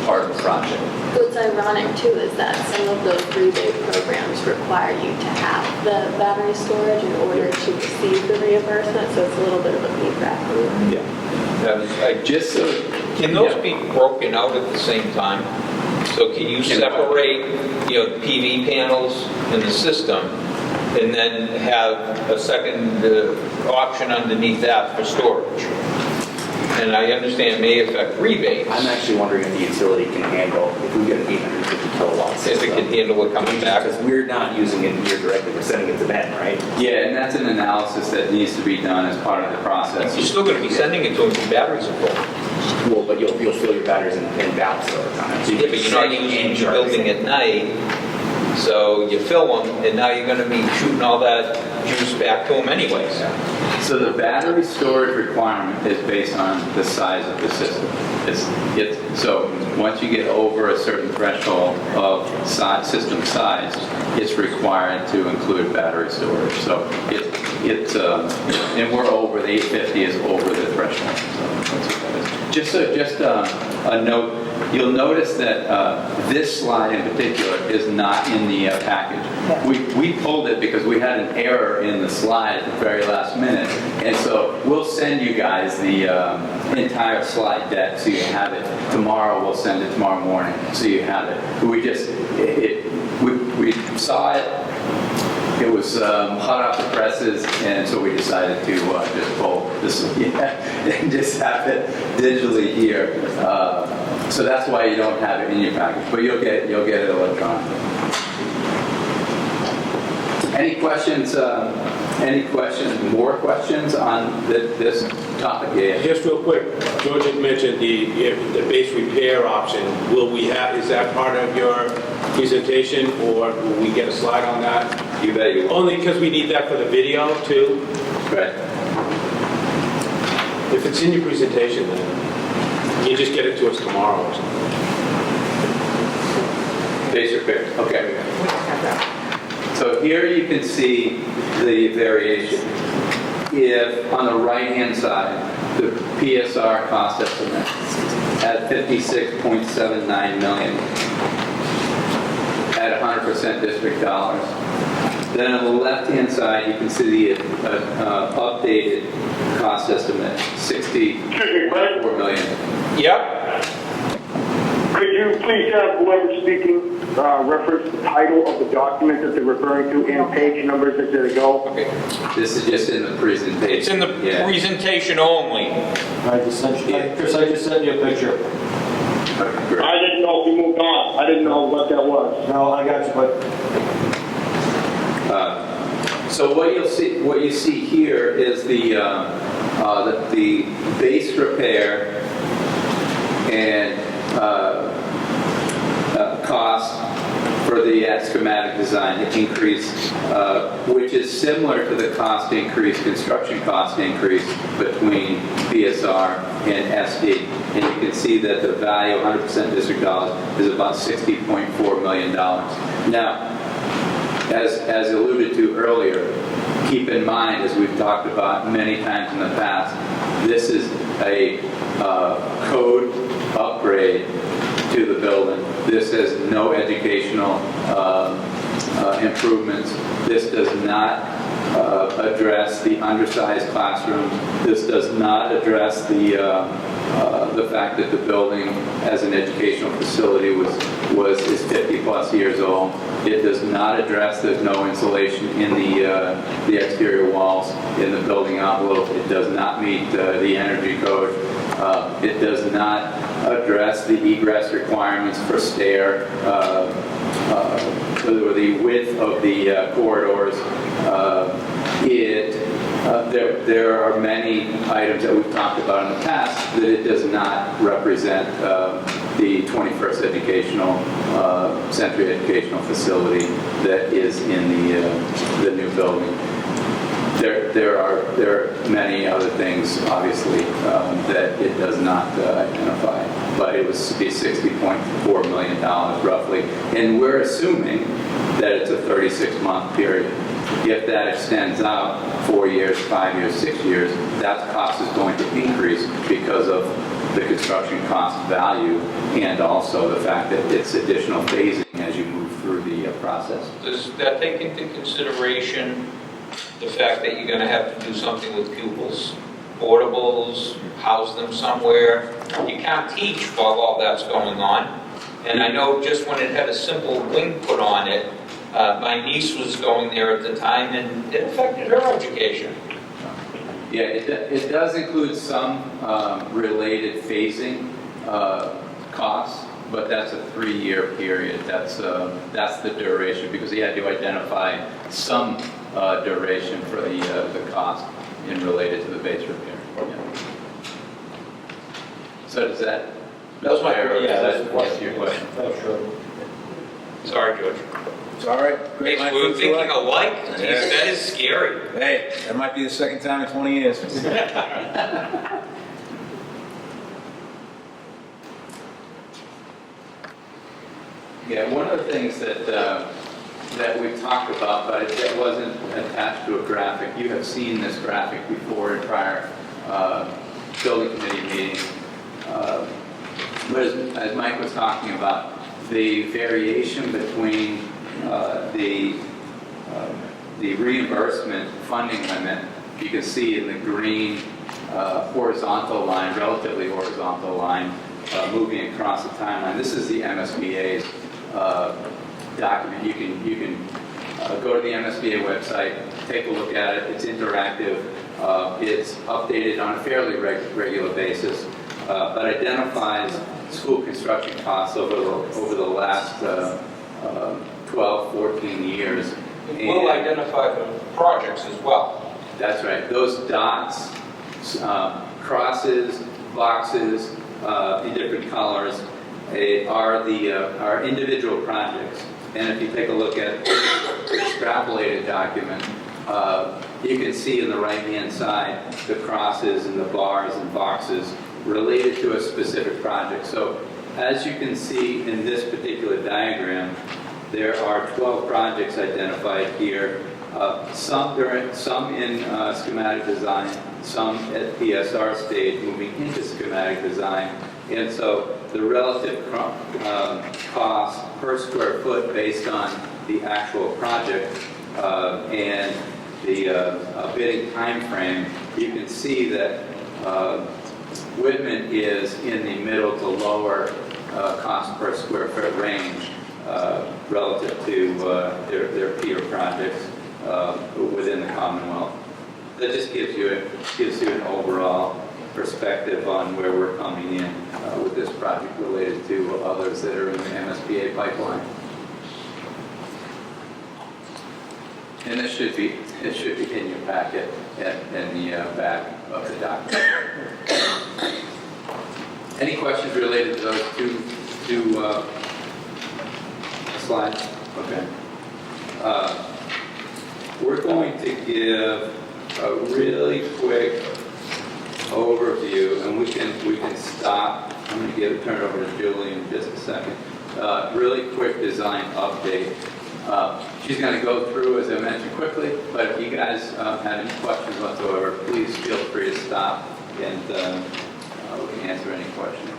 part of the project. What's ironic too is that some of those rebate programs require you to have the battery storage in order to receive the reimbursement, so it's a little bit of a feedback loop. Yeah. Can those be broken out at the same time? So can you separate, the PV panels in the system and then have a second option underneath that for storage? And I understand it may affect rebates. I'm actually wondering if the utility can handle, if we get an 850 kilowatt system. If it can handle it coming back. Because we're not using it here directly, we're sending it to them, right? Yeah, and that's an analysis that needs to be done as part of the process. You're still going to be sending it to them if batteries are full. Well, but you'll fill your batteries in balance over time. So Yeah, but you're not using the building at night, so you fill them, and now you're going to be shooting all that juice back to them anyways. So the battery storage requirement is based on the size of the system. So once you get over a certain threshold of system size, it's required to include battery storage. So and we're over, the 850 is over the threshold. So that's what that is. Just a note, you'll notice that this slide in particular is not in the package. We pulled it because we had an error in the slide at the very last minute, and so we'll send you guys the entire slide deck so you have it. Tomorrow we'll send it tomorrow morning so you have it. We saw it. It was hot off the presses, and so we decided to just pull this and just have it digitally here. So that's why you don't have it in your package, but you'll get it electronically. Any questions? More questions on this topic? Yeah. Just real quick, George had mentioned the base repair option. Is that part of your presentation, or will we get a slide on that? You bet you will. Only because we need that for the video too. Right. If it's in your presentation, then you just get it to us tomorrow or something. Base repair. Okay. So here you can see the variation. If on the right-hand side, the PSR cost estimate at $56.79 million, 100% district dollars. Then on the left-hand side, you can see the updated cost estimate, $60.4 million. Yep. Could you please have whoever's speaking reference the title of the document that they're referring to and page numbers as they go? Okay. This is just in the presentation. It's in the presentation only. I just sent you, Chris, I just sent you a picture. I didn't know if you moved on. I didn't know what that was. No, I got you, but So what you see here is the base repair and cost for the schematic design increase, which is similar to the cost increase, construction cost increase between BSR and SD. And you can see that the value, 100% district dollars, is about $60.4 million. Now, as alluded to earlier, keep in mind, as we've talked about many times in the past, this is a code upgrade to the building. This has no educational improvements. This does not address the undersized classrooms. This does not address the fact that the building as an educational facility is 50 plus years old. It does not address, there's no insulation in the exterior walls in the building envelope. It does not meet the energy code. It does not address the egress requirements for stair, or the width of the corridors. There are many items that we've talked about in the past that it does not represent the 21st educational century educational facility that is in the new building. There are many other things, obviously, that it does not identify, but it was to be $60.4 million roughly, and we're assuming that it's a 36-month period. If that extends out 4 years, 5 years, 6 years, that cost is going to increase because of the construction cost value and also the fact that it's additional phasing as you move through the process. Does that take into consideration the fact that you're going to have to do something with pupils, portables, house them somewhere? You can't teach while all that's going on. And I know just when it had a simple wing put on it, my niece was going there at the time, and it affected her education. Yeah, it does include some related phasing costs, but that's a 3-year period. That's the duration, because he had to identify some duration for the cost in related to the base repair. Yeah. So does that? That's my That's your question. that's true. Sorry, George. It's all right. Hey, we're thinking alike. Geez, that is scary. Hey, that might be the second time in 20 years. Yeah, one of the things that we've talked about, but it wasn't attached to a graphic. You have seen this graphic before in prior building committee meetings. But as Mike was talking about, the variation between the reimbursement funding limit, you can see in the green horizontal line, relatively horizontal line, moving across the timeline. This is the MSBA's document. You can go to the MSBA website, take a look at it. It's interactive. It's updated on a fairly regular basis, but identifies school construction costs over the last 12, 14 years. It will identify the projects as well. That's right. Those dots, crosses, boxes in different colors are individual projects. And if you take a look at the extrapolated document, you can see in the right-hand side the crosses and the bars and boxes related to a specific project. So as you can see in this particular diagram, there are 12 projects identified here, some in schematic design, some at PSR stage moving into schematic design. And so the relative cost per square foot based on the actual project and the bidding time frame, you can see that Whitman is in the middle to lower cost per square foot range relative to their peer projects within the Commonwealth. That just gives you an overall perspective on where we're coming in with this project related to others that are in the MSBA pipeline. And it should be in your packet in the back of the document. Any questions related to those two slides? Okay. We're going to give a really quick overview, and we can stop. I'm going to turn it over to Julie in just a second. Really quick design update. She's going to go through, as I mentioned, quickly, but if you guys have any questions whatsoever, please feel free to stop and we can answer any questions.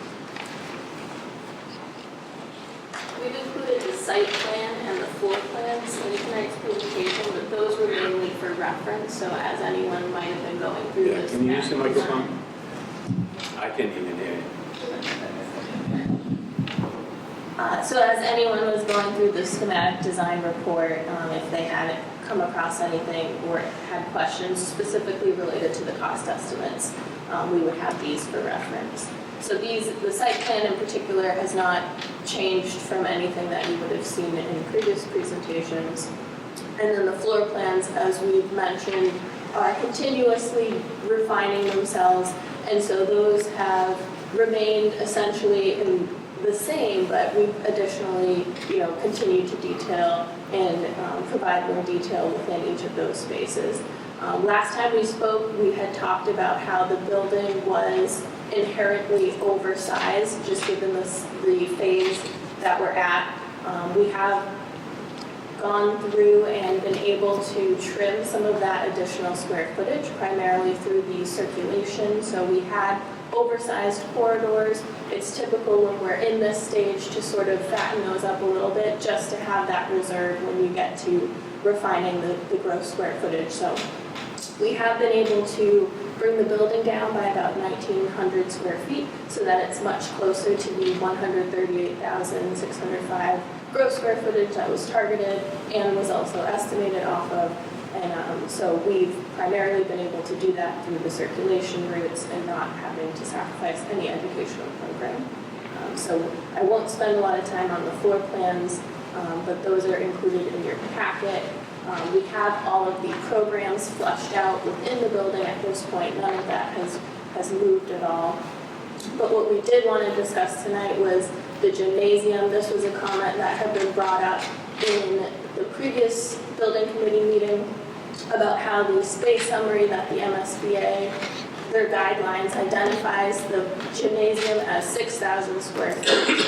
We've included the site plan and the floor plans in tonight's presentation, but those were mainly for reference, so as anyone might have been going through this. Can you use the microphone? I can't even hear you. So as anyone was going through the schematic design report, if they hadn't come across anything or had questions specifically related to the cost estimates, we would have these for reference. So the site plan in particular has not changed from anything that you would have seen in previous presentations. And then the floor plans, as we've mentioned, are continuously refining themselves, and so those have remained essentially in the same, but we've additionally, continued to detail and provide more detail within each of those spaces. Last time we spoke, we had talked about how the building was inherently oversized, just given the phase that we're at. We have gone through and been able to trim some of that additional square footage, primarily through the circulation. So we had oversized corridors. It's typical when we're in this stage to sort of fatten those up a little bit, just to have that reserve when you get to refining the gross square footage. So we have been able to bring the building down by about 1,900 square feet so that it's much closer to the 138,605 gross square footage that was targeted and was also estimated off of. And so we've primarily been able to do that through the circulation routes and not having to sacrifice any educational program. So I won't spend a lot of time on the floor plans, but those are included in your packet. We have all of the programs fleshed out within the building at this point. None of that has moved at all. But what we did want to discuss tonight was the gymnasium. This was a comment that had been brought up in the previous building committee meeting about how the space summary that the MSBA, their guidelines, identifies the gymnasium as 6,000 square feet.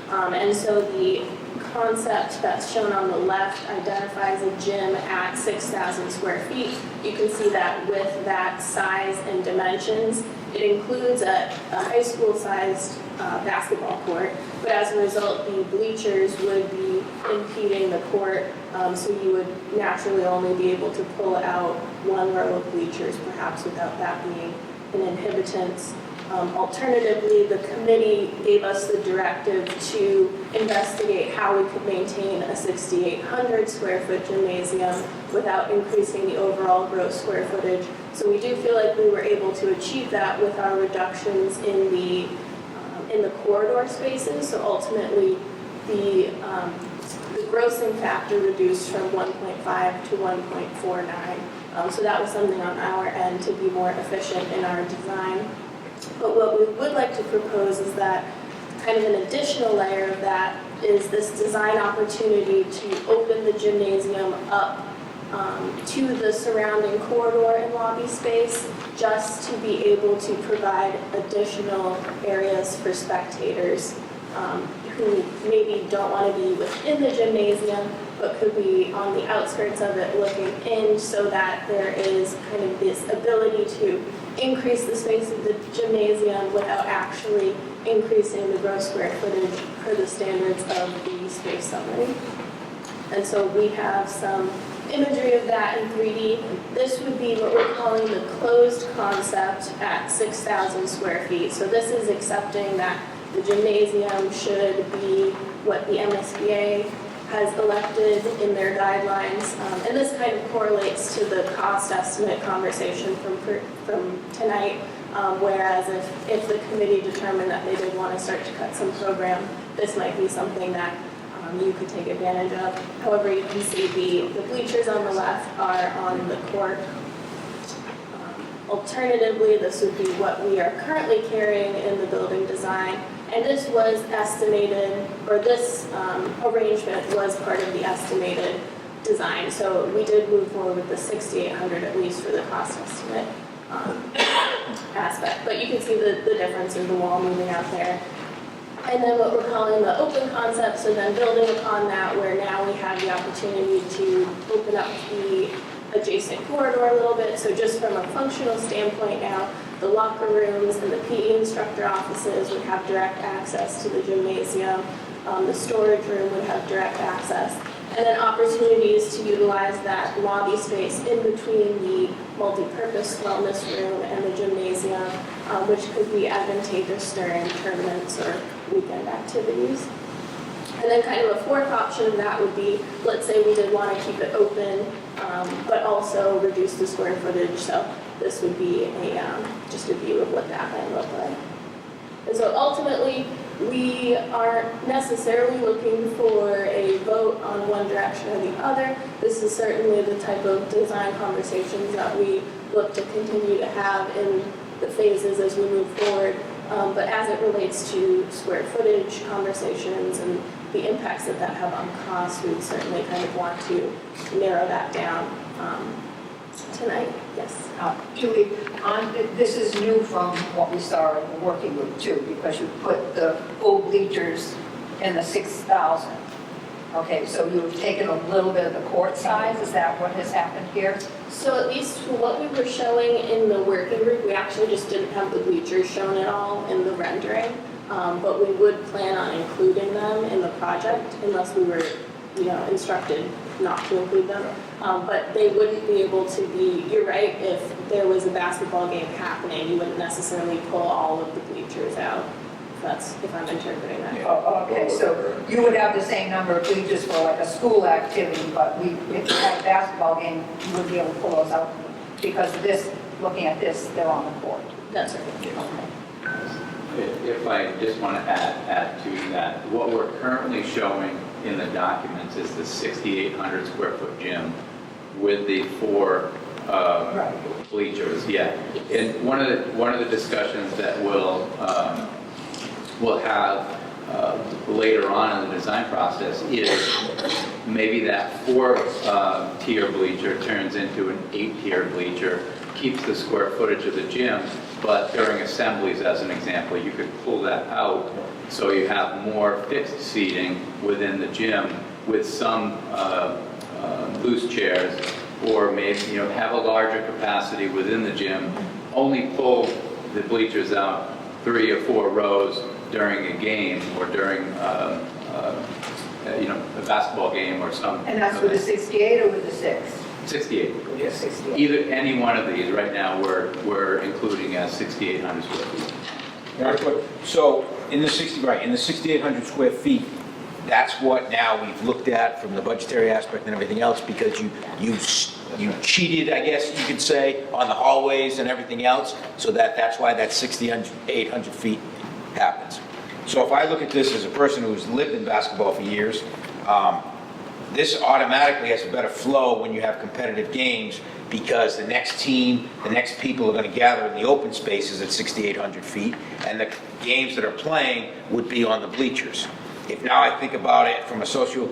And so the concept that's shown on the left identifies a gym at 6,000 square feet. You can see that with that size and dimensions, it includes a high school-sized basketball court, but as a result, the bleachers would be impeding the court, so you would naturally only be able to pull out one row of bleachers, perhaps without that being an inhibitance. Alternatively, the committee gave us the directive to investigate how we could maintain a 6,800 square foot gymnasium without increasing the overall gross square footage. So we do feel like we were able to achieve that with our reductions in the corridor spaces. So ultimately, the grossing factor reduced from 1.5 to 1.49. So that was something on our end to be more efficient in our design. But what we would like to propose is that kind of an additional layer of that is this design opportunity to open the gymnasium up to the surrounding corridor and lobby space, just to be able to provide additional areas for spectators who maybe don't want to be within the gymnasium, but could be on the outskirts of it looking in, so that there is kind of this ability to increase the space of the gymnasium without actually increasing the gross square footage per the standards of the space summary. And so we have some imagery of that in 3D. This would be what we're calling the closed concept at 6,000 square feet. So this is accepting that the gymnasium should be what the MSBA has elected in their guidelines. And this kind of correlates to the cost estimate conversation from tonight. Whereas if the committee determined that they did want to start to cut some program, this might be something that you could take advantage of. However, you can see the bleachers on the left are on the court. Alternatively, this would be what we are currently carrying in the building design. And this was estimated, or this arrangement was part of the estimated design. So we did move forward with the 6,800 at least for the cost estimate aspect. But you can see the difference in the wall moving out there. And then what we're calling the open concept, so then building upon that, where now we have the opportunity to open up the adjacent corridor a little bit. So just from a functional standpoint now, the locker rooms and the PE instructor offices would have direct access to the gymnasium. The storage room would have direct access. And then opportunities to utilize that lobby space in between the multi-purpose wellness room and the gymnasium, which could be advantageous during tournaments or weekend activities. And then kind of a fourth option of that would be, let's say we did want to keep it open, but also reduce the square footage. So this would be just a view of what that might look like. And so ultimately, we aren't necessarily looking for a vote on one direction or the other. This is certainly the type of design conversations that we look to continue to have in the phases as we move forward. But as it relates to square footage conversations and the impacts that have on cost, we certainly kind of want to narrow that down tonight. Yes. Julie, this is new from what we saw in the working group too, because you put the full bleachers in the 6,000. Okay, so you've taken a little bit of the court size, is that what has happened here? So at least what we were showing in the working group, we actually just didn't have the bleachers shown at all in the rendering, but we would plan on including them in the project unless we were, instructed not to include them. But they wouldn't be able to be, you're right, if there was a basketball game happening, you wouldn't necessarily pull all of the bleachers out. If I'm interpreting that. Oh, okay, so you would have the same number of bleachers for like a school activity, but if you had a basketball game, you wouldn't be able to pull those out because this, looking at this, they're on the court. That's right. Okay. If I just want to add to that, what we're currently showing in the documents is the 6,800 square foot gym with the four bleachers. Yeah, and one of the discussions that we'll have later on in the design process is maybe that 4-tier bleacher turns into an 8-tier bleacher, keeps the square footage of the gym, but during assemblies, as an example, you could pull that out so you have more fixed seating within the gym with some loose chairs, or maybe have a larger capacity within the gym, only pull the bleachers out 3 or 4 rows during a game or during a basketball game or some. And that's with the 68 or with the 6? 68. Yes. 68. Either any one of these right now we're including as 6,800 square feet. Very good. So in the 6,800 square feet, that's what now we've looked at from the budgetary aspect and everything else, because you cheated, I guess you could say, on the hallways and everything else, so that's why that 6,800 feet happens. So if I look at this as a person who's lived in basketball for years, this automatically has a better flow when you have competitive games, because the next team, the next people are going to gather in the open spaces at 6,800 feet, and the games that are playing would be on the bleachers. If now I think about it from a social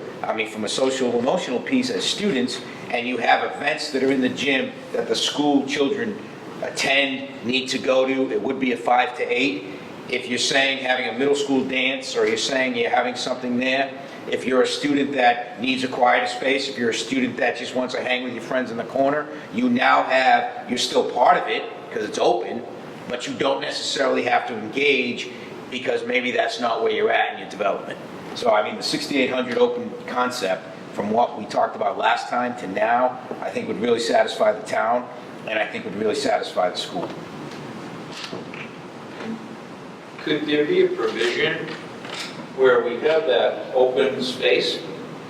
emotional piece as students, and you have events that are in the gym that the school children attend, need to go to, it would be a 5 to 8. if you're saying having a middle school dance, or you're saying you're having something there, if you're a student that needs a quieter space, if you're a student that just wants to hang with your friends in the corner, you're still part of it, because it's open, but you don't necessarily have to engage, because maybe that's not where you're at in your development. So, I mean, the 6,800 open concept, from what we talked about last time to now, I think would really satisfy the town, and I think would really satisfy the school. Could there be a provision where we have that open space?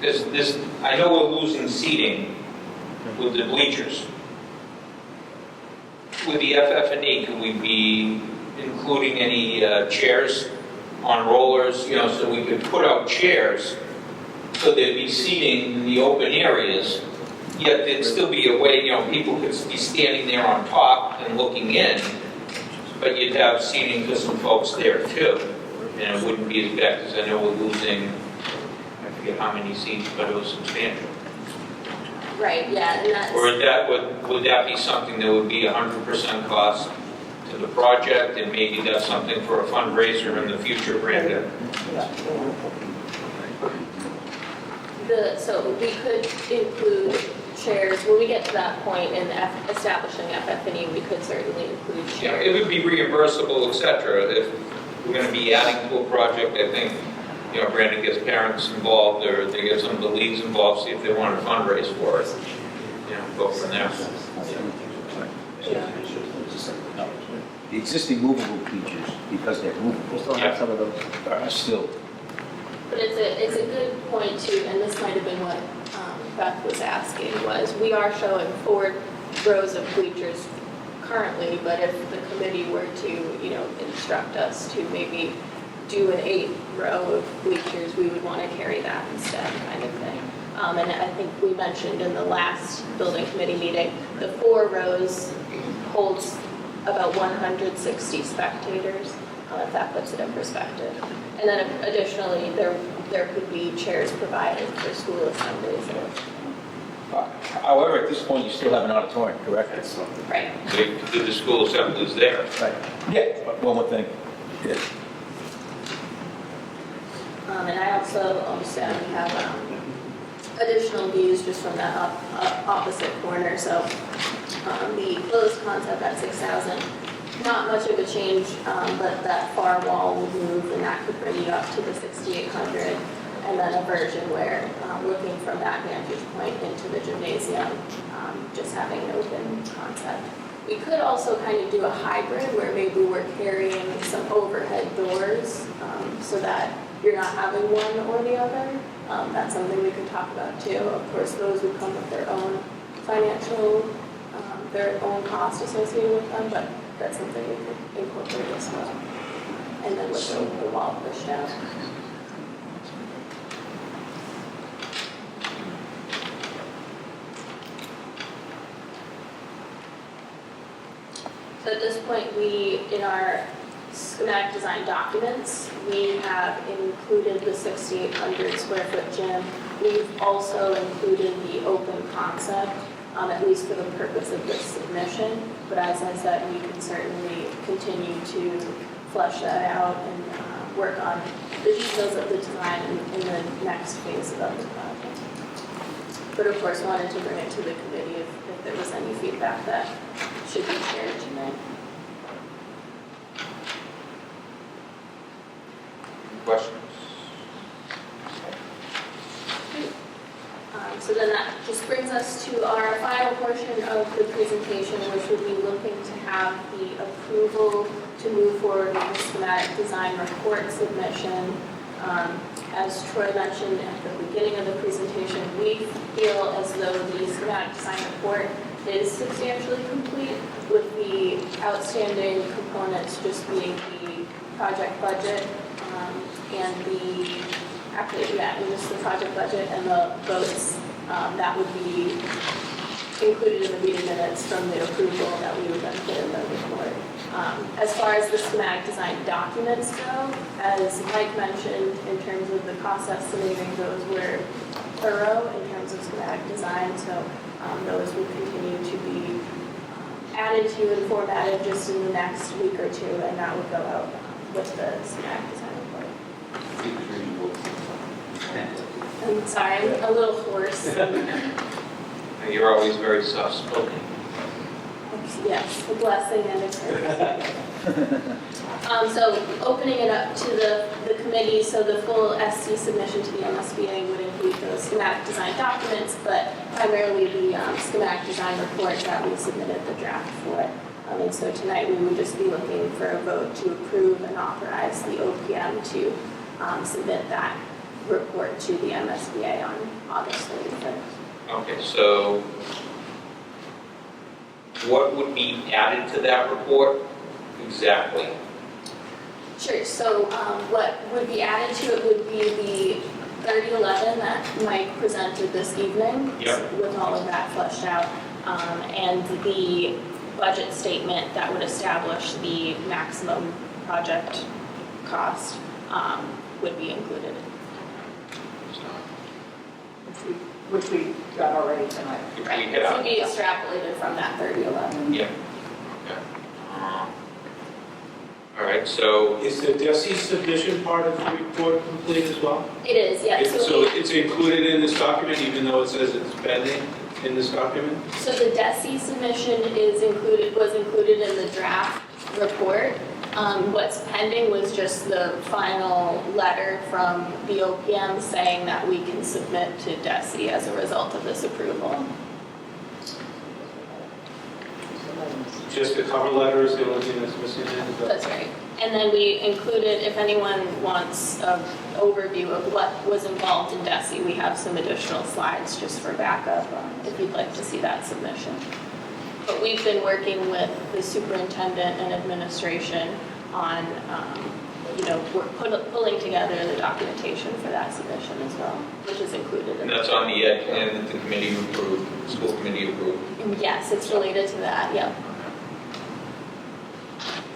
This, I know we're losing seating with the bleachers. With the FF&E, could we be including any chairs on rollers, so we could put out chairs, so there'd be seating in the open areas, yet there'd still be a way, people could be standing there on top and looking in, but you'd have seating for some folks there too. And it wouldn't be as bad, because I know we're losing, I forget how many seats, but it was substantial. Right, yeah, and that's. Or would that be something that would be 100% cost to the project, and maybe that's something for a fundraiser in the future, Brenda? So we could include chairs, when we get to that point in establishing FF&E, we could certainly include chairs. It would be reimbursable, et cetera. If we're going to be adding to a project, I think, Brandon gets parents involved, or they get some of the leagues involved, see if they want to fundraise for it. Go from there. The existing movable features, because they're movable, We still have some of those. are still. But it's a good point too, and this might have been what Beth was asking, was we are showing 4 rows of bleachers currently, but if the committee were to, instruct us to maybe do an 8 row of bleachers, we would want to carry that instead, kind of thing. And I think we mentioned in the last building committee meeting, the 4 rows holds about 160 spectators, if that puts it in perspective. And then additionally, there could be chairs provided for school assemblies. However, at this point, you still have an auditorium, correct? Right. They could do the school assemblies there. Right. Yeah, but one more thing. Yeah. And I also understand we have additional views just from that opposite corner. So the closed concept at 6,000, not much of a change, but that far wall would move, and that could bring you up to the 6,800. And then a version where, looking from that vantage point into the gymnasium, just having an open concept. We could also kind of do a hybrid where maybe we're carrying some overhead doors, so that you're not having one or the other. That's something we could talk about too. Of course, those would come with their own financial, their own cost associated with them, but that's something we could incorporate as well. And then with the wall pushed out. So at this point, in our schematic design documents, we have included the 6,800 square foot gym. We've also included the open concept, at least for the purpose of this submission. But as I said, we can certainly continue to flesh that out and work on the details of the design in the next phase of the project. But of course, wanted to bring it to the committee if there was any feedback that should be shared tonight. Questions? So then that just brings us to our final portion of the presentation, which would be looking to have the approval to move forward with the schematic design report submission. As Troy mentioned at the beginning of the presentation, we feel as though the schematic design report is substantially complete, with the outstanding components just being the project budget and just the project budget and the votes that would be included in the meeting minutes from the approval that we would then put in the report. As far as the schematic design documents go, as Mike mentioned, in terms of the cost estimating, those were thorough in terms of schematic design, so those will continue to be added to and formatted just in the next week or two, and that would go out with the schematic design report. He was reading books. I'm sorry, I'm a little hoarse. You're always very soft-spoken. Yes, a blessing and a curse. So opening it up to the committee, so the full SC submission to the MSBA would include those schematic design documents, but primarily the schematic design report that we submitted the draft for. And so tonight we would just be looking for a vote to approve and authorize the OPM to submit that report to the MSBA on August 31st. Okay, so what would be added to that report exactly? Sure, so what would be added to it would be the 3011 that Mike presented this evening. Yep. With all of that fleshed out, and the budget statement that would establish the maximum project cost would be included. Which we got already tonight. Right, it would be extrapolated from that 3011. Yeah. Okay. All right, so Is the DESI submission part of the report complete as well? It is, yes. So it's included in this document, even though it says it's pending in this document? So the DESI submission was included in the draft report. What's pending was just the final letter from the OPM saying that we can submit to DESI as a result of this approval. Just the cover letter is the only thing that's missing? That's right. And then we included, if anyone wants an overview of what was involved in DESI, we have some additional slides just for backup if you'd like to see that submission. But we've been working with the superintendent and administration on, we're pulling together the documentation for that submission as well, which is included in and that's on the ed plan that the committee approved, the school committee approved. Yes, it's related to that, yep.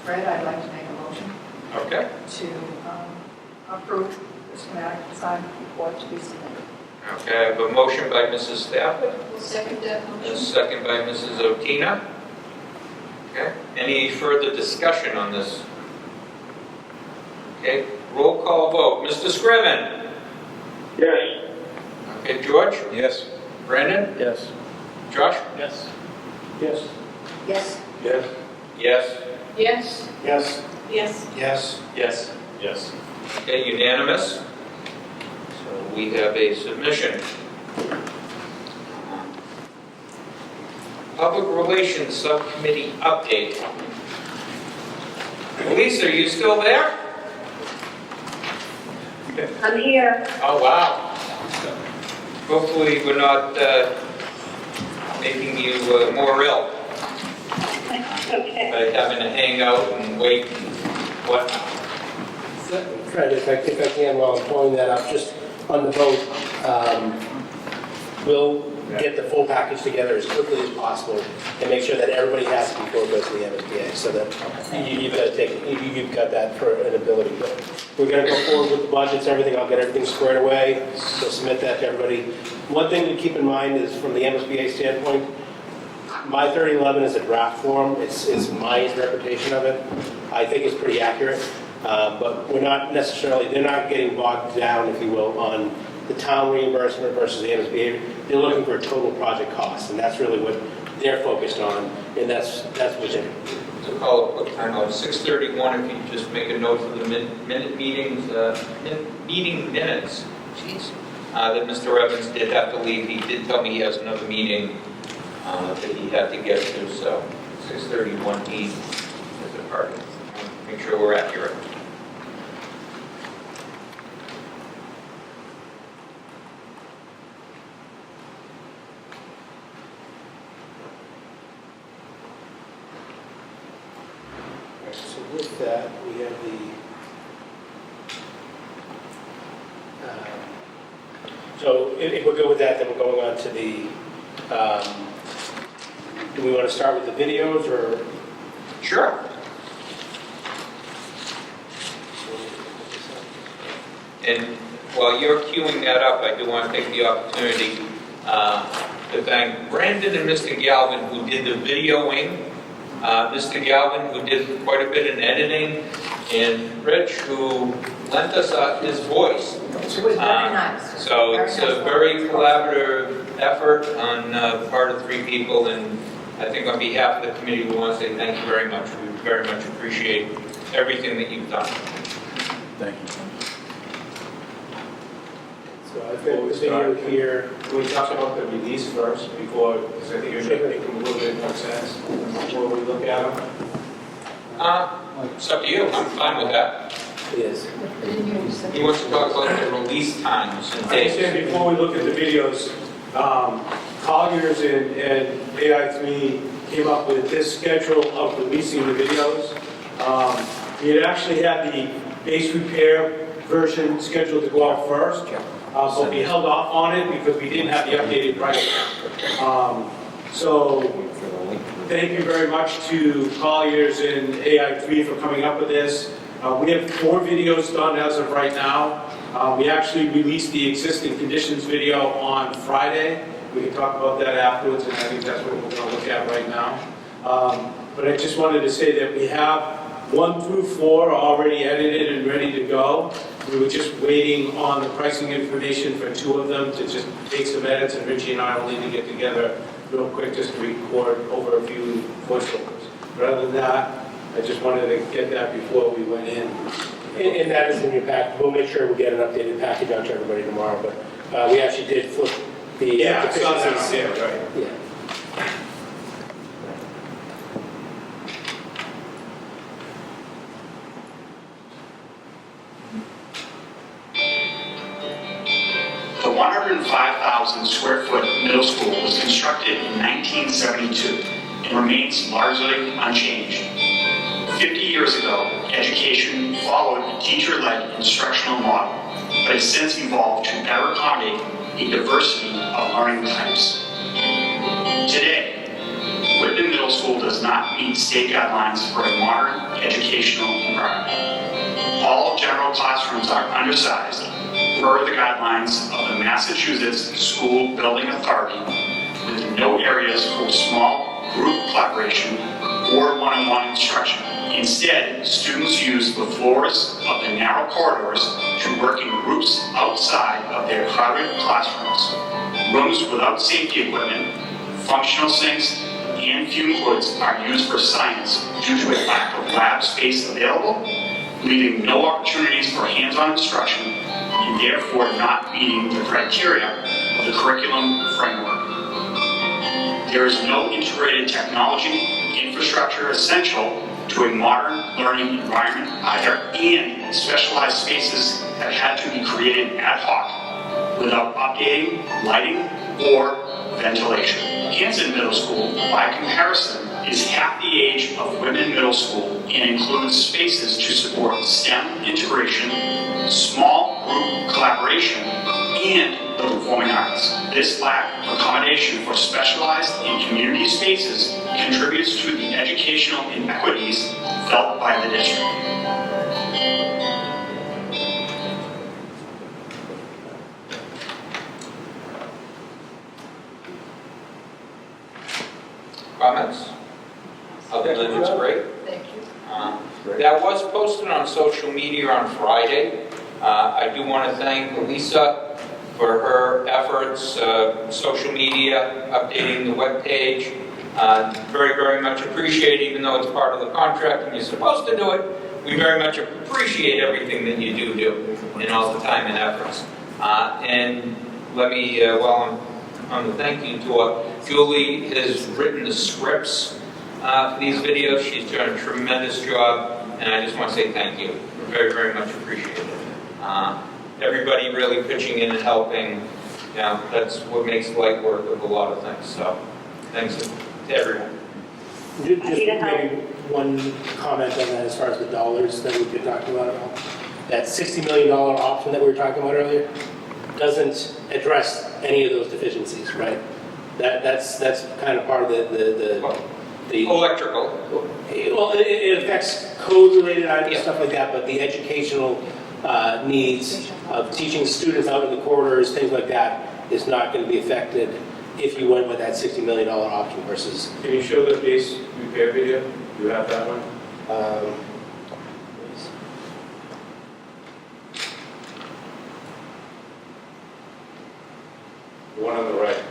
Fred, I'd like to make a motion Okay. to approve the schematic design report to be submitted. Okay, I have a motion by Mrs. Stafford, Second that a motion. second by Mrs. Otina. Okay, any further discussion on this? Okay, roll call vote. Mr. Scriven? Yes. Okay, George? Yes. Brandon? Yes. Josh? Yes. Yes. Yes, Yes. Yes. Yes. Yes. Yes. Yes. Yes. Yes. Okay, unanimous. So we have a submission. Public Relations Subcommittee update. Elise, are you still there? I'm here. Oh, wow. Hopefully we're not making you more ill by having to hang out and wait and whatnot. Fred, if I can, while I'm pulling that up, just on the vote, we'll get the full package together as quickly as possible and make sure that everybody has it before it goes to the MSBA, so that you've got that for an ability. But we're going to go forward with the budgets, everything. I'll get everything squared away, so submit that to everybody. One thing to keep in mind is from the MSBA standpoint, my 3011 is a draft form. It's my interpretation of it. I think it's pretty accurate, but we're not necessarily, they're not getting bogged down, if you will, on the town reimbursement versus the MSBA. They're looking for a total project cost, and that's really what they're focused on, and that's what they're. So call a quick time out, 6:31, if you just make a note for the meeting minutes. Jeez. That Mr. Evans did have to leave. He did tell me he has another meeting that he had to get to, so 6:31 he is departed. Make sure we're accurate. So with that, we have so if we're good with that, then we're going on to the, do we want to start with the videos or? Sure. And while you're queuing that up, I do want to take the opportunity to thank Brandon and Mr. Galvin who did the videoing. Mr. Galvin, who did quite a bit in editing, and Rich, who lent us his voice. It was very nice. So Very it's nice a very collaborative effort on the part of 3 people, and I think on behalf of the committee, we want to say thank you very much. We very much appreciate everything that you've done. Thank you. So I've got the video here. Can we talk about the release first before, because I think it should make a little bit more sense before we look at them? It's up to you. I'm fine with that. Yes. He wants to talk about the release times and I understand dates. before we look at the videos, Colliers and AI3 came up with this schedule of releasing the videos. We had actually had the base repair version scheduled to go out first, but we held off on it because we didn't have the updated price. So thank you very much to Colliers and AI3 for coming up with this. We have 4 videos done as of right now. We actually released the existing conditions video on Friday. We can talk about that afterwards, and I think that's what we're going to look at right now. But I just wanted to say that we have 1 through 4 already edited and ready to go. We were just waiting on the pricing information for 2 of them to just make some edits, and Richie and I will need to get together real quick just to record over a few voiceovers. But other than that, I just wanted to get that before we went in. And that is in your pack. We'll make sure we get an updated package out to everybody tomorrow, but we actually did flip the Yeah, I saw that on deficiencies. there, right? Yeah. The 105,000 square foot middle school was constructed in 1972 and remains largely unchanged. 50 years ago, education followed a teacher-led instructional model, but has since evolved to better accommodate a diversity of learning types. Today, Whitman Middle School does not meet state guidelines for a modern educational environment. All general classrooms are undersized per the guidelines of the Massachusetts School Building Authority, with no areas for small group collaboration or one-on-one instruction. Instead, students use the floors of the narrow corridors to work in groups outside of their crowded classrooms. Rooms without safety equipment, functional sinks, and fume hoods are used for science due to a lack of lab space available, leaving no opportunities for hands-on instruction, and therefore not meeting the criteria of the curriculum framework. There is no integrated technology infrastructure essential to a modern learning environment either, and specialized spaces have had to be created ad hoc without updating, lighting, or ventilation. Hanson Middle School, by comparison, is half the age of Whitman Middle School and includes spaces to support STEM integration, small group collaboration, and the performing arts. This lack of accommodation for specialized and community spaces contributes to the educational inequities felt by the district. Comments? Other than it's great. Thank you. That was posted on social media on Friday. I do want to thank Lisa for her efforts, social media, updating the webpage. Very, very much appreciate, even though it's part of the contract and you're supposed to do it, we very much appreciate everything that you do and all the time and efforts. And let me, while I'm on the thank you tour, Julie has written the scripts for these videos. She's done a tremendous job, and I just want to say thank you. Very, very much appreciated. Everybody really pitching in and helping, you know, that's what makes light work of a lot of things. So thanks to everyone. Just maybe one comment on that as far as the dollars that we've been talking about. That $60 million option that we were talking about earlier doesn't address any of those deficiencies, right? That's kind of part of the Electrical. well, it affects code-related items, stuff like that, but the educational needs of teaching students out in the corridors, things like that, is not going to be affected if you went with that $60 million option versus... Can you show the base repair video? Do you have that one? The one on the right.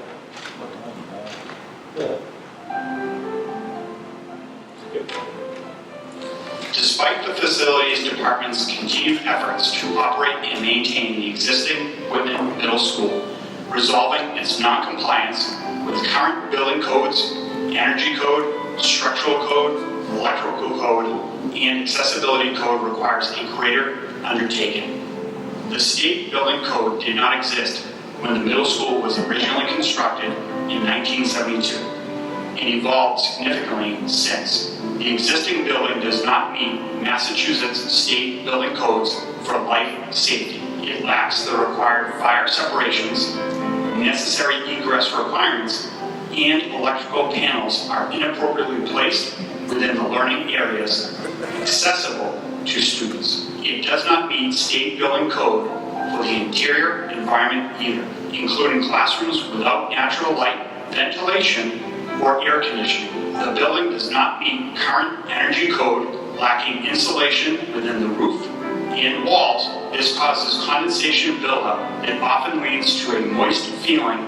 Despite the facilities department's continued efforts to operate and maintain the existing Whitman Middle School, resolving its non-compliance with current building codes, energy code, structural code, electrical code, and accessibility code requires a greater undertaking. The state building code did not exist when the middle school was originally constructed in 1972 and evolved significantly since. The existing building does not meet Massachusetts state building codes for life safety. It lacks the required fire separations, necessary egress requirements, and electrical panels are inappropriately placed within the learning areas accessible to students. It does not meet state building code for the interior environment either, including classrooms without natural light, ventilation, or air conditioning. The building does not meet current energy code, lacking insulation within the roof and walls. This causes condensation buildup and often leads to a moist feeling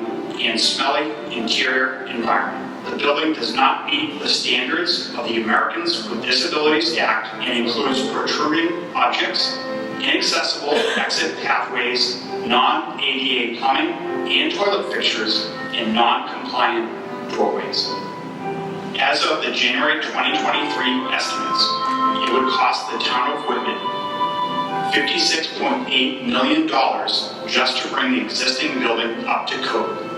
and smelly interior environment. The building does not meet the standards of the Americans with Disabilities Act and includes protruding objects, inaccessible exit pathways, non-ADA plumbing and toilet fixtures, and non-compliant doorways. As of the January 2023 estimates, it would cost the town of Whitman $56.8 million just to bring the existing building up to code.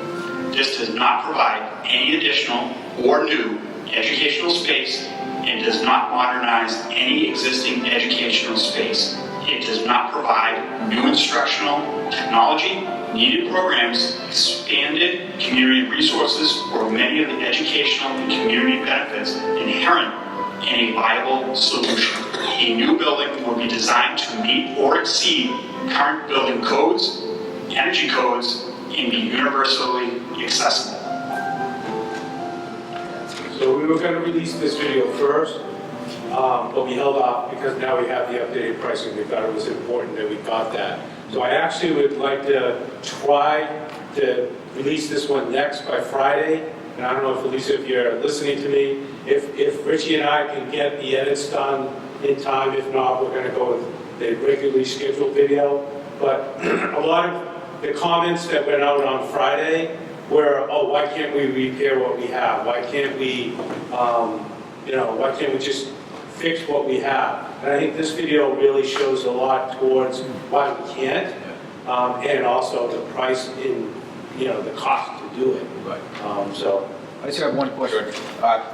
This does not provide any additional or new educational space and does not modernize any existing educational space. It does not provide new instructional technology, needed programs, expanded community resources, or many of the educational and community benefits inherent in a viable solution. A new building will be designed to meet or exceed current building codes, energy codes, and be universally accessible. So we were going to release this video first, but we held off because now we have the updated pricing. We thought it was important that we got that. So I actually would like to try to release this one next by Friday. And I don't know if, Elisa, if you're listening to me, if Richie and I can get the edits done in time. If not, we're going to go with the regularly scheduled video. But a lot of the comments that went out on Friday were, oh, why can't we repair what we have? Why can't we, why can't we just fix what we have? And I think this video really shows a lot towards why we can't, and also the price in, the cost to do it. Right. So. I just have one question.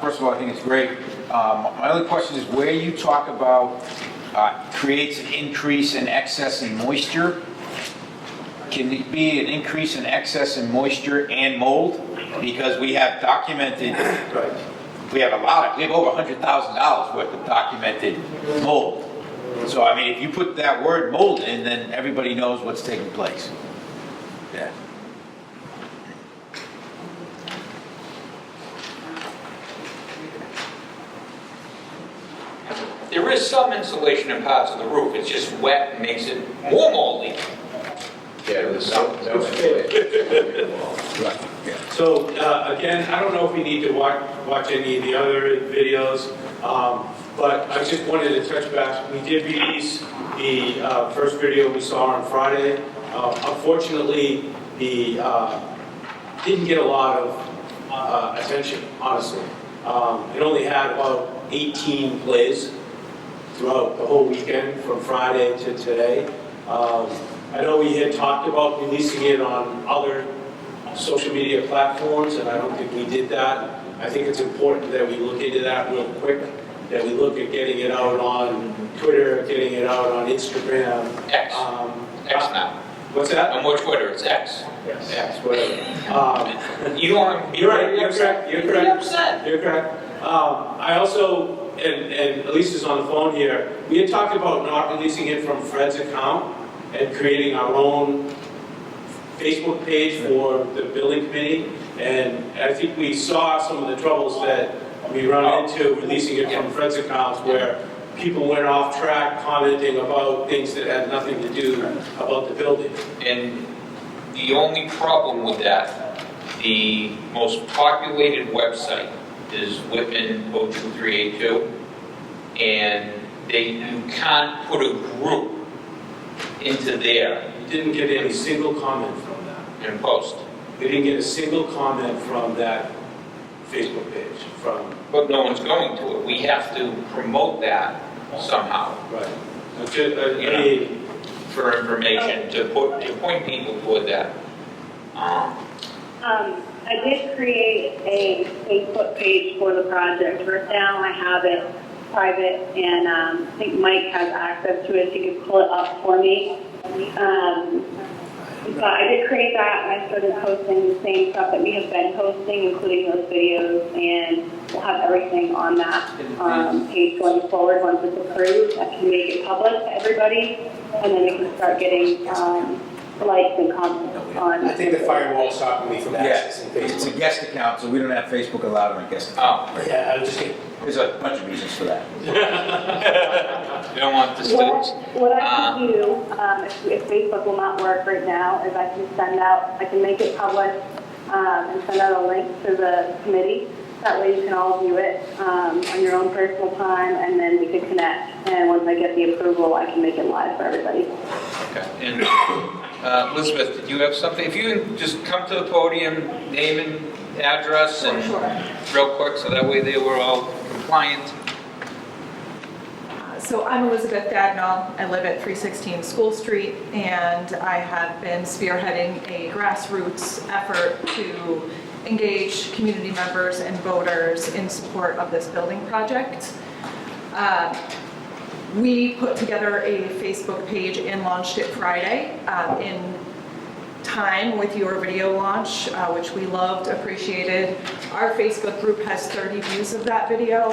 First of all, I think it's great. My only question is where you talk about creates an increase in excess in moisture. Can it be an increase in excess in moisture and mold? Because we have documented, Right. we have over $100,000 worth of documented mold. So, I mean, if you put that word mold in, then everybody knows what's taking place. Yeah. There is some insulation in parts of the roof, it's just wet and makes it more moldy. Yeah, there's no Right. Yeah. So again, I don't know if we need to watch any of the other videos, but I just wanted to touch back. We did release the first video we saw on Friday. Unfortunately, the didn't get a lot of attention, honestly. It only had about 18 plays throughout the whole weekend from Friday to today. I know we had talked about releasing it on other social media platforms, and I don't think we did that. I think it's important that we look into that real quick, that we look at getting it out on Twitter, getting it out on Instagram. X. X now. What's that? No more Twitter, it's X. Yes. X, whatever. You don't. You're right, you're correct, you're correct. upset. You're correct. I also, and Elisa's on the phone here, we had talked about not releasing it from Fred's account and creating our own Facebook page for the building committee. And I think we saw some of the troubles that we run into releasing it from Fred's accounts where people went off track commenting about things that had nothing to do about the building. And the only problem with that the most populated website is Whitman 02382, and you can't put a group into there We didn't get any single comment from that. and post. We didn't get a single comment from that Facebook page, from, But no one's going to it. We have to promote that somehow right. I Yeah. mean, for information, to point people toward that. I did create a Facebook page for the project. For now, I have it private, and I think Mike has access to it, so you can pull it up for me. But I did create that, and I started posting the same stuff that we have been posting, including those videos, and we'll have everything on that page going forward once it's approved. I can make it public to everybody, and then we can start getting likes and comments on. I think the firewall stopped me from Yes, accessing it's a Facebook. guest account, so we don't have Facebook allowed on a guest account. Oh, Yeah, I was just kidding. There's a bunch of reasons for that. you don't want the students. What I can do, if Facebook will not work right now, is I can make it public and send out a link to the committee. That way you can all view it on your own personal time, and then we can connect. And once I get the approval, I can make it live for everybody. Okay. And Elizabeth, did you have something? If you can just come to the podium, name and address, and real quick, so that way they were all compliant. So I'm Elizabeth Dagnall. I live at 316 School Street, and I have been spearheading a grassroots effort to engage community members and voters in support of this building project. We put together a Facebook page and launched it Friday in time with your video launch, which we loved, appreciated. Our Facebook group has 30 views of that video,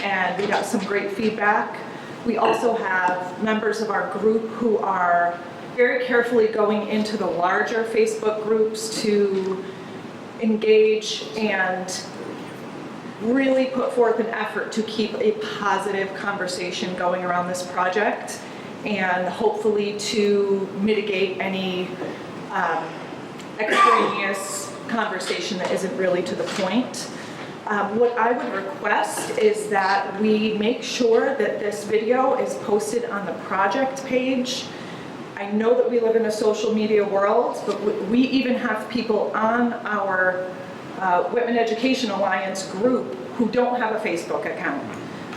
and we got some great feedback. We also have members of our group who are very carefully going into the larger Facebook groups to engage and really put forth an effort to keep a positive conversation going around this project, and hopefully to mitigate any extraneous conversation that isn't really to the point. What I would request is that we make sure that this video is posted on the project page. I know that we live in a social media world, but we even have people on our Whitman Education Alliance group who don't have a Facebook account.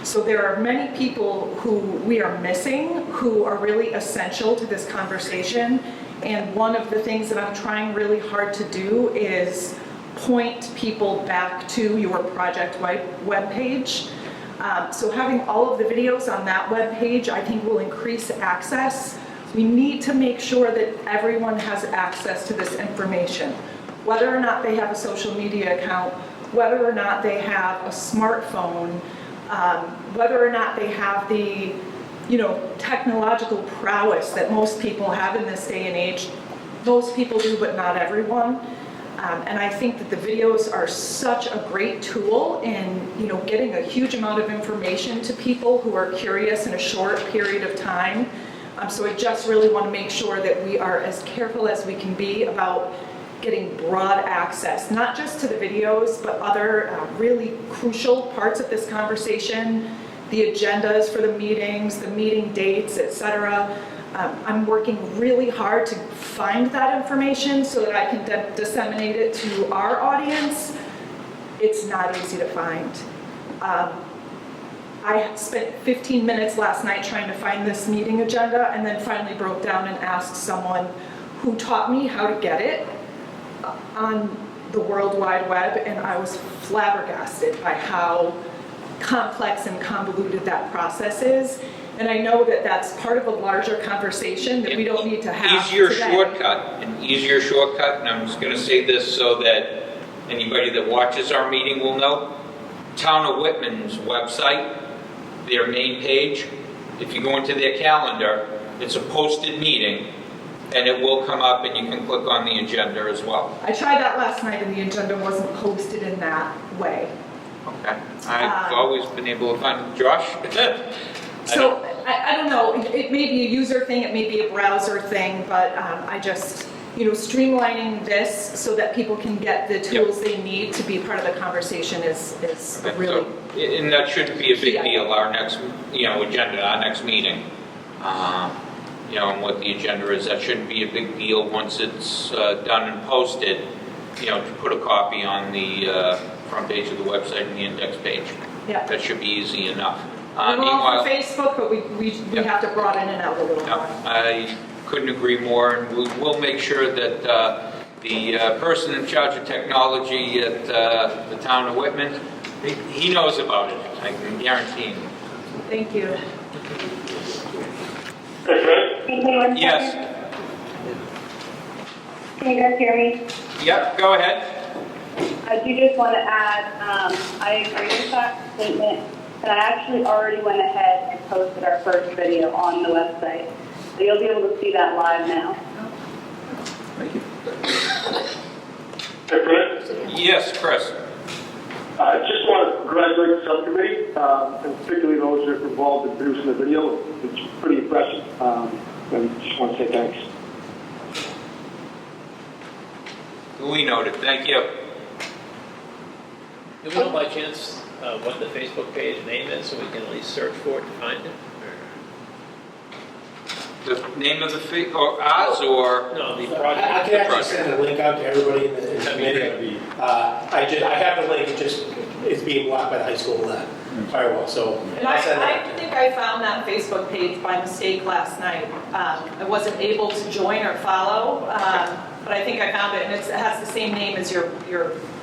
So there are many people who we are missing who are really essential to this conversation. And one of the things that I'm trying really hard to do is point people back to your project webpage. So having all of the videos on that webpage, I think, will increase access. We need to make sure that everyone has access to this information, whether or not they have a social media account, whether or not they have a smartphone, whether or not they have the technological prowess that most people have in this day and age. Most people do, but not everyone. And I think that the videos are such a great tool in, getting a huge amount of information to people who are curious in a short period of time. So I just really want to make sure that we are as careful as we can be about getting broad access, not just to the videos, but other really crucial parts of this conversation, the agendas for the meetings, the meeting dates, etc. I'm working really hard to find that information so that I can disseminate it to our audience. It's not easy to find. I spent 15 minutes last night trying to find this meeting agenda, and then finally broke down and asked someone who taught me how to get it on the World Wide Web, and I was flabbergasted by how complex and convoluted that process is. And I know that that's part of a larger conversation that we don't need to have Easier today. shortcut, and I'm just going to say this so that anybody that watches our meeting will know. Town of Whitman's website, their main page, if you go into their calendar, it's a posted meeting, and it will come up and you can click on the agenda as well. I tried that last night and the agenda wasn't posted in that way. Okay. I've always been able to find Josh. So I don't know, it may be a user thing, it may be a browser thing, but streamlining this so that people can get the tools they need to be part of the conversation is Okay, really. And that shouldn't be a big Yeah. deal, our next, agenda, our next meeting. And what the agenda is, that shouldn't be a big deal once it's done and posted, to put a copy on the front page of the website and the index page. Yeah. That should be easy enough. We're all Meanwhile, for Facebook, but we Yeah. have to broaden it out a little more. I couldn't agree more, and we'll make sure that the person in charge of technology at the town of Whitman, he knows about it, I can guarantee him. Thank you. Hey, Chris? Yes, Can you guys hear me? yep, go ahead. I do just want to add, I agree with that statement, and I actually already went ahead and posted our first video on the website. So you'll be able to see that live now. Hey, Chris? Yes, Chris. I just want to congratulate the subcommittee, and particularly those that are involved in producing the video. It's pretty impressive. And just want to say thanks. Duly noted, thank you. Do we know by chance what the Facebook page name is, so we can at least search for it to find it? The name of the or ours, or? No, the I project. can actually send a link out to everybody in the committee. I have the link, it's being blocked by the high school firewall, so And I'll send I that. think I found that Facebook page by mistake last night. I wasn't able to join or follow, but I think I found it, and it has the same name as your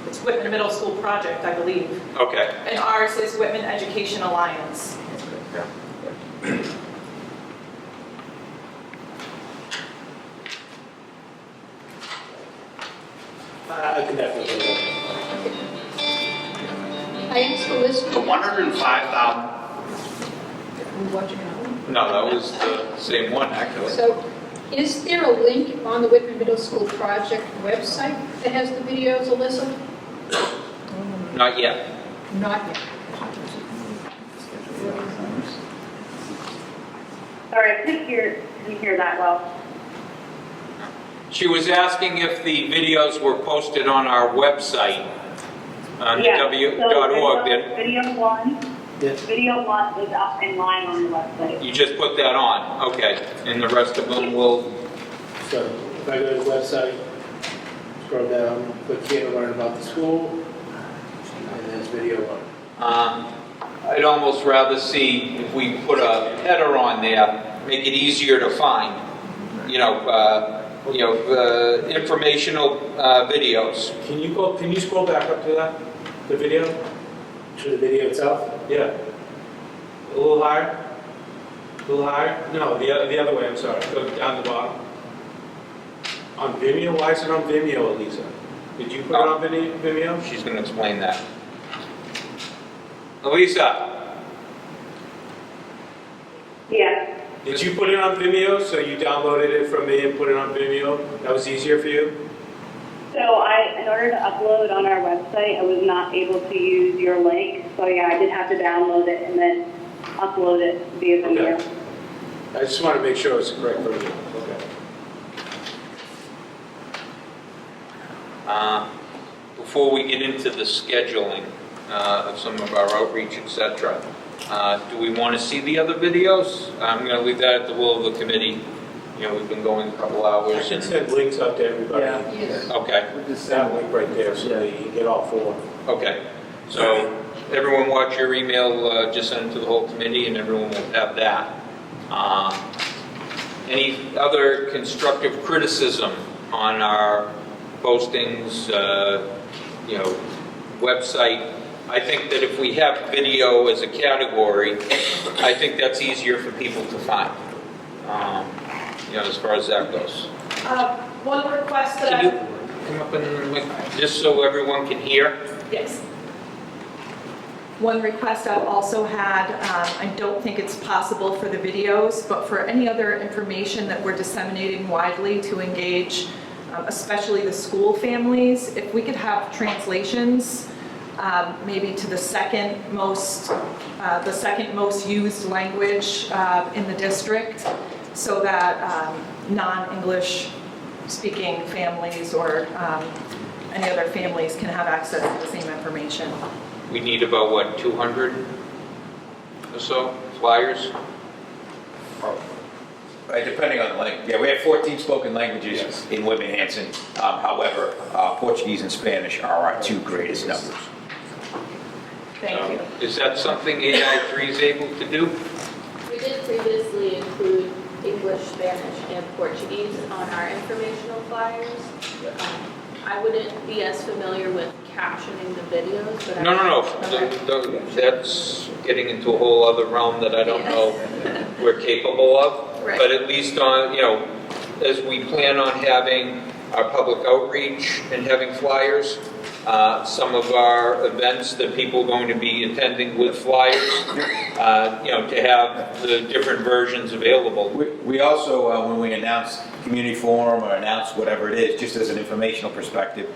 it's Whitman Middle School Project, I believe. Okay. And ours is Whitman Education Alliance. I can definitely do that. I asked the list. The 105,000. We're watching it. No, that was the same one, actually. So is there a link on the Whitman Middle School Project website that has the videos, Alyssa? Not yet. Not yet. Sorry, I didn't hear that well. She was asking if the videos were posted on our website, on Yeah, w.org. so video one is up and live on the website. You just put that on, okay. And the rest of them will, So if I go to the website, scroll down, click here to learn about the school, and there's video one. I'd almost rather see if we put a header on there, make it easier to find, informational videos. Can you scroll back up to that, the video? To the video itself? Yeah. A little higher? A little higher? No, the other way, I'm sorry. Go down the bottom. On Vimeo? Why is it on Vimeo, Elisa? Did you put it on Vimeo? She's going to explain that. Elisa, Yeah. did you put it on Vimeo, so you downloaded it from me and put it on Vimeo? That was easier for you? So in order to upload on our website, I was not able to use your link. So yeah, I did have to download it and then upload it via Vimeo. Okay. I just want to make sure it's the correct version. Okay. before we get into the scheduling of some of our outreach, etc., do we want to see the other videos? I'm going to leave that at the will of the committee. We've been going a couple hours. I can send links out to everybody. Yes. Okay. That link right there, so they can get all four. Okay. So everyone watch your email, just send it to the whole committee, and everyone will have that. Any other constructive criticism on our postings, website? I think that if we have video as a category, I think that's easier for people to find, as far as that goes. One request that Can you come up and, just so everyone can hear? Yes. One request I've also had, I don't think it's possible for the videos, but for any other information that we're disseminating widely to engage, especially the school families, if we could have translations, maybe to the second most used language in the district, so that non-English speaking families or any other families can have access to the same information. We need about, what, 200 or so flyers? Right, depending on the language. Yeah, we have 14 spoken languages in Whitman Hanson. However, Portuguese and Spanish are our two greatest numbers. Thank you. Is that something AI3 is able to do? We did previously include English, Spanish, and Portuguese on our informational flyers. I wouldn't be as familiar with captioning the videos, but No. Okay. That's getting into a whole other realm that I don't know we're capable of. Right. But at least on, as we plan on having our public outreach and having flyers, some of our events that people are going to be attending with flyers, to have the different versions available. We also, when we announce community forum or announce whatever it is, just as an informational perspective,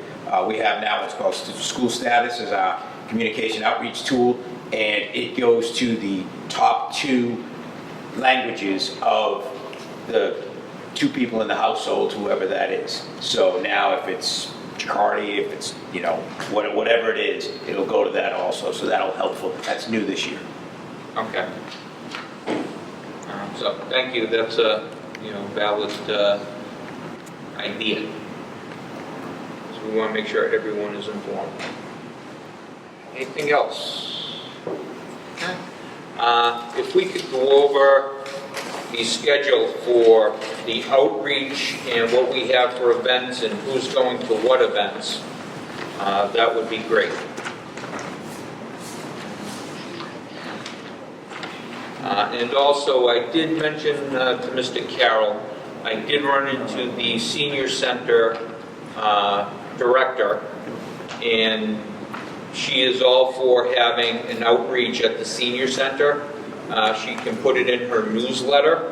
we have now what's called School Status as our communication outreach tool, and it goes to the top 2 languages of the 2 people in the household, whoever that is. So now if it's Jakarta, if it's, whatever it is, it'll go to that also. So that'll helpful. That's new this year. Okay. So thank you. That's a valid idea. So we want to make sure everyone is informed. Anything else? Okay. If we could go over the schedule for the outreach and what we have for events and who's going to what events, that would be great. And also, I did mention to Mr. Carroll, I did run into the senior center director, and she is all for having an outreach at the senior center. She can put it in her newsletter.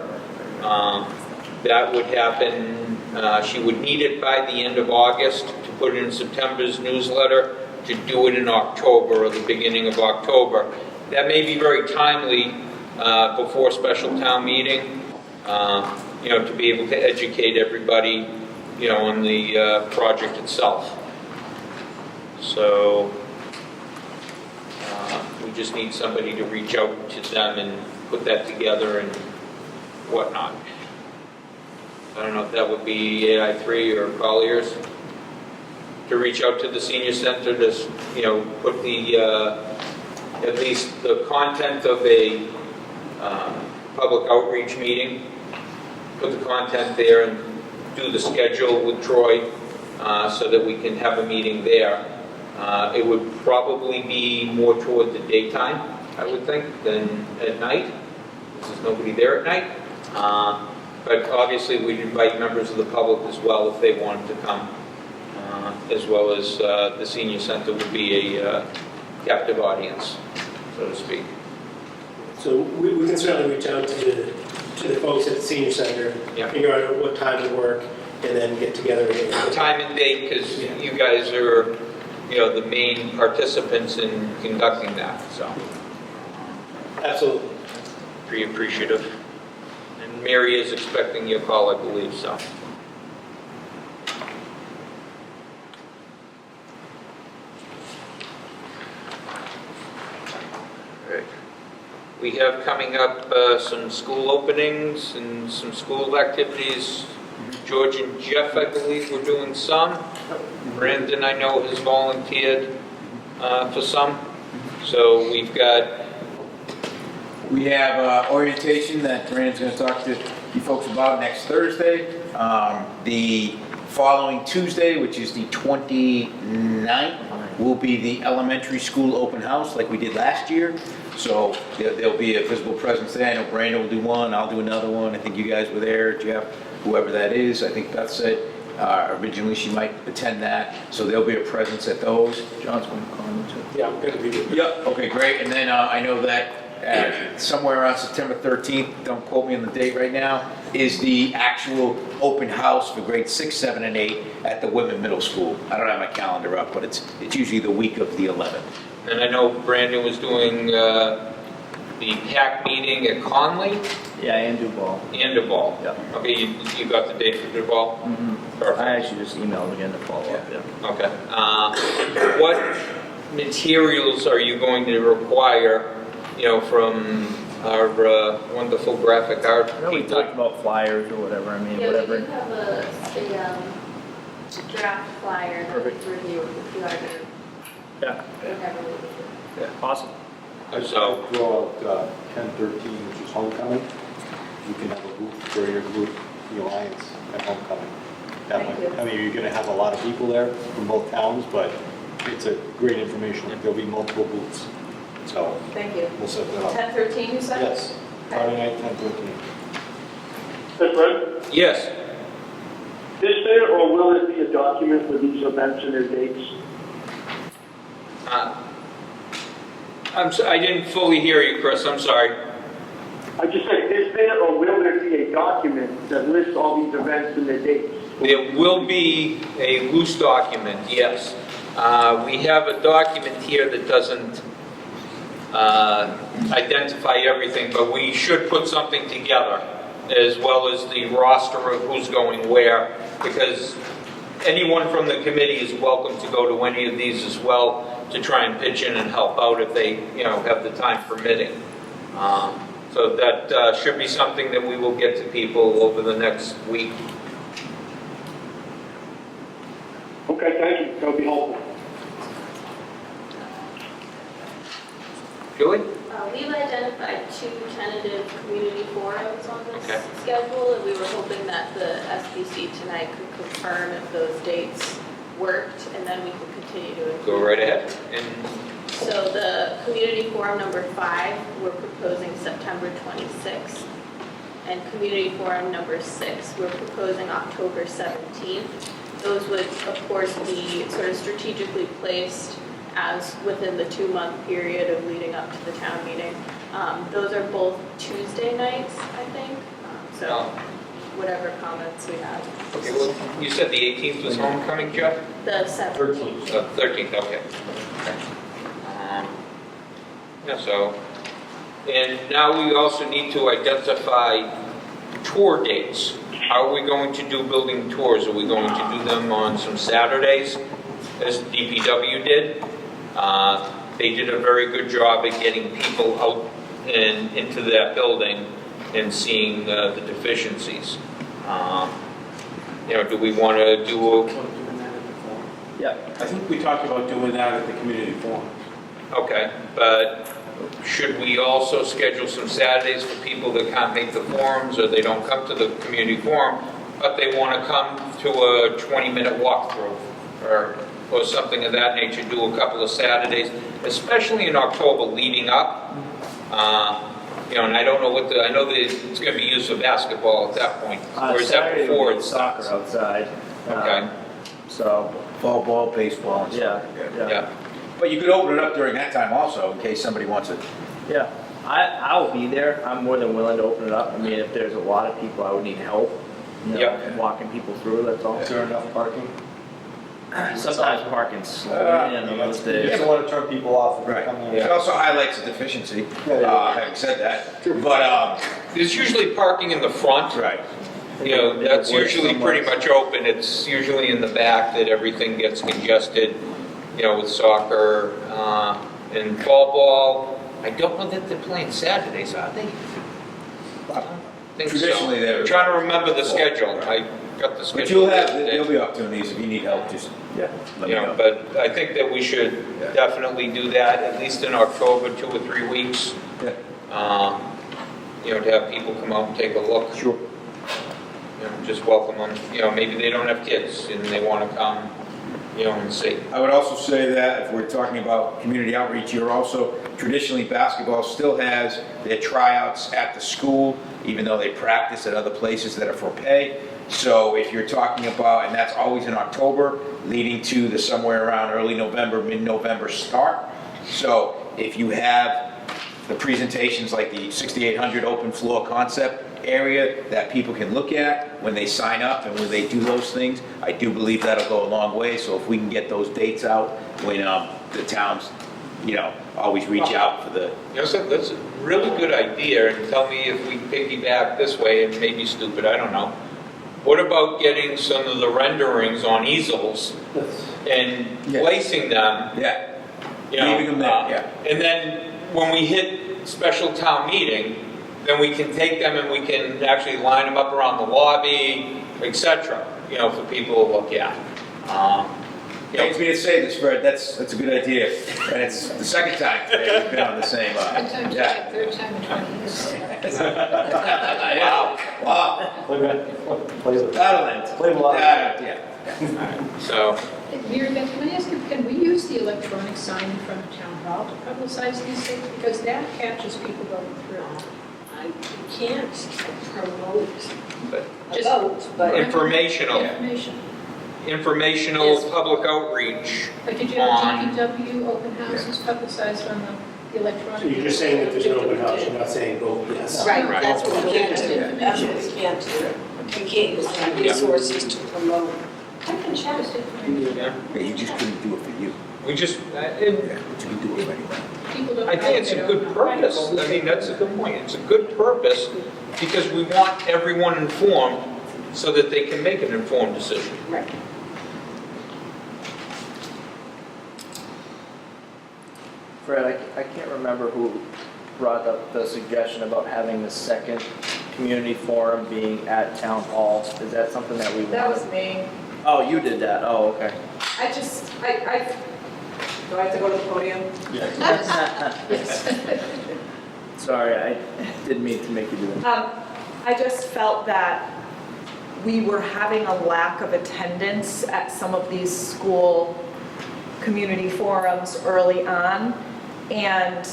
That would happen, she would need it by the end of August to put it in September's newsletter, to do it in October or the beginning of October. That may be very timely before special town meeting, to be able to educate everybody, on the project itself. So we just need somebody to reach out to them and put that together and whatnot. I don't know if that would be AI3 or Collier's to reach out to the senior center to, put the, at least the content of a public outreach meeting, put the content there and do the schedule with Troy so that we can have a meeting there. It would probably be more toward the daytime, I would think, than at night. There's nobody there at night. But obviously we'd invite members of the public as well if they wanted to come, as well as the senior center would be a captive audience, so to speak. So we can certainly reach out to the folks at the senior center, figure out what time to work, and then get together. Time and date, because you guys are, the main participants in conducting that, so. Absolutely. Pretty appreciative. And Mary is expecting your call, I believe, so. Right. We have coming up some school openings and some school activities. George and Jeff, I believe, were doing some. Brandon, I know, has volunteered for some. So we have orientation that Brandon's going to talk to you folks about next Thursday. The following Tuesday, which is the 29th, will be the elementary school open house like we did last year. So there'll be a visible presence there. I know Brandon will do one, I'll do another one. I think you guys were there, Jeff, whoever that is. I think Beth said originally she might attend that. So there'll be a presence at those. John's going to call them too. Yeah, I'm going to be there. Yep, okay, great. And then I know that somewhere around September 13th, don't quote me on the date right now, is the actual open house for grades 6, 7, and 8 at the Whitman Middle School. I don't have my calendar up, but it's usually the week of the 11th. And I know Brandon was doing the PAC meeting at Conley Yeah, and Duval. and Duval. Yep. Okay, you got the date for Duval? Perfect. I actually just emailed again to follow up, yeah. Okay. What materials are you going to require, from our wonderful graphic art I know we people? talked about flyers or whatever, I mean, Yeah, we whatever. do have a draft flyer that Perfect. we review with the QR Yeah, whenever we yeah, awesome. So, Throw out 1013, which is homecoming. You can have a booth for your group, the Alliance at homecoming. That Thank might- you. I mean, you're gonna have a lot of people there from both towns, but it's a great information. There'll be multiple booths. So Thank you. we'll set that up. 10:13, you said? Yes, Friday night, 1013. Hey, Fred, yes, is there or will it be a document with these events and their dates? I didn't fully hear you, Chris, I'm sorry. I just said, is there or will there be a document that lists all these events and their dates? There will be a loose document, yes. We have a document here that doesn't identify everything, but we should put something together, as well as the roster of who's going where, because anyone from the committee is welcome to go to any of these as well, to try and pitch in and help out if they, have the time permitting. So that should be something that we will get to people over the next week. Okay, thank you, that would be helpful. Julie? We've identified 2 tentative community forums on this Okay. schedule, and we were hoping that the SBC tonight could confirm if those dates worked, and then we could continue to include. Go right ahead. And So the community forum number 5, we're proposing September 26th. And community forum number 6, we're proposing October 17th. Those would, of course, be sort of strategically placed as within the 2-month period of leading up to the town meeting. Those are both Tuesday nights, I think. So whatever comments we have. Okay, well, you said the 18th was homecoming, Jeff? The 17th. 13th, okay. Yeah, so, and now we also need to identify tour dates. How are we going to do building tours? Are we going to do them on some Saturdays, as DPW did? They did a very good job at getting people out and into that building and seeing the deficiencies. Do we want to do Yeah, I think we talked about doing that at the community forum. okay, but should we also schedule some Saturdays for people that can't make the forums or they don't come to the community forum, but they want to come to a 20-minute walkthrough or something of that nature, do a couple of Saturdays, especially in October leading up. And I don't know I know that it's going to be used for basketball at that point. Or is that Saturday before would it be soccer starts? outside. Okay. So, Fall ball, baseball, and stuff. yeah. Yeah. But you could open it up during that time also, in case somebody wants it. Yeah, I will be there. I'm more than willing to open it up. I mean, if there's a lot of people, I would need help. Yep. Walking people through, that's all. Is there enough parking? Sometimes parking's slow in on those You days. don't want to turn people off if Right. they're coming in. It also highlights the deficiency, having said that. But, There's usually parking in the front. right. That's usually pretty much open. It's usually in the back that everything gets congested, with soccer and fall ball. I don't know that they're playing Saturdays, are they? I don't think so. Traditionally, they're- I'm trying to remember the schedule. I got the schedule. There'll be opportunities if you need help, just let me know. But I think that we should definitely do that, at least in October, 2 or 3 weeks. Yeah. To have people come out and take a look. Sure. Just welcome them. Maybe they don't have kids and they want to come, and see. I would also say that if we're talking about community outreach, you're also, traditionally basketball still has their tryouts at the school, even though they practice at other places that are for pay. So if you're talking about, and that's always in October, leading to the somewhere around early November, mid-November start. So if you have the presentations like the 6800 open floor concept area that people can look at when they sign up and when they do those things, I do believe that'll go a long way. So if we can get those dates out when the towns always reach out for the, That's a really good idea, and tell me if we piggyback this way, it may be stupid, I don't know. What about getting some of the renderings on easels and placing them? yeah. You know, Leaving them there, yeah. And then when we hit special town meeting, then we can take them and we can actually line them up around the lobby, etc., for people to look at. Pains me to say this, Fred, that's a good idea. And it's the second time today we've been on the same, Third time in 20 years. Wow. Play the That'll end. Play the lot. Yeah. So, Mary Beth, can I ask you, can we use the electronic sign in front of town hall to publicize these things? Because that catches people going through. I can't promote but a vote, but informational, Information. public outreach. But did you have DPW open houses publicized on the electronic? So you're just saying that there's an open house, you're not saying, oh, yes. right, that's what we can't do. That's what we can't do. We can't use our resources to promote. I can check. Yeah. Yeah, you just couldn't do it for you. We just, Yeah, but you can do it for anyone. I think it's a good purpose. I mean, that's a good point. It's a good purpose because we want everyone informed so that they can make an informed decision. Right. Fred, I can't remember who brought up the suggestion about having the second community forum being at town hall. Is that something that we want? That was me. Oh, you did that. Oh, okay. Do I have to go to the podium? Sorry, I didn't mean to make you do that. I just felt that we were having a lack of attendance at some of these school community forums early on, and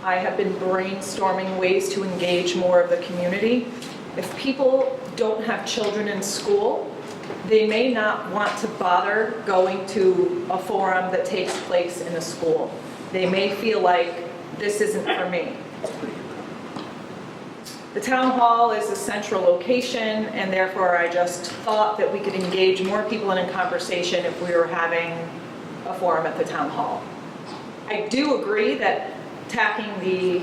I have been brainstorming ways to engage more of the community. If people don't have children in school, they may not want to bother going to a forum that takes place in a school. They may feel like, this isn't for me. The town hall is a central location, and therefore I just thought that we could engage more people in a conversation if we were having a forum at the town hall. I do agree that tacking the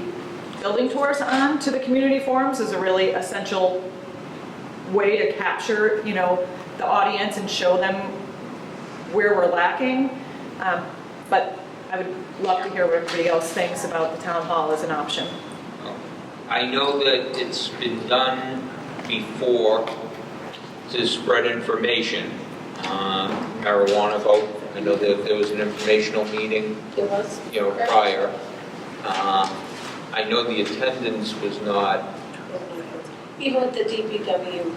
building tours on to the community forums is a really essential way to capture, the audience and show them where we're lacking. But I would love to hear what everybody else thinks about the town hall as an option. I know that it's been done before to spread information on marijuana vote. I know that there was an informational meeting, There was. Prior. I know the attendance was not, Even with the DPW,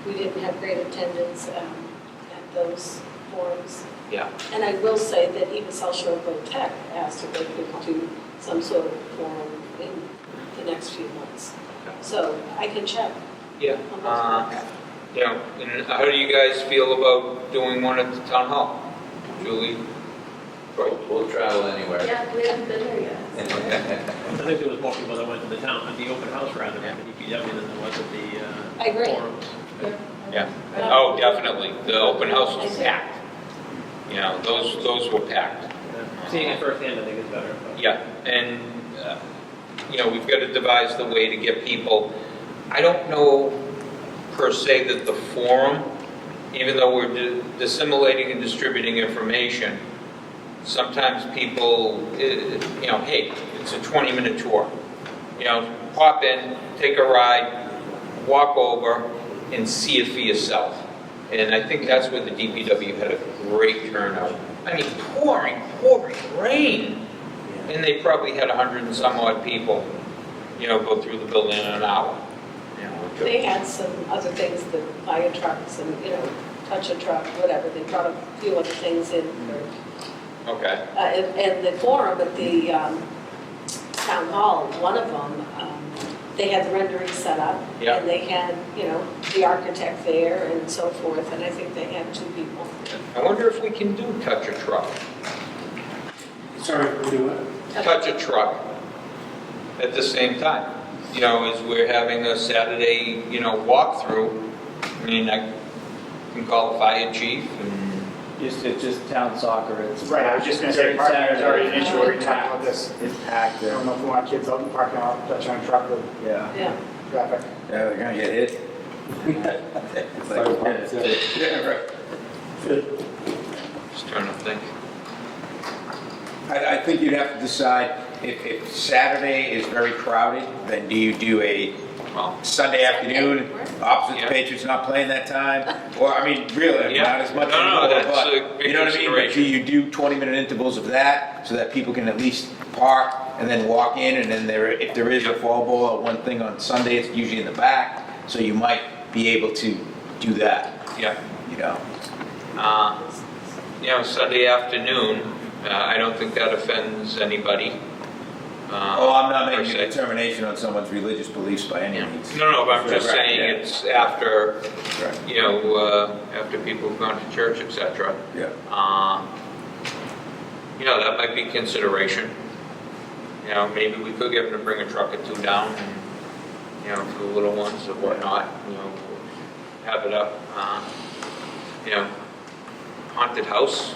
we didn't have great attendance at those forums. yeah. And I will say that even South Shore Tech asked if they could do some sort of forum in the next few months. So I can check. Yeah. And how do you guys feel about doing one at the town hall? Julie? We'll travel anywhere. Yeah, we haven't been there yet. I think there was more people that went to the town, at the open house rather than the DPW than there was at the I agree. forums. Yeah. Oh, definitely. The open house was packed. Those were packed. Seeing it firsthand, I think is better. Yeah, and, we've got to devise the way to get people, I don't know per se that the forum, even though we're disseminating and distributing information, sometimes people, hey, it's a 20-minute tour. Pop in, take a ride, walk over, and see it for yourself. And I think that's where the DPW had a great turnout. I mean, pouring rain. And they probably had 100 and some odd people, go through the building in an hour. They had some other things, the fire trucks and, touch a truck, whatever. They brought a few other things in for. Okay. And the forum at the town hall, one of them, they had the rendering set up. Yeah. And they had, the architect there and so forth, and I think they had 2 people. I wonder if we can do touch a truck. Sorry, we do what? Touch a truck at the same time. As we're having a Saturday, walkthrough. I mean, I can call the fire chief and, It's just town soccer, it's. Right, I was just gonna say, during parking is already an Saturday, issue, we already talked about this. It's packed I there. don't know if we want kids out in the parking lot, touching on a truck with Yeah. traffic. Yeah, they're gonna get hit. It's like- Yeah, right. Just trying to think. I think you'd have to decide, if Saturday is very crowded, then do you do a Sunday afternoon, opposite the Patriots not playing that time? Or, I mean, really, Yeah. not as much No, anymore, that's but, a big you know what I mean? But do you do 20-minute intervals of that, so that people can at least park and then walk in, and then if there is a fall ball or one thing on Sunday, it's usually in the back, so you might be able to do that, Yeah. you know? Sunday afternoon, I don't think that offends anybody. Oh, I'm not per making se. a determination on someone's religious beliefs by any means. No, but I'm just Right, saying yeah. it's after, Right. after people have gone to church, etc. Yeah. That might be consideration. Maybe we could get them to bring a truck or two down and, for the little ones or whatnot, have it up. Haunted house.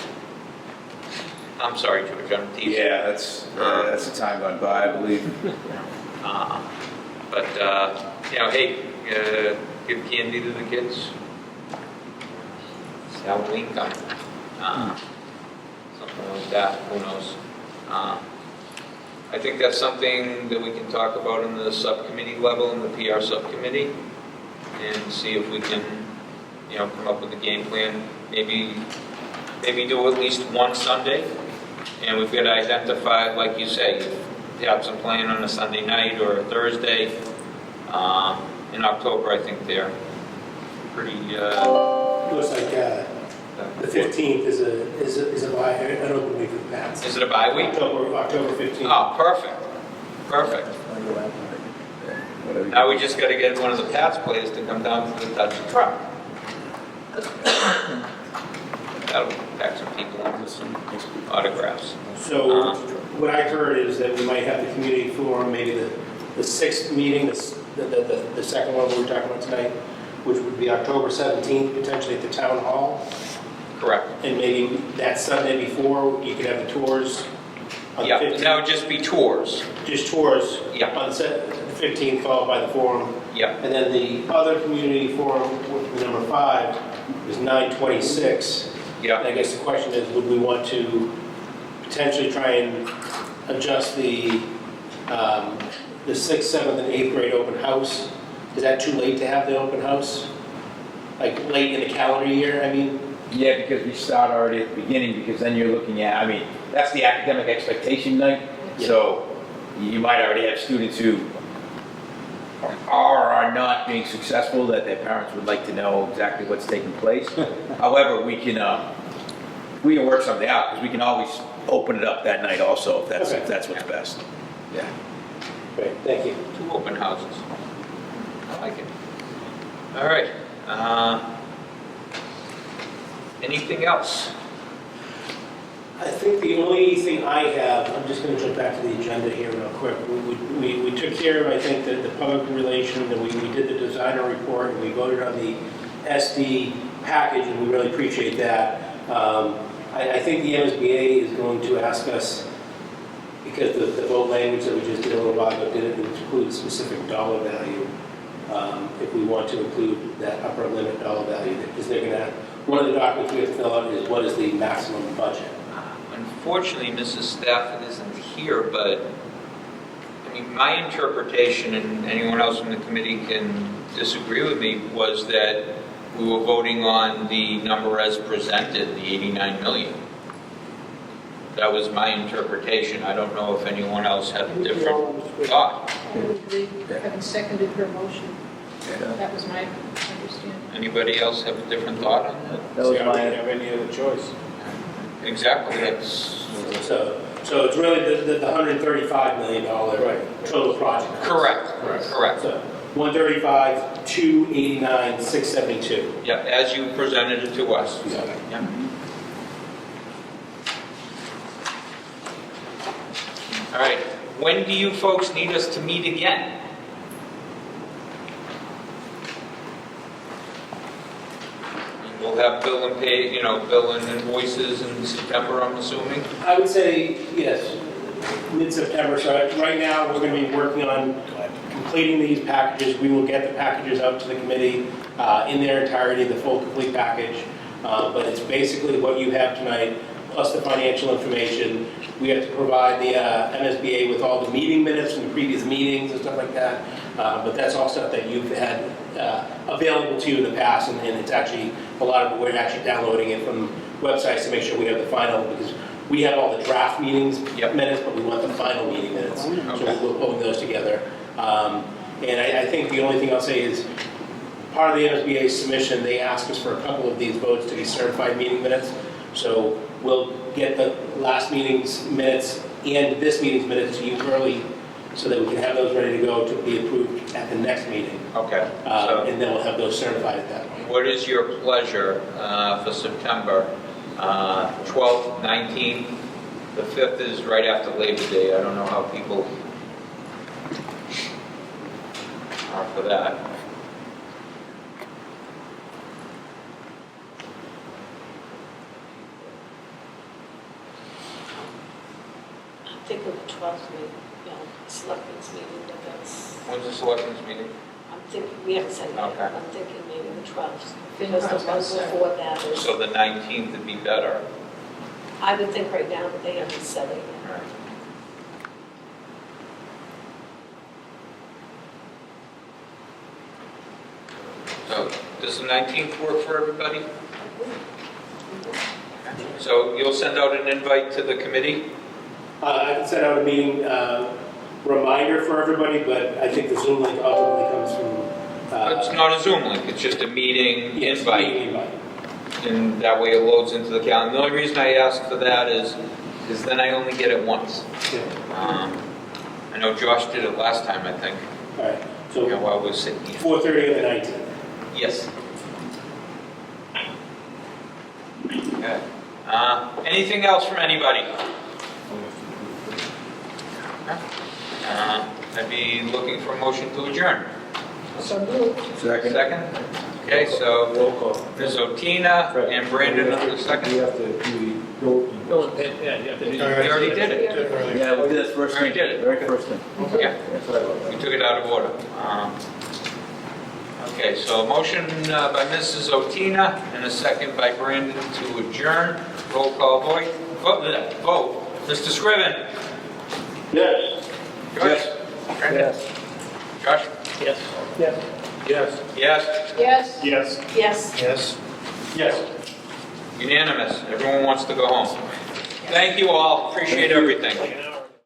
I'm sorry, George, I'm teasing. Yeah, that's the time gone by, I believe. But, hey, give candy to the kids. It's Halloween coming. Something like that, who knows? I think that's something that we can talk about in the subcommittee level, in the PR subcommittee, and see if we can, come up with a game plan. Maybe do at least one Sunday, and we've got to identify, like you say, if you have some playing on a Sunday night or a Thursday. In October, I think they're pretty, Looks like the 15th is a buy, an open week for the Pats. is it a bye week? October 15th. Oh, perfect. Now we just got to get one of the Pats players to come down to the Dutch truck. That'll pack some people in with some autographs. So what I heard is that we might have the community forum, maybe the sixth meeting, the second one we were talking about tonight, which would be October 17th, potentially at the town hall. Correct. And maybe that Sunday before, you could have the tours on the Yeah, 15th. that would just be tours. Just tours. Yeah. On the 15th, followed by the forum. Yeah. And then the other community forum, number 5, is 9/26. Yeah. And I guess the question is, would we want to potentially try and adjust the 6th, 7th, and 8th grade open house? Is that too late to have the open house? Like late in the calendar year, I mean? Yeah, because we start already at the beginning, because then you're looking at, I mean, that's the academic expectation night. Yeah. So you might already have students who are not being successful, that their parents would like to know exactly what's taking place. However, we can work something out, because we can always open it up that night also, if that's what's best. Yeah. Great, thank you. 2 open houses. I like it. All right. Anything else? I think the only thing I have, I'm just going to jump back to the agenda here real quick. We took care of, I think, the public relations, and we did the designer report, and we voted on the SD package, and we really appreciate that. I think the MSBA is going to ask us, because the vote language that we just did a little while ago didn't include specific dollar value, if we want to include that upper limit dollar value, because they're going to, one of the documents we have to fill out is what is the maximum budget. Unfortunately, Mrs. Stafford isn't here, but I mean, my interpretation, and anyone else from the committee can disagree with me, was that we were voting on the number as presented, the 89 million. That was my interpretation. I don't know if anyone else had a different thought. I would agree, having seconded her motion. That was my understanding. Anybody else have a different thought on that? That was See, I my, don't have any other choice. Exactly, that's So it's really the $135 million total project. correct. So 135, 289, 672. Yeah, as you presented it to us. Yeah. All right, when do you folks need us to meet again? we'll have bill and pay, bill and invoices in September, I'm assuming? I would say, yes, mid-September. So right now, we're going to be working on completing these packages. We will get the packages out to the committee in their entirety, the full complete package. But it's basically what you have tonight, plus the financial information. We have to provide the MSBA with all the meeting minutes from the previous meetings and stuff like that. But that's all stuff that you've had available to you in the past, and it's actually, a lot of it, we're actually downloading it from websites to make sure we have the final, because we have all the draft meetings minutes, but we want the final meeting minutes. So we're pulling those together. And I think the only thing I'll say is, part of the MSBA submission, they asked us for a couple of these votes to be certified meeting minutes. So we'll get the last meeting's minutes and this meeting's minutes to you early, so that we can have those ready to go to be approved at the next meeting. Okay. And then we'll have those certified at that point. What is your pleasure for September 12th, 19th? The 5th is right after Labor Day. I don't know how people are for that. I'm thinking the 12th meeting, selectmen's meeting, but that's, When's the selectmen's meeting? I'm thinking, we haven't said that. Okay. I'm thinking maybe the 12th, because the one before that is, So the 19th would be better. I would think right now, but they haven't said it All yet. right. So does the 19th work for everybody? So you'll send out an invite to the committee? I can send out a meeting reminder for everybody, but I think the Zoom link ultimately comes from... It's not a Zoom link, it's just a meeting yes, invite. meeting invite. And that way it loads into the calendar. The only reason I ask for that is then I only get it once. Yeah. I know Josh did it last time, I think, All right, so while we were sitting here. 4:30 on the 19th. Yes. Okay. Anything else from anybody? I'd be looking for a motion to adjourn. Second. Second? Okay, so Roll call. Ms. Otina and Brandon on the second. We have to do the vote. Bill and Pay, yeah, you have to do. We already did it. Yeah, we did this first Already thing, did it. very first thing. Yeah, we took it out of order. Okay, so a motion by Mrs. Otina and a second by Brandon to adjourn. Roll call vote. Vote. Mr. Scriven? Yes. Josh? Brandon? Josh? Yes. Yes. Yes. Yes? Yes. Yes. Yes. Yes. Unanimous. Everyone wants to go home. Thank you all. Appreciate everything.